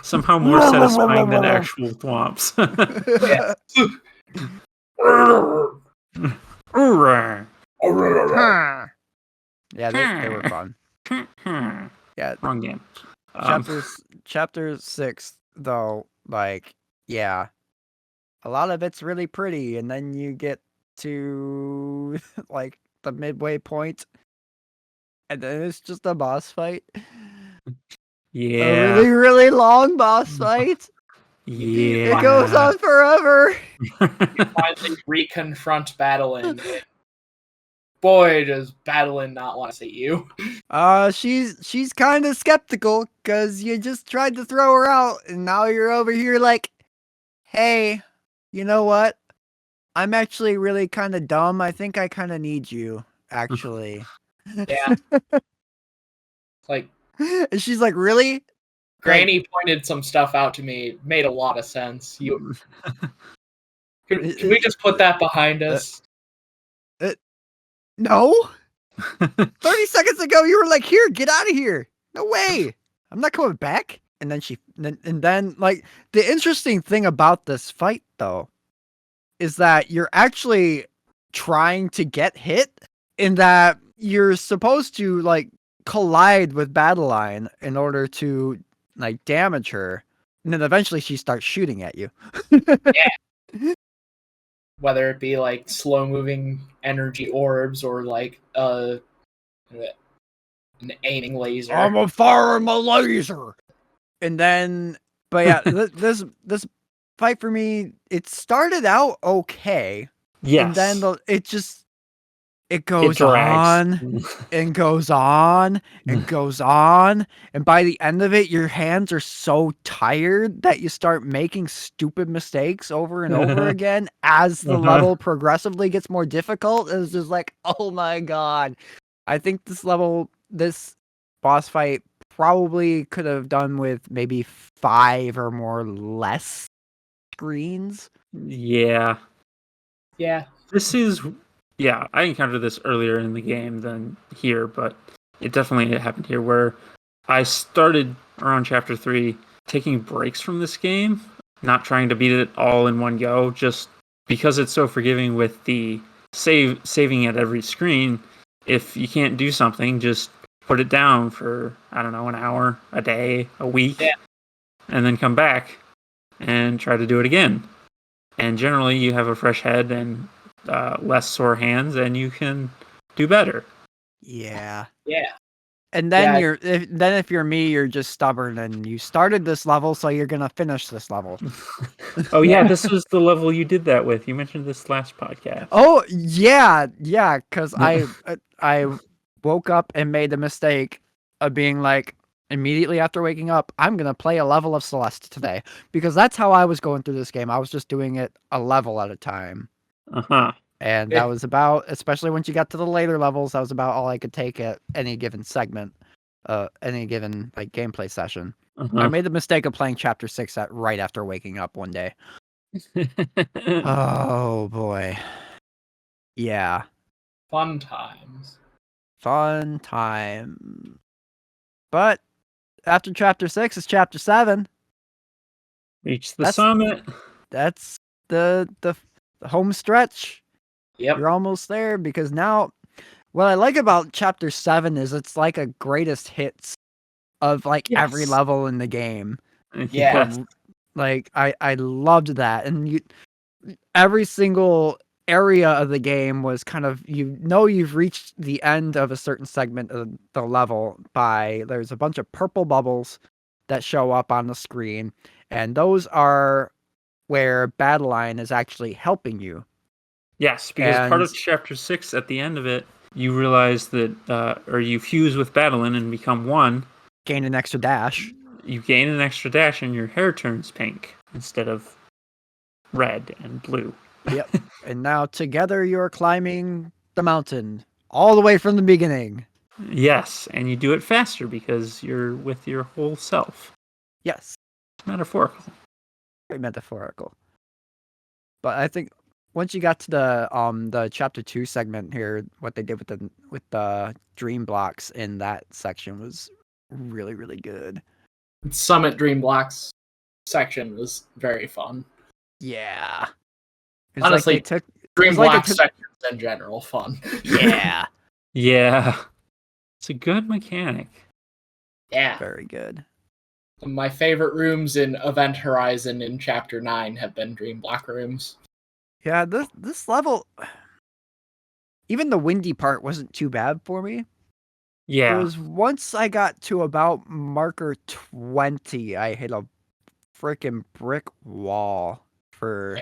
Somehow more satisfying than actual thwomps. Yeah, they were fun. Yeah. Wrong game. Chapter 6, though, like, yeah. A lot of it's really pretty, and then you get to, like, the midway point, and then it's just a boss fight. Yeah. A really, really long boss fight. Yeah. It goes on forever. Finally reconfront Badeline. Boy, does Badeline not want to see you. She's kind of skeptical because you just tried to throw her out, and now you're over here like, hey, you know what? I'm actually really kind of dumb. I think I kind of need you, actually. Yeah. Like, And she's like, really? Granny pointed some stuff out to me. Made a lot of sense. Can we just put that behind us? No. 30 seconds ago, you were like, here, get out of here. No way. I'm not coming back. And then like, the interesting thing about this fight, though, is that you're actually trying to get hit, in that you're supposed to, like, collide with Badeline in order to, like, damage her. And then eventually she starts shooting at you. Yeah. Whether it be, like, slow-moving energy orbs or, like, an aiming laser. I'm a firing my laser. And then, but yeah, this fight for me, it started out okay. Yes. And then it goes drags. on and goes on and goes on. And by the end of it, your hands are so tired that you start making stupid mistakes over and over again as the level progressively gets more difficult. It's just like, oh my God. I think this boss fight probably could have done with maybe 5 or more less screens. Yeah. Yeah. I encountered this earlier in the game than here, but it definitely happened here, where I started around chapter 3 taking breaks from this game, not trying to beat it all in one go, just because it's so forgiving with the saving at every screen. If you can't do something, just put it down for, I don't know, an hour, a day, a week, and then come back and try to do it again. And generally you have a fresh head and less sore hands, and you can do better. Yeah. Yeah. And then if you're me, you're just stubborn, and you started this level, so you're gonna finish this level. Oh yeah, this was the level you did that with. You mentioned this last podcast. Oh yeah, because I woke up and made the mistake of being like, immediately after waking up, I'm gonna play a level of Celeste today, because that's how I was going through this game. I was just doing it a level at a time. And that was about, especially once you got to the later levels, that was about all I could take at any given segment, any given like gameplay session. I made the mistake of playing chapter 6 right after waking up one day. Oh boy. Yeah. Fun times. Fun time. But after chapter 6 is chapter 7. Reach the summit. That's the home stretch. Yep. You're almost there, because now what I like about chapter 7 is it's like a greatest hits of like every level in the game. Yeah. Like I loved that. And every single area of the game was kind of, you've reached the end of a certain segment of the level by, there's a bunch of purple bubbles that show up on the screen, and those are where Badeline is actually helping you. Yes, because part of chapter 6, at the end of it, you realize that, or you fuse with Badeline and become one. Gain an extra dash. You gain an extra dash and your hair turns pink instead of red and blue. Yep. And now together you're climbing the mountain all the way from the beginning. Yes, and you do it faster because you're with your whole self. Yes. Metaphorical. Very metaphorical. But I think once you got to the chapter 2 segment here, what they did with the dream blocks in that section was really, really good. Summit Dream Blocks section was very fun. Yeah. It's Honestly, like Dream Block sections in general fun. Yeah. Yeah. It's a good mechanic. Yeah. Very good. My favorite rooms in Event Horizon in Chapter 9 have been Dream Block rooms. Yeah, this level, even the windy part wasn't too bad for me. Yeah. It was once I got to about marker 20, I hit a freaking brick wall for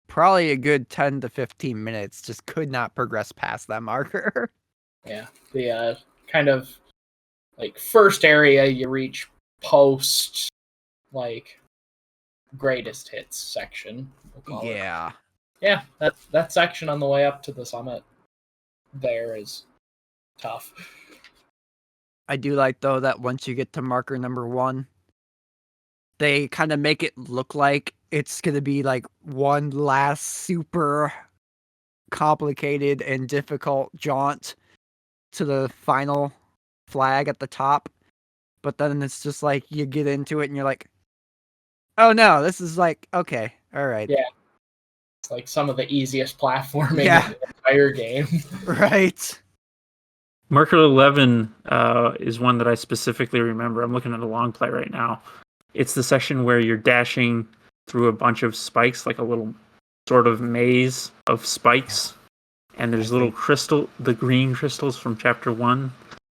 probably a good 10 to 15 minutes. Just could not progress past that marker. Yeah, the kind of like first area you reach post like greatest hits section. We'll call it. Yeah, that section on the way up to the summit there is tough. I do like though that once you get to marker number 1, they kind of make it look like it's gonna be like one last super complicated and difficult jaunt to the final flag at the top, but then it's just like you get into it and you're like, oh no, this is like, okay, all right. Yeah, it's like some of the easiest platforming in the entire game. Right. Marker 11 is one that I specifically remember. I'm looking at a long play right now. It's the section where you're dashing through a bunch of spikes, like a little sort of maze of spikes. And there's the green crystals from chapter 1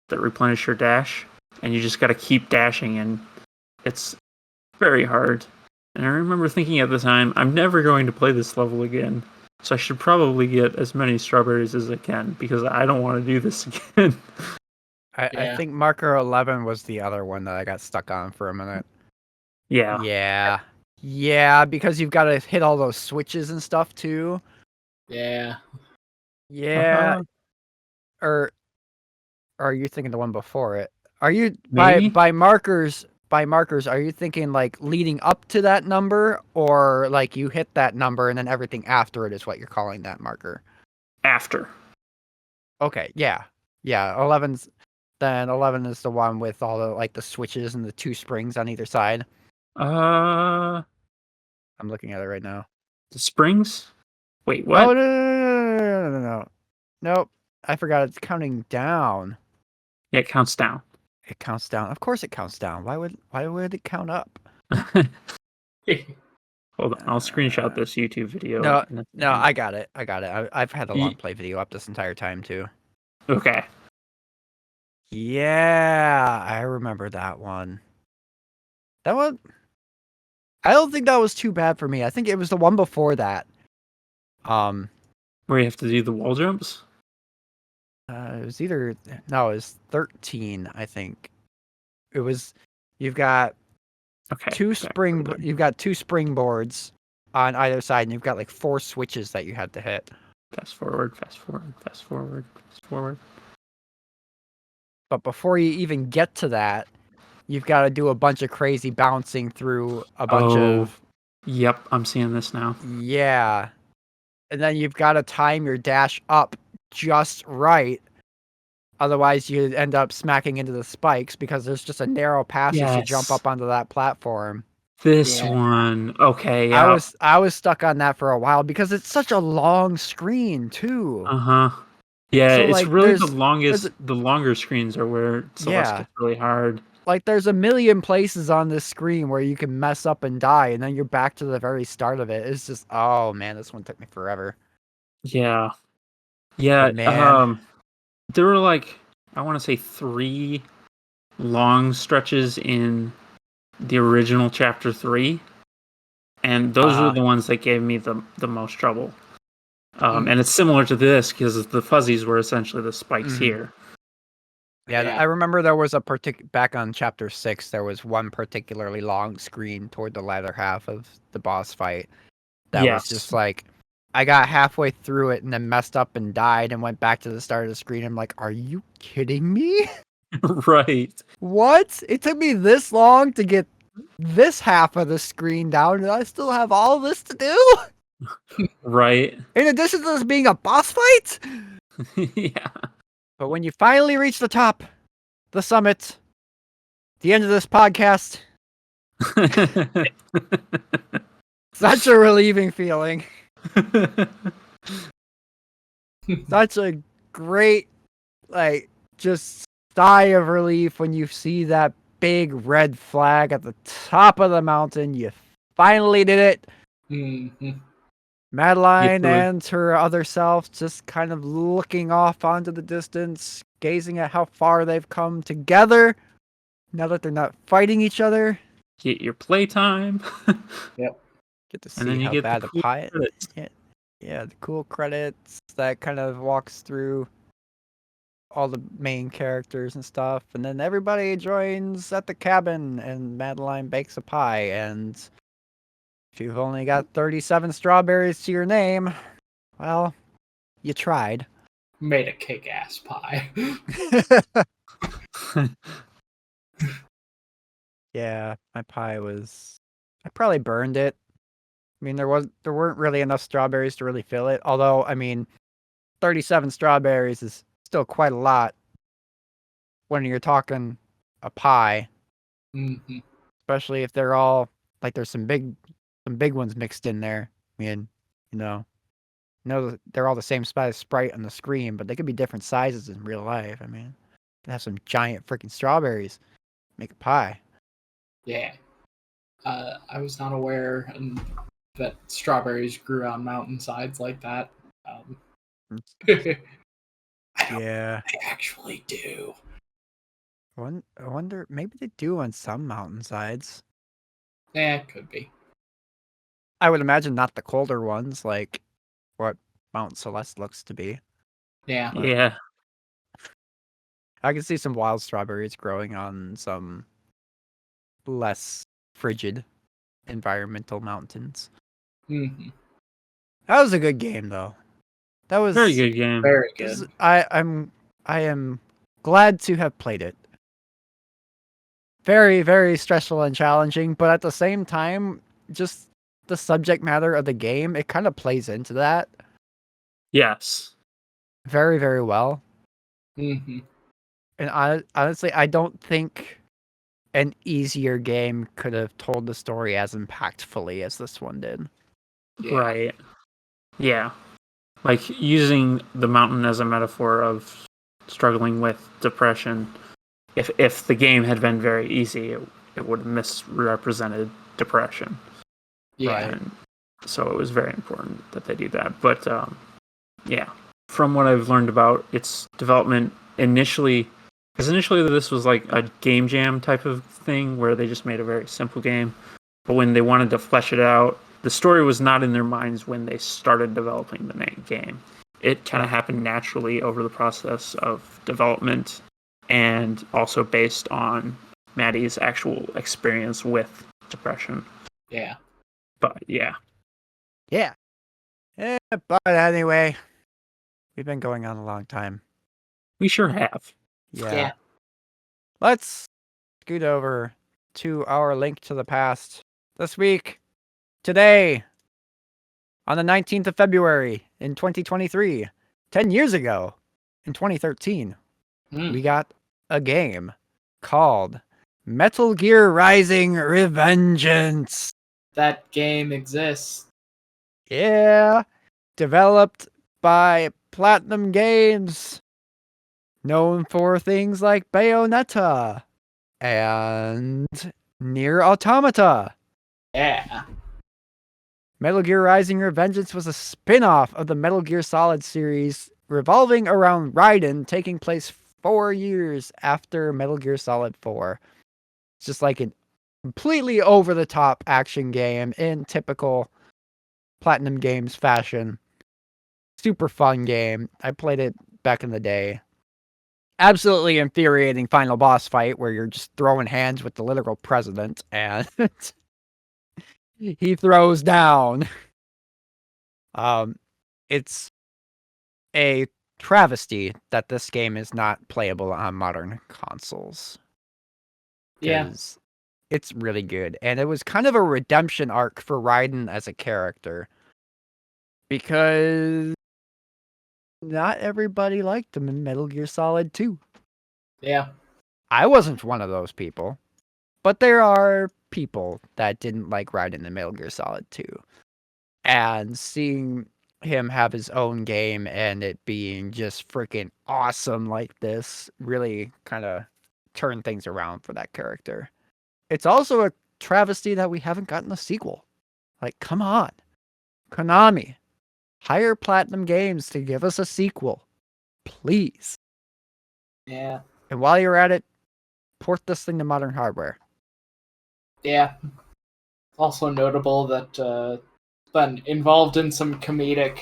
that replenish your dash. And you just got to keep dashing, and it's very hard. And I remember thinking at the time, I'm never going to play this level again. So I should probably get as many strawberries as I can, because I don't want to do this again. I think marker 11 was the other one that I got stuck on for a minute. Yeah. Yeah, because you've got to hit all those switches and stuff too. Yeah. Or are you thinking the one before it? Are you Maybe? by markers, are you thinking like leading up to that number, or like you hit that number and then everything after it is what you're calling that marker? After. Okay, yeah. 11 is the one with all the like the switches and the 2 springs on either side. I'm looking at it right now. The springs? Wait, what? Oh no. Nope. I forgot it's counting down. Yeah, it counts down. It counts down. Of course it counts down. Why would it count up? Hold on, I'll screenshot this YouTube video. No, I got it. I've had the long play video up this entire time too. Okay. Yeah, I remember that one. That one, I don't think that was too bad for me. I think it was the one before that. Where you have to do the wall jumps? It was it was 13, I think. It was, you've got two springboards on either side, and you've got like 4 switches that you had to hit. Fast forward. But before you even get to that, you've got to do a bunch of crazy bouncing through a bunch of... Yep, I'm seeing this now. Yeah. And then you've got to time your dash up just right. Otherwise, you end up smacking into the spikes because there's just a narrow passage to jump up onto that platform. This one. Okay, yeah. I was stuck on that for a while because it's such a long screen, too. Yeah, So, it's like, really the longer screens are where Celeste gets really hard. like there's a million places on this screen where you can mess up and die, and then you're back to the very start of it. It's just, oh man, this one took me forever. Yeah. Yeah. But man. There were like, I want to say 3 long stretches in the original chapter 3, and those were the ones that gave me the most trouble. And it's similar to this because the fuzzies were essentially the spikes here. Yeah, I remember there was back on chapter 6, there was one particularly long screen toward the latter half of the boss fight that was just like, I got halfway through it and then messed up and died and went back to the start of the screen. I'm like, are you kidding me? Right. What? It took me this long to get this half of the screen down, and I still have all this to do? Right. In addition to this being a boss fight? Yeah. But when you finally reach the top, the summit, the end of this podcast, such a relieving feeling. Such a great, like, just sigh of relief when you see that big red flag at the top of the mountain. You finally did it. Mm-hmm. Madeline and her other self just kind of looking off onto the distance, gazing at how far they've come together now that they're not fighting each other. Get your playtime. Yep. Get to see how bad the pie. Yeah, the cool credits that kind of walks through all the main characters and stuff, and then everybody joins at the cabin, and Madeline bakes a pie, and if you've only got 37 strawberries to your name, well, you tried. Made a kick-ass pie. Yeah, my pie was... I probably burned it. I mean, there weren't really enough strawberries to really fill it, although, I mean, 37 strawberries is still quite a lot when you're talking a pie. Mm-hmm. Especially if they're all, like, there's some big ones mixed in there. I mean, they're all the same size sprite on the screen, but they could be different sizes in real life. I mean, you can have some giant freaking strawberries, make a pie. Yeah. I was not aware that strawberries grew on mountainsides like that. Yeah. They actually do. I wonder, maybe they do on some mountainsides. Yeah, it could be. I would imagine not the colder ones, like what Mt Celeste looks to be. Yeah. Yeah. I can see some wild strawberries growing on some less frigid environmental mountains. Mm-hmm. That was a good game, though. That was very good game. Very good. I am glad to have played it. Very, very stressful and challenging, but at the same time, just the subject matter of the game, it kind of plays into that. Yes. Very, very well. Mm-hmm. And honestly, I don't think an easier game could have told the story as impactfully as this one did. Yeah. Right. Yeah. Like using the mountain as a metaphor of struggling with depression. If the game had been very easy, it would have misrepresented depression. Yeah. And so it was very important that they do that. But yeah, from what I've learned about its development initially, because initially this was like a game jam type of thing where they just made a very simple game. But when they wanted to flesh it out, the story was not in their minds when they started developing the main game. It kind of happened naturally over the process of development and also based on Maddie's actual experience with depression. Yeah. But yeah. Yeah. But anyway, we've been going on a long time. We sure have. Yeah. Let's scoot over to our link to the past. This week, today, on the 19th of February in 2023, 10 years ago, in 2013, we got a game called Metal Gear Rising: Revengeance. That game exists. Yeah. Developed by Platinum Games, known for things like Bayonetta and Near Automata. Yeah. Metal Gear Rising: Revengeance was a spin-off of the Metal Gear Solid series revolving around Raiden, taking place 4 years after Metal Gear Solid 4. It's just like a completely over-the-top action game in typical Platinum Games fashion. Super fun game. I played it back in the day. Absolutely infuriating final boss fight where you're just throwing hands with the literal president and he throws down. It's a travesty that this game is not playable on modern consoles. Yeah. Because it's really good. And it was kind of a redemption arc for Raiden as a character. Because not everybody liked him in Metal Gear Solid 2. Yeah. I wasn't one of those people. But there are people that didn't like Raiden in Metal Gear Solid 2. And seeing him have his own game and it being just freaking awesome like this really kind of turned things around for that character. It's also a travesty that we haven't gotten a sequel. Like, come on. Konami, hire Platinum Games to give us a sequel. Please. Yeah. And while you're at it, port this thing to modern hardware. Yeah. Also notable that been involved in some comedic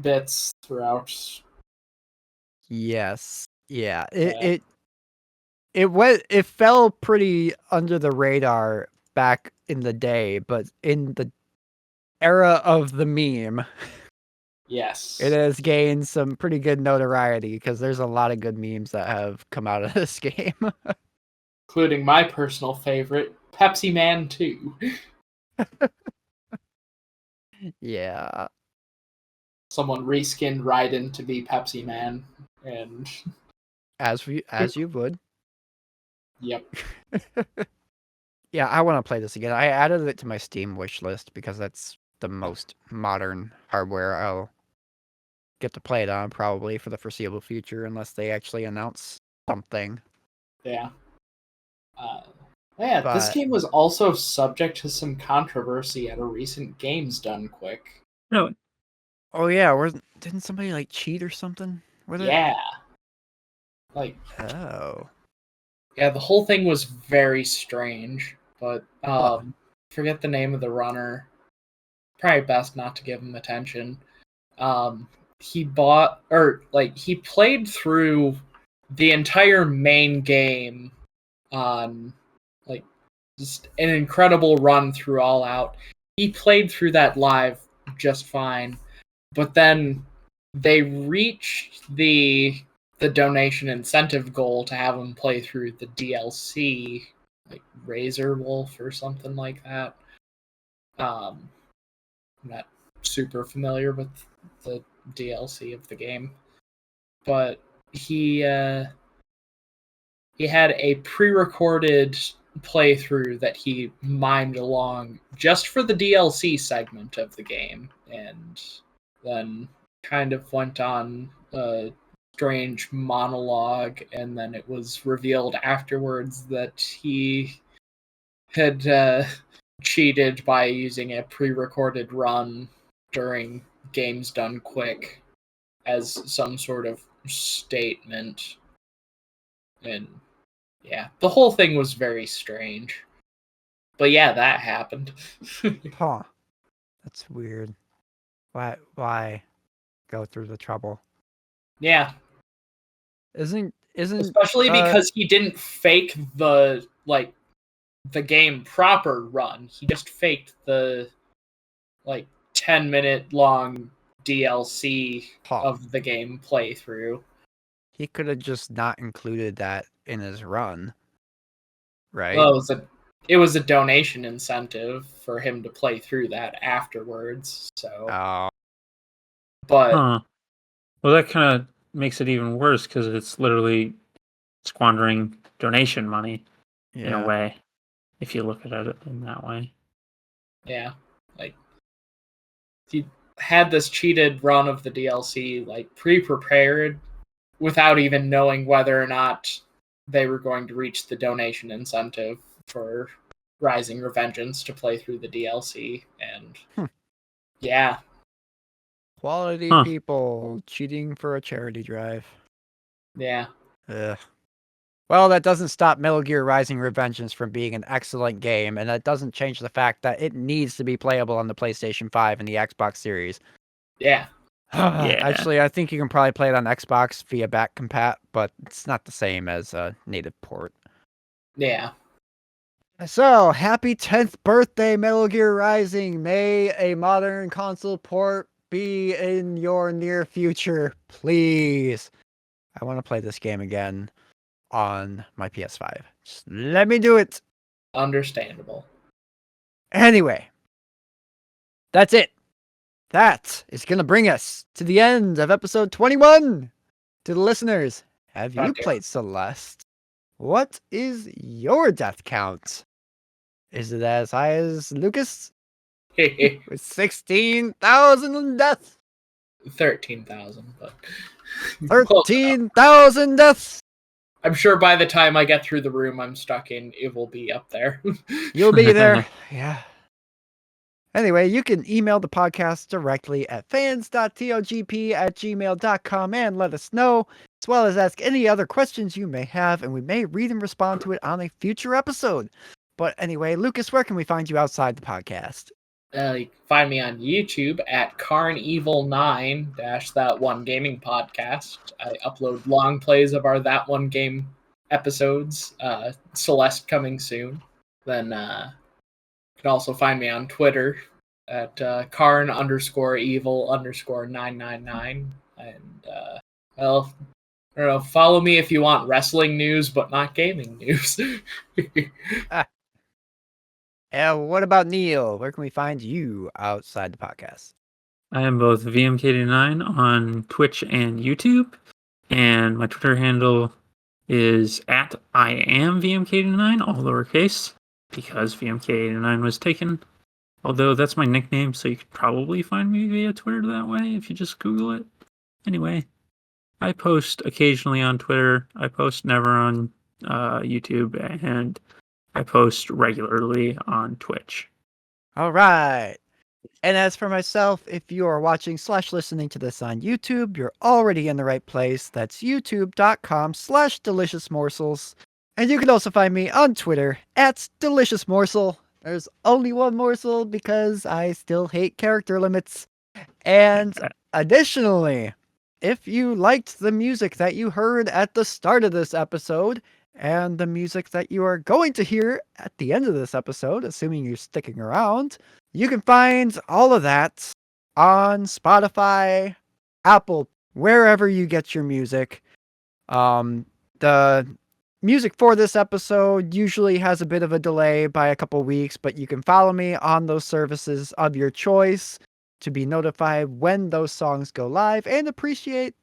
bits throughout. Yes. Yeah. It fell pretty under the radar back in the day, but in the era of the meme, Yes. it has gained some pretty good notoriety because there's a lot of good memes that have come out of this game. Including my personal favorite, Pepsi Man 2. Yeah. Someone reskinned Raiden to be Pepsi Man, and As you would. yep. Yeah, I want to play this again. I added it to my Steam wish list because that's the most modern hardware I'll get to play it on probably for the foreseeable future unless they actually announce something. Yeah. Yeah, this But- game was also subject to some controversy at a recent Games Done Quick. Really? Oh yeah, didn't somebody like cheat or something with it? Yeah. Like, Oh. yeah, the whole thing was very strange, but forget the name of the runner. Probably best not to give him attention. He played through the entire main game on like just an incredible run through All Out. He played through that live just fine, but then they reached the donation incentive goal to have him play through the DLC, like Razor Wolf or something like that. I'm not super familiar with the DLC of the game, but he had a pre-recorded playthrough that he mimed along just for the DLC segment of the game, and then kind of went on a strange monologue, and then it was revealed afterwards that he had cheated by using a pre-recorded run during Games Done Quick as some sort of statement. And yeah, the whole thing was very strange. But yeah, that happened. Huh. That's weird. Why go through the trouble? Yeah, Isn't especially because he didn't fake the game proper run. He just faked the 10-minute long DLC of the game playthrough. he could have just not included that in his run, right? Well, it was a donation incentive for him to play through that afterwards. So, but well, that kind of makes it even worse because it's literally squandering donation money in a way. If you look at it in that way, yeah, like if you had this cheated run of the DLC pre-prepared without even knowing whether or not they were going to reach the donation incentive for Rising Revengeance to play through the DLC, and yeah. Quality Huh. people cheating for a charity drive. Yeah. Ugh. Well, that doesn't stop Metal Gear Rising Revengeance from being an excellent game, and that doesn't change the fact that it needs to be playable on the PlayStation 5 and the Xbox Series. Yeah. Yeah. Actually, I think you can probably play it on Xbox via back compat, but it's not the same as a native port. Yeah. So, happy 10th birthday, Metal Gear Rising. May a modern console port be in your near future, please. I want to play this game again on my PS5. Just let me do it. Understandable. Anyway, that's it. That is going to bring us to the end of episode 21. To the listeners, have you Goddamn. played Celeste? What is your death count? Is it as high as Lucas? With 16,000 deaths? 13,000, but 13,000 deaths! I'm sure by the time I get through the room I'm stuck in, it will be up there. You'll be there. Yeah. Anyway, you can email the podcast directly at fans.togp@gmail.com and let us know, as well as ask any other questions you may have, and we may read and respond to it on a future episode. But anyway, Lucas, where can we find you outside the podcast? You can find me on YouTube at Carnevil9 That One Gaming Podcast. I upload long plays of our That One Game episodes. Celeste coming soon. Then you can also find me on Twitter at Carn_evil_999. And well, I don't know, follow me if you want wrestling news, but not gaming news. What about Neal? Where can we find you outside the podcast? I am both VMK89 on Twitch and YouTube, and my Twitter handle is at IamVMK89, all lowercase, because VMK89 was taken. Although that's my nickname, so you could probably find me via Twitter that way if you just Google it. Anyway, I post occasionally on Twitter. I post never on YouTube, and I post regularly on Twitch. All right. And as for myself, if you are watching / listening to this on YouTube, you're already in the right place. That's youtube.com/deliciousmorsels. And you can also find me on Twitter at deliciousmorsel. There's only one morsel because I still hate character limits. And additionally, if you liked the music that you heard at the start of this episode, and the music that you are going to hear at the end of this episode, assuming you're sticking around, you can find all of that on Spotify, Apple, wherever you get your music. The music for this episode usually has a bit of a delay by a couple weeks, but you can follow me on those services of your choice to be notified when those songs go live and appreciate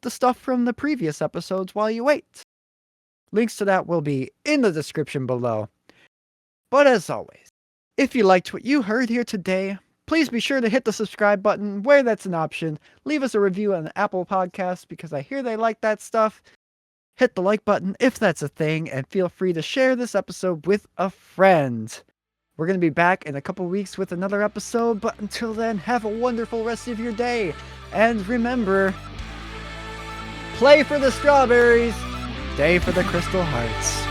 the stuff from the previous episodes while you wait. Links to that will be in the description below. But as always, if you liked what you heard here today, please be sure to hit the subscribe button where that's an option. Leave us a review on Apple Podcasts because I hear they like that stuff. Hit the like button if that's a thing, and feel free to share this episode with a friend. We're going to be back in a couple weeks with another episode, but until then, have a wonderful rest of your day. And remember, play for the strawberries. Stay for the crystal hearts.